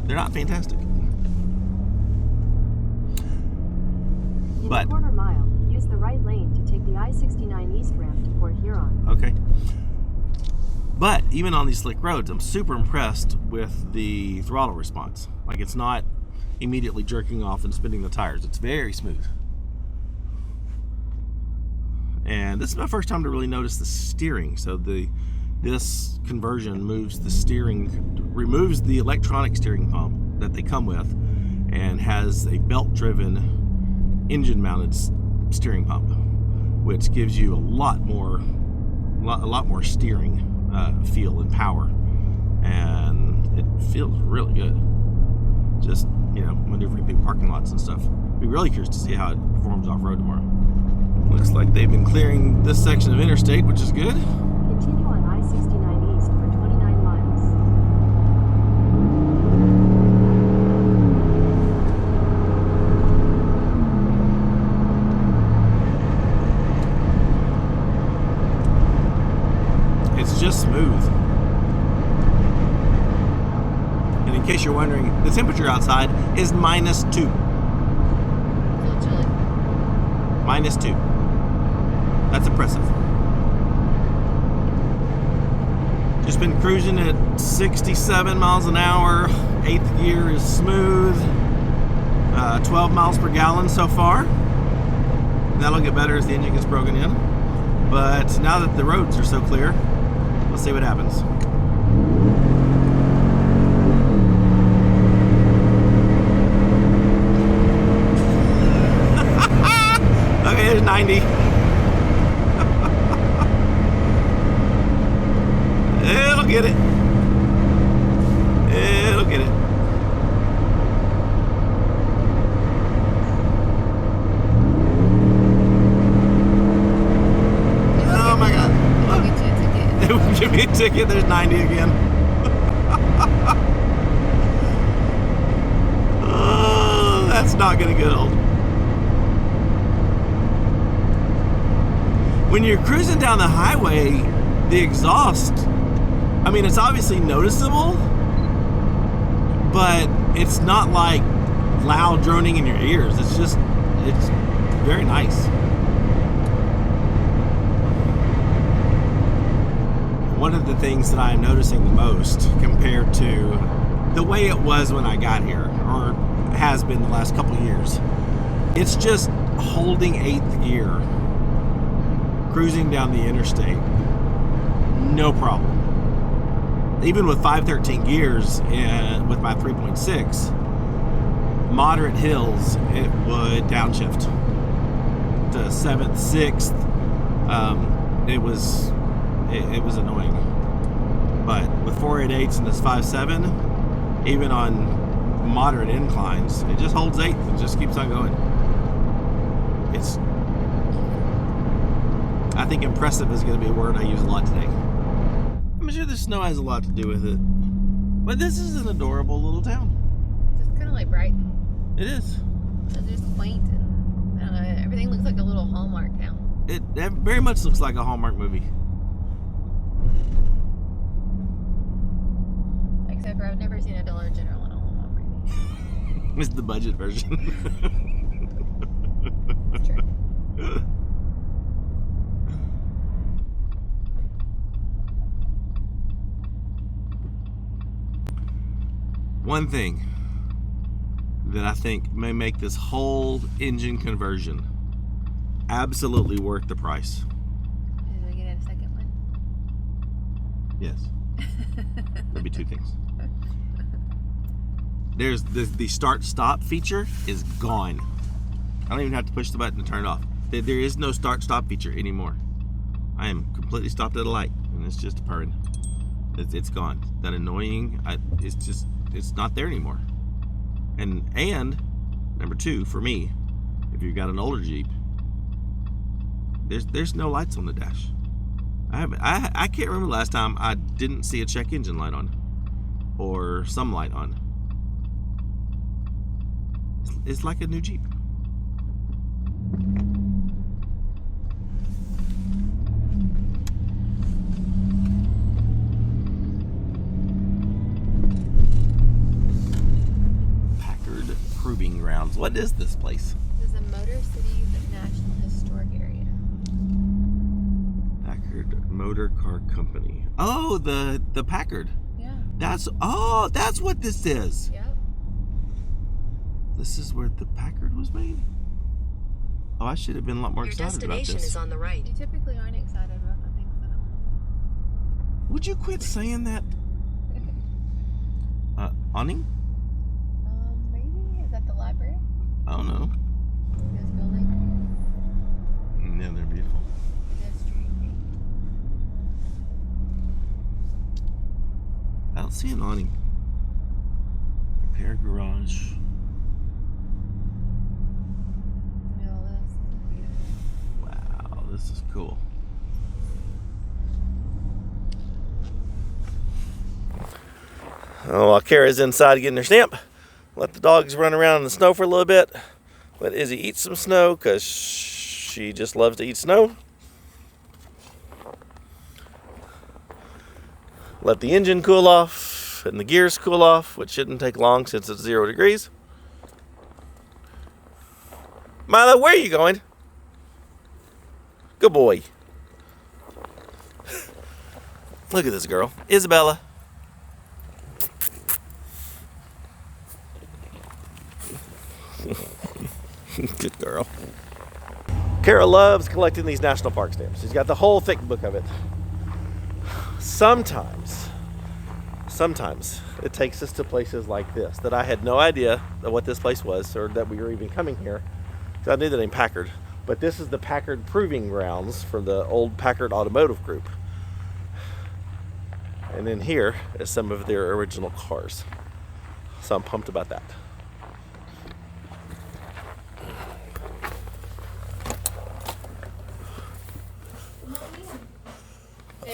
they're not fantastic. In But a quarter mile, use the right lane to take the I-69 East ramp to Port Huron. okay. But even on these slick roads, I'm super impressed with the throttle response. Like, it's not immediately jerking off and spinning the tires. It's very smooth. And this is my first time to really notice the steering. So this conversion moves the steering, removes the electronic steering pump that they come with, and has a belt-driven, engine-mounted steering pump, which gives you a lot more steering feel and power, and it feels really good. Just, you know, maneuvering through parking lots and stuff. Be really curious to see how it performs off-road tomorrow. Looks like they've been clearing this section of interstate, which is good. Continue on I-69 East for 29 miles. It's just smooth. And in case you're wondering, the temperature outside is -2. -2. That's impressive. Just been cruising at 67 miles an hour. 8th gear is smooth. 12 miles per gallon so far. That'll get better as the engine gets broken in. But now that the roads are so clear, let's see what happens. Okay, there's 90. It'll get it. It'll get it. Oh my God. It will give me a ticket. There's 90 again. Oh, that's not gonna get old. When you're cruising down the highway, the exhaust, I mean, it's obviously noticeable, but it's not like loud droning in your ears. It's very nice. One of the things that I'm noticing the most compared to the way it was when I got here, or has been the last couple years, it's just holding 8th gear, cruising down the interstate, no problem. Even with 513 gears and with my 3.6, moderate hills, it would downshift to 7th, 6th. It was annoying. But with 488s and this 5.7, even on moderate inclines, it just holds 8th and just keeps on going. I think impressive is going to be a word I use a lot today. I'm sure the snow has a lot to do with it. But this is an adorable little town. It's kind of like Brighton. It is. It's just quaint, and I don't know, everything looks like a little Hallmark town. It very much looks like a Hallmark movie. Except for I've never seen a Dollar General in a Hallmark movie. It's the budget version. It's true. One thing that I think may make this whole engine conversion absolutely worth the price. Did we get a second one? Yes. There'd be two things. There's the start-stop feature is gone. I don't even have to push the button to turn it off. There is no start-stop feature anymore. I am completely stopped at a light, and it's just purring. It's gone. That annoying. It's not there anymore. And number two, for me, if you've got an older Jeep, there's no lights on the dash. I can't remember the last time I didn't see a check engine light on, or some light on. It's like a new Jeep. Proving grounds. What is this place? This is a Motor City National Historic Area. Packard Motor Car Company. Oh, the Packard. Yeah. That's what this is. Yep. This is where the Packard was made. Oh, I should have been a lot more Your excited about destination this. is on the right. You typically aren't excited about the things that I'm. Would you quit saying that? Awning? Maybe is that the library? I don't know. This building. Yeah, they're beautiful. This street. I don't see an awning. Repair garage. Wow, this is cool. Oh, while Kara's inside getting her stamp, let the dogs run around in the snow for a little bit. Let Izzy eat some snow because she just loves to eat snow. Let the engine cool off and the gears cool off, which shouldn't take long since it's 0 degrees. Milo, where are you going? Good boy. Look at this girl, Isabella. Good girl. Kara loves collecting these national park stamps. She's got the whole thick book of it. Sometimes it takes us to places like this that I had no idea what this place was or that we were even coming here. So I knew the name Packard, but this is the Packard Proving Grounds for the old Packard Automotive Group. And then here is some of their original cars. So I'm pumped about that.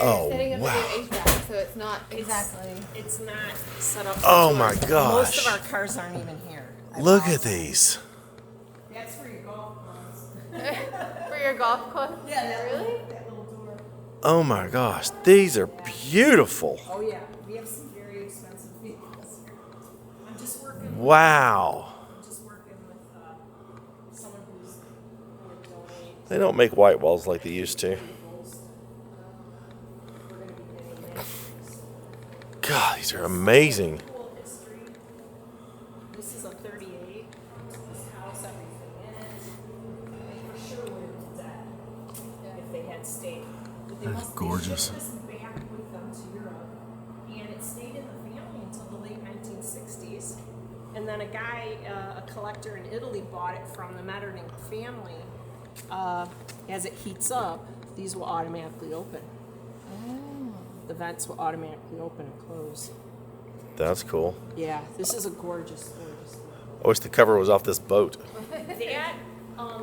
Oh, Setting up wow. a new HVAC, so it's not exactly. It's not set up. Oh for my tours. gosh. Most of our cars aren't even here. Look at these. That's for your golf clubs. For your golf club? Yeah, Really? that little door. Oh my gosh, these are beautiful. Oh yeah, we have some very expensive vehicles. I'm just working. Wow. I'm just working with someone who's going to donate. They don't make white walls like they used to. God, these are amazing. Cool history. This is a 38. This house, everything in it. They for sure would have been dead if they had stayed. But they That's must gorgeous. They shipped this back with them to Europe, and it stayed in the family until the late 1960s. And then a guy, a collector in Italy, bought it from the Metternich family. As it heats up, these will automatically open. The vents will automatically open and close. That's cool. Yeah, this is a gorgeous, gorgeous. I wish the cover was off this boat.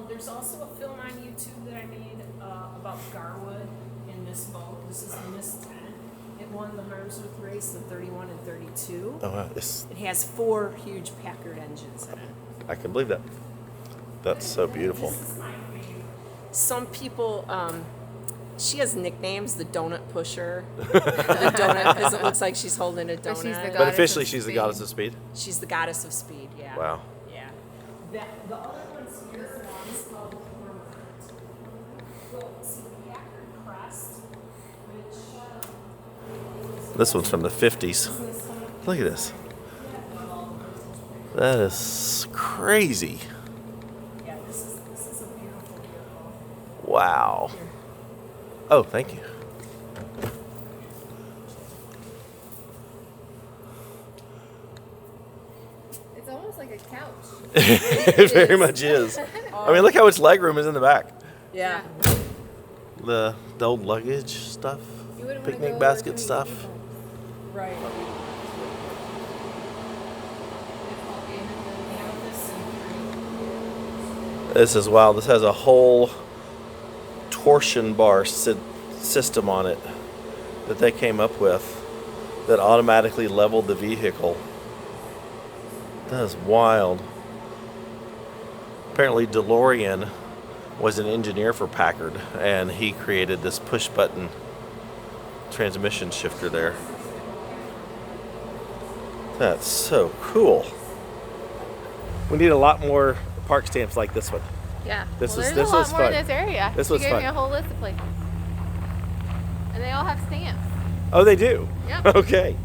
There's also a film on YouTube that I made about Garwood in this boat. This is the Miss 10. It won the Harmsworth race, the 31 and 32. Oh, wow. It has 4 huge Packard engines in it. I can believe that. That's so beautiful. This is my favorite. Some people, she has nicknames, the donut pusher. The donut, because it looks like she's holding a donut. she's the But officially, she's the goddess of speed. She's the goddess of speed, yeah. Wow. Yeah. The other ones here, one is called Overland. Well, see the Packard crest, which This one's from the 50s. Look at this. That is crazy. yeah, this is a beautiful vehicle. Wow. Oh, thank you. It's almost like a couch. It very much is. I mean, look how much legroom is in the back. Yeah. The old luggage stuff, You wouldn't wanna picnic go basket over to stuff. Right. This is wild. This has a whole torsion bar system on it that they came up with that automatically leveled the vehicle. That is wild. Apparently DeLorean was an engineer for Packard, and he created this push button transmission shifter there. That's so cool. We need a lot more park stamps like this one. Yeah. This Well, was- there's this a lot was more fun. in this area. This She was gave fun. me a whole list of places. And they all have stamps. Oh, they do? Yep. Okay.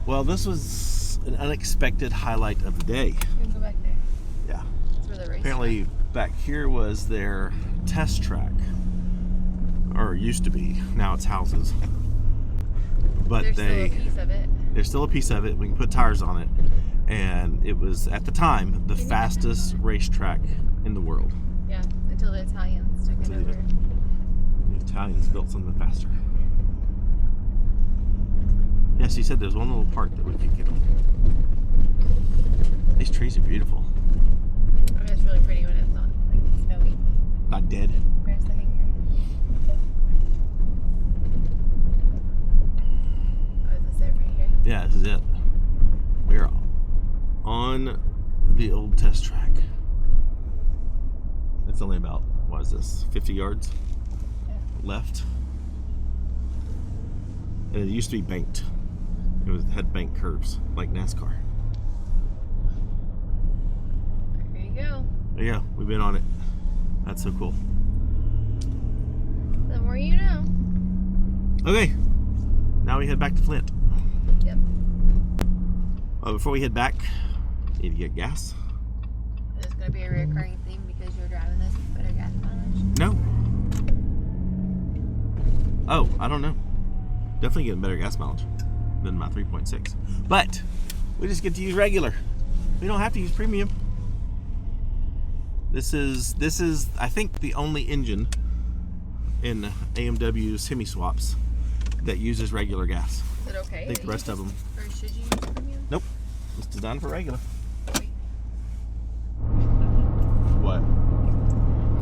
Well, this was an unexpected highlight of the day. You can go back there. Yeah. That's where the race. Apparently back here was their test track, or used to be. Now it's houses. But There's still a piece of it. There's still a piece of it. We can put tires on it, and it was at the time the fastest racetrack in the world. Yeah, until the Italians took it over. The Italians built something faster. Yes, he said there's one little part that we could get on. These trees are beautiful. I mean, it's really pretty when it's not like snowy. Not dead. Where's the hanger? Oh, is this it right here? Yeah, this is it. We're on the old test track. It's only about, what is this, 50 yards left. And it used to be banked. It had banked curves, like NASCAR. There you go. Yeah, we've been on it. That's so cool. The more you know. Okay, now we head back to Flint. Yep. Before we head back, need to get gas. Is this going to be a recurring theme because you're driving this with better gas mileage? No. Oh, I don't know. Definitely getting better gas mileage than my 3.6. But we just get to use regular. We don't have to use premium. This is I think the only engine in AMW's Hemi swaps that uses regular gas. Is it okay? I think the rest of them. Or should you use premium? Nope. It's designed for regular. Wait. What?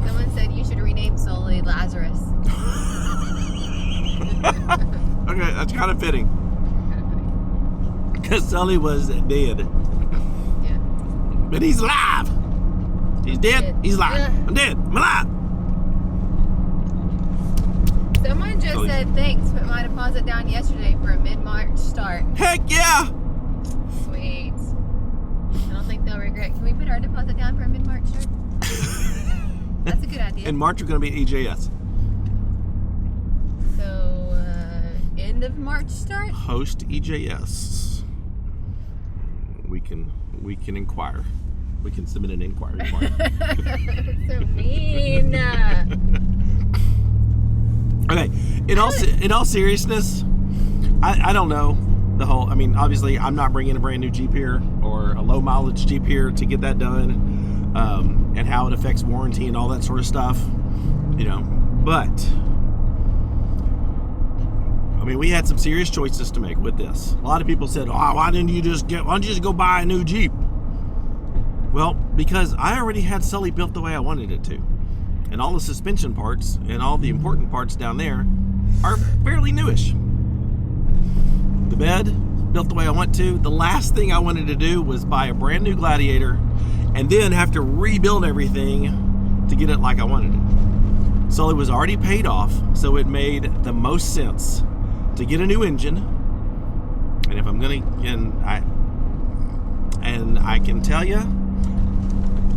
Someone said you should rename Sully Lazarus. Okay, that's kind of fitting. Because Sully was dead. Yeah. But he's alive. He's dead. He's alive. Yeah. I'm dead. I'm alive. Someone just said thanks, put my deposit down yesterday for a mid-March start. Heck yeah! Sweet. I don't think they'll regret. Can we put our deposit down for a mid-March start? That's a good idea. In March, we're going to be at EJS. So, end of March start? Post EJS. We can inquire. We can submit an inquiry form. So mean. Okay. In all seriousness, I don't know the whole. I mean, obviously, I'm not bringing a brand new Jeep here or a low mileage Jeep here to get that done, and how it affects warranty and all that sort of stuff. You know, but I mean, we had some serious choices to make with this. A lot of people said, "Oh, why don't you just go buy a new Jeep?" Well, because I already had Sully built the way I wanted it to. And all the suspension parts and all the important parts down there are fairly newish. The bed, built the way I want to. The last thing I wanted to do was buy a brand new Gladiator and then have to rebuild everything to get it like I wanted it. Sully was already paid off, so it made the most sense to get a new engine. And if I'm gonna, and I can tell you,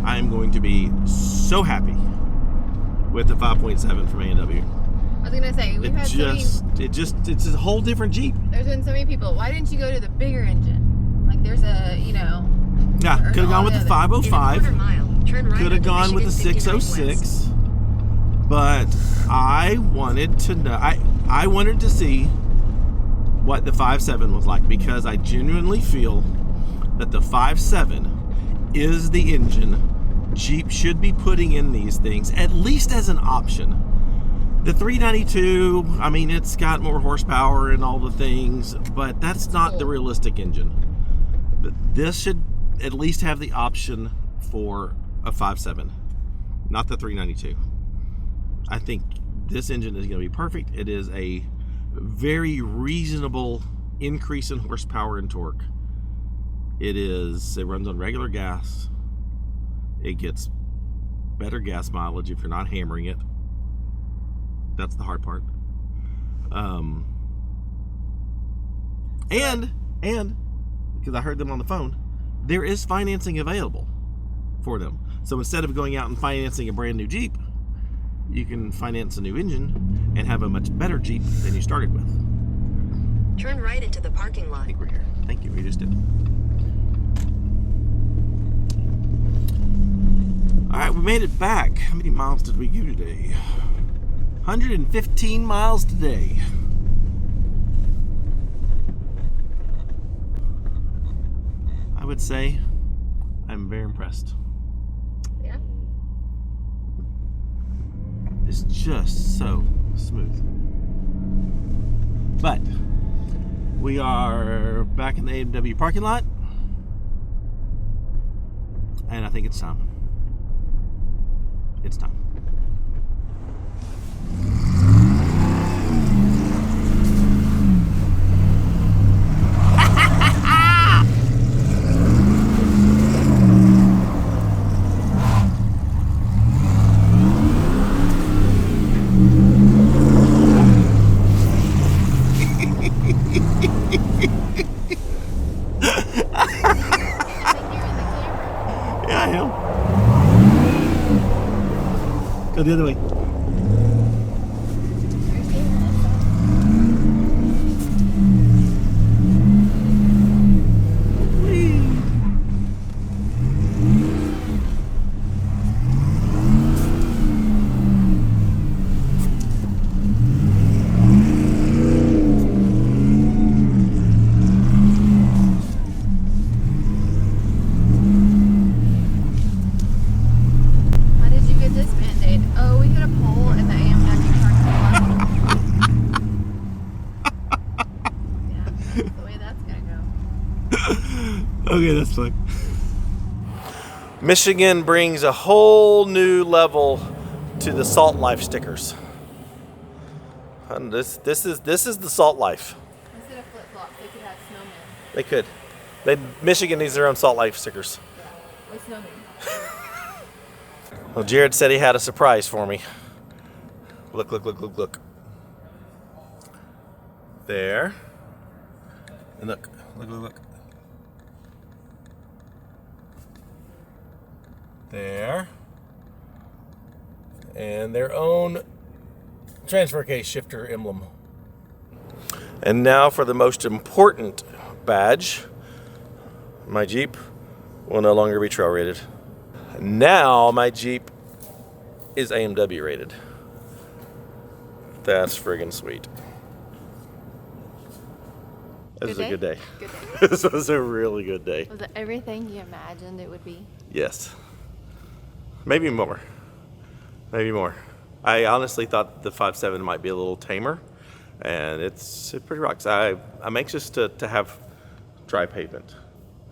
I'm going to be so happy with the 5.7 from AMW. I was gonna say it's a whole different Jeep. There's been so many people. Why didn't you go to the bigger engine? Like there's a, Yeah, could have gone with the 505. Could have gone with the 606. But I wanted to know. I wanted to see what the 5.7 was like, because I genuinely feel that the 5.7 is the engine Jeep should be putting in these things, at least as an option. The 392, I mean, it's got more horsepower and all the things, but that's not the realistic engine. This should at least have the option for a 5.7, not the 392. I think this engine is going to be perfect. It is a very reasonable increase in horsepower and torque. It runs on regular gas. It gets better gas mileage if you're not hammering it. That's the hard part. And because I heard them on the phone, there is financing available for them. So instead of going out and financing a brand new Jeep, you can finance a new engine and have a much better Jeep than you started with. Turn right into the parking lot. I think we're here. Thank you. We just did. All right, we made it back. How many miles did we do today? 115 miles today. I would say I'm very impressed. Yeah. It's just so smooth. But we are back in the AMW parking lot, and I think it's time. It's time. Yeah, I am. Go the other way. How did you get this Band-Aid? Oh, we hit a pole in the AMW parking lot. Yeah, that's the way that's gonna go. Okay, that's fine. Michigan brings a whole new level to the Salt Life stickers. And this is the Salt Life. Instead of flip-flops, they could have snowmen. They could. Michigan needs their own Salt Life stickers. Yeah, with snowmen. Well, Jared said he had a surprise for me. Look, look, look, look, look. There. And look, look, look, look. There. And their own transfer case shifter emblem. And now for the most important badge. My Jeep will no longer be trail rated. Now my Jeep is AMW rated. That's friggin' sweet. This was a good day. Good day. This was a really good day. Was it everything you imagined it would be? Yes. Maybe more. Maybe more. I honestly thought the 5.7 might be a little tamer, and it pretty rocks. I'm anxious to have dry pavement.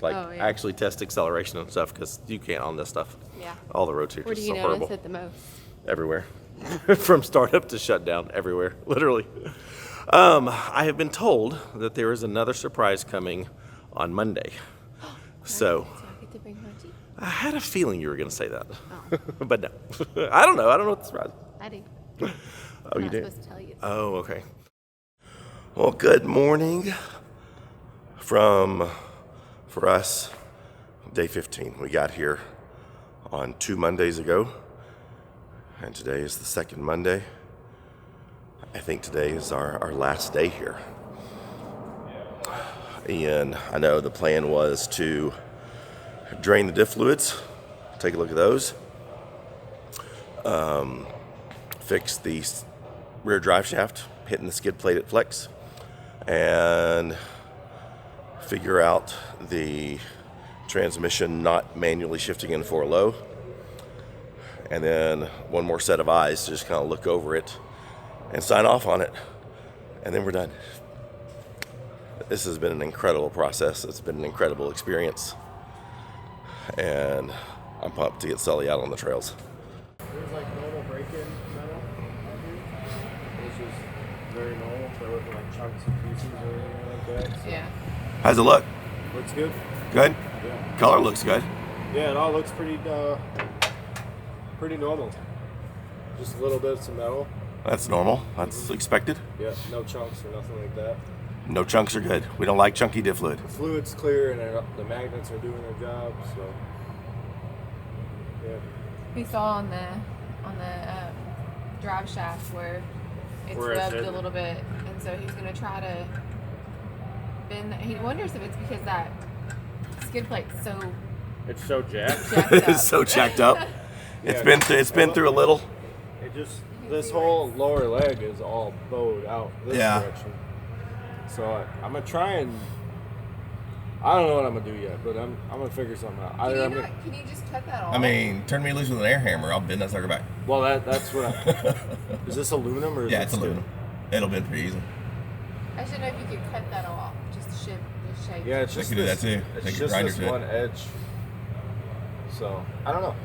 Like actually test acceleration and stuff, because you can't on this stuff. Yeah. All the roads here Where are do just you so notice horrible. it the most? Everywhere. From startup to shutdown, everywhere, literally. I have been told that there is another surprise coming on Monday. So I get to bring my Jeep? I had a feeling you were going to say that. Oh. But no. I don't know. I don't know what the surprise is. I do. Oh, I'm you not do? supposed to tell you. Oh, okay. Well, good morning for us, day 15. We got here on 2 Mondays ago, and today is the second Monday. I think today is our last day here. And I know the plan was to drain the diff fluids, take a look at those, fix the rear drive shaft, hitting the skid plate at flex, and figure out the transmission not manually shifting in for low. And then one more set of eyes to just kind of look over it and sign off on it. And then we're done. This has been an incredible process. It's been an incredible experience. And I'm pumped to get Sully out on the trails. There's like normal break-in metal out here, which is very normal. There wasn't like chunks and pieces or anything like that. So. Yeah. How's it look? Looks good. Good? Yeah. Color looks good. Yeah, it all looks pretty normal. Just little bits of metal. That's normal. That's expected. Yeah, no chunks or nothing like that. No chunks are good. We don't like chunky diff fluid. The fluid's clear and the magnets are doing their job, so yeah. We saw on the drive shaft where it's rubbed a little bit, and so he's gonna try to bend. He wonders if it's because that skid plate's so it's so jacked. Jacked up. It's so jacked up. It's been through a little. It just, this whole lower leg is all bowed out this direction. So I'm gonna try and, I don't know what I'm gonna do yet, but I'm gonna figure something out. Can you just cut that off? I mean, turn me loose with an air hammer. I'll bend that sucker back. Well, that's what is this aluminum or is it's aluminum. It'll bend pretty easy. I should know if you could cut that off, just to shape. Yeah, it's just I can do that too. It's just this one edge. So, I don't know.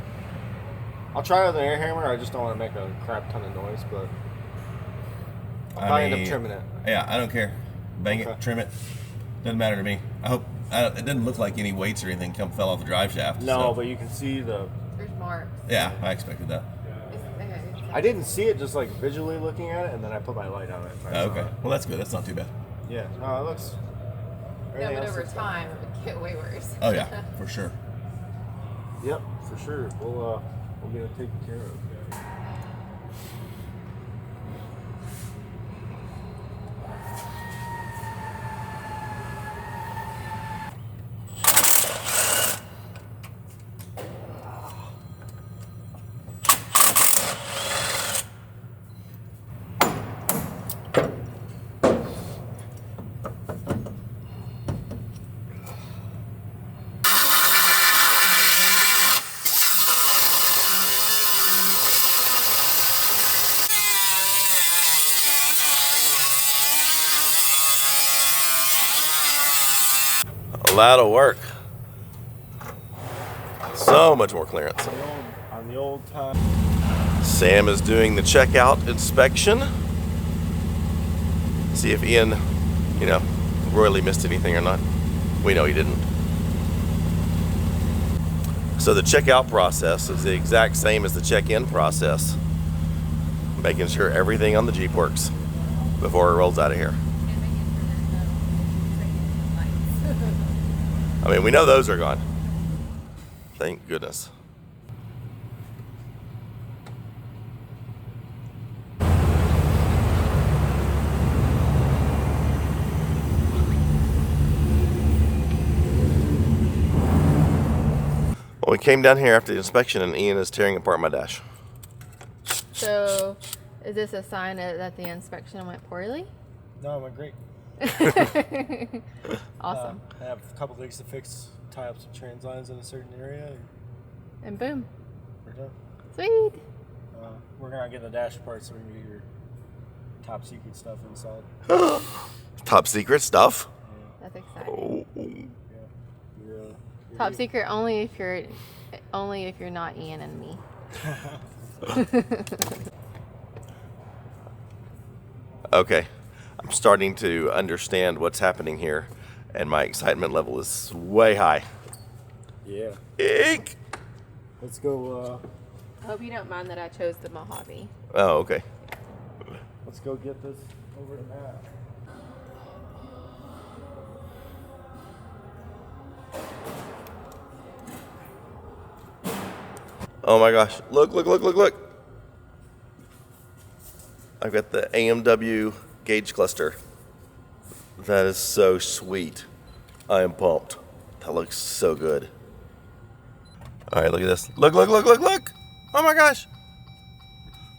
I'll try with an air hammer. I just don't want to make a crap ton of noise, but I'll probably end up trimming it. Yeah, I don't care. Bang it, trim it. Doesn't matter to me. I hope it doesn't look like any weights or anything fell off the drive shaft. No, but you can see the. There's marks. Yeah, I expected that. I didn't see it just like visually looking at it, and then I put my light on it. Okay, well that's good. That's not too bad. Yeah, no, it looks. No, but over time it would get way worse. Oh yeah, for sure. Yep, for sure. We'll get it taken care of. A lot of work. So much more clearance. On the old time. Sam is doing the checkout inspection. See if Ian, royally missed anything or not. We know he didn't. So the checkout process is the exact same as the check-in process. Making sure everything on the Jeep works before it rolls out of here. I mean, we know those are gone. Thank goodness. Well, we came down here after the inspection and Ian is tearing apart my dash. So, is this a sign that the inspection went poorly? No, it went great. Awesome. I have a couple things to fix, tie up some trans lines in a certain area, and boom. We're done. Sweet. We're gonna get the dash apart so we can get your top secret stuff installed. Top secret stuff? Yeah. That's exciting. Top secret only if you're not Ian and me. Okay. I'm starting to understand what's happening here, and my excitement level is way high. Yeah. Eek! Let's go. I hope you don't mind that I chose the Mojave. Oh, okay. Let's go get this over to Matt. Oh my gosh. Look. I've got the AMW gauge cluster. That is so sweet. I am pumped. That looks so good. All right, look at this. Look. Oh my gosh.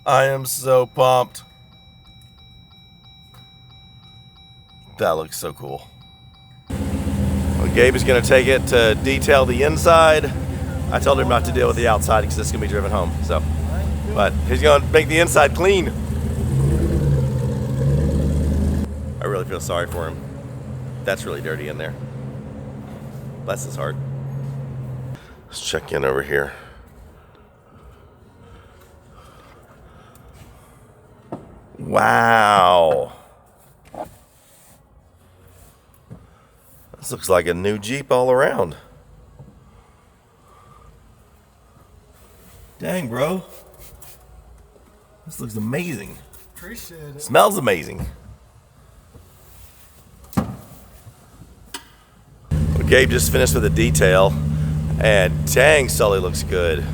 I am so pumped. That looks so cool. Well, Gabe is going to take it to detail the inside. I told him not to deal with the outside because it's going to be driven home. So, but he's going to make the inside clean. I really feel sorry for him. That's really dirty in there. Bless his heart. Let's check in over here. Wow. This looks like a new Jeep all around. Dang, bro. This looks amazing. Appreciate it. Smells amazing. Well, Gabe just finished with the detail, and dang, Sully looks good.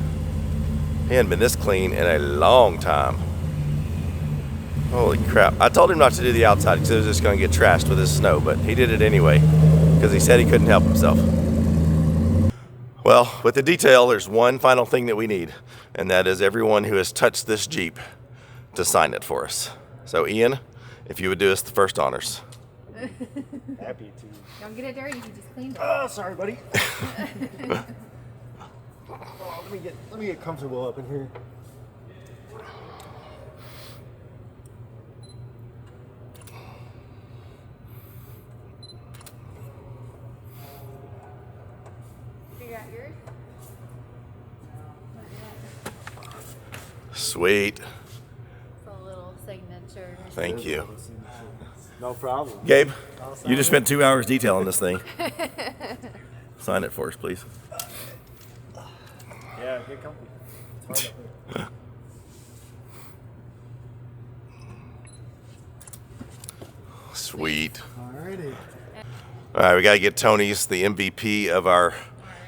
He hadn't been this clean in a long time. Holy crap. I told him not to do the outside because it was just going to get trashed with his snow, but he did it anyway because he said he couldn't help himself. Well, with the detail, there's one final thing that we need, and that is everyone who has touched this Jeep to sign it for us. So Ian, if you would do us the first honors. Happy to. Don't get it dirty. You just cleaned it. Oh, sorry, buddy. Let me get comfortable up in here. You got yours? Sweet. It's a little signature. Thank you. No problem. Gabe, you just spent 2 hours detailing this thing. Sign it for us, please. Yeah, get comfy. It's hard up here. Sweet. Alrighty. All right, we got to get Tony's the MVP of our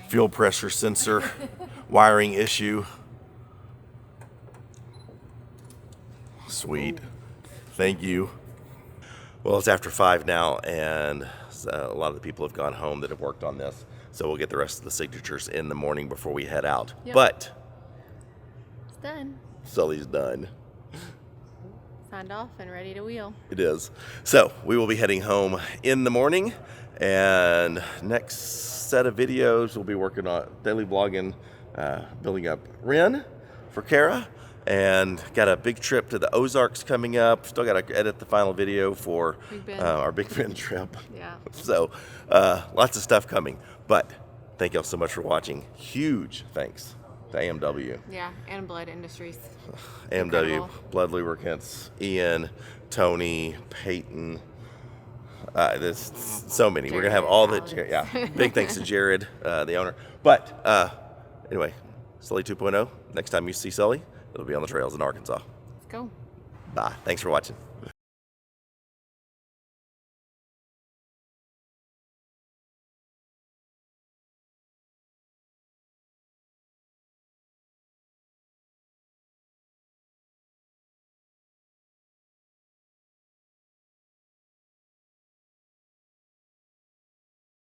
fuel pressure sensor wiring issue. Sweet. Thank you. Well, it's after 5 now, and a lot of the people have gone home that have worked on this. So we'll get the rest of the signatures in the morning before we head out. Yep. But It's done. Sully's done. Signed off and ready to wheel. It is. So we will be heading home in the morning, and next set of videos we'll be working on daily vlogging, building up Ren for Kara, and got a big trip to the Ozarks coming up. Still got to edit the final video for our Big Bend trip. Yeah. So lots of stuff coming. But thank y'all so much for watching. Huge thanks to AMW. Yeah, and Blood Industries. AMW, Incredible. Blood Lubricants, Ian, Tony, Peyton. There's so many. We're going to have all the, yeah, big thanks to Jared, the owner. But anyway, Sully 2.0. Next time you see Sully, it'll be on the trails in Arkansas. Let's go. Bye. Thanks for watching.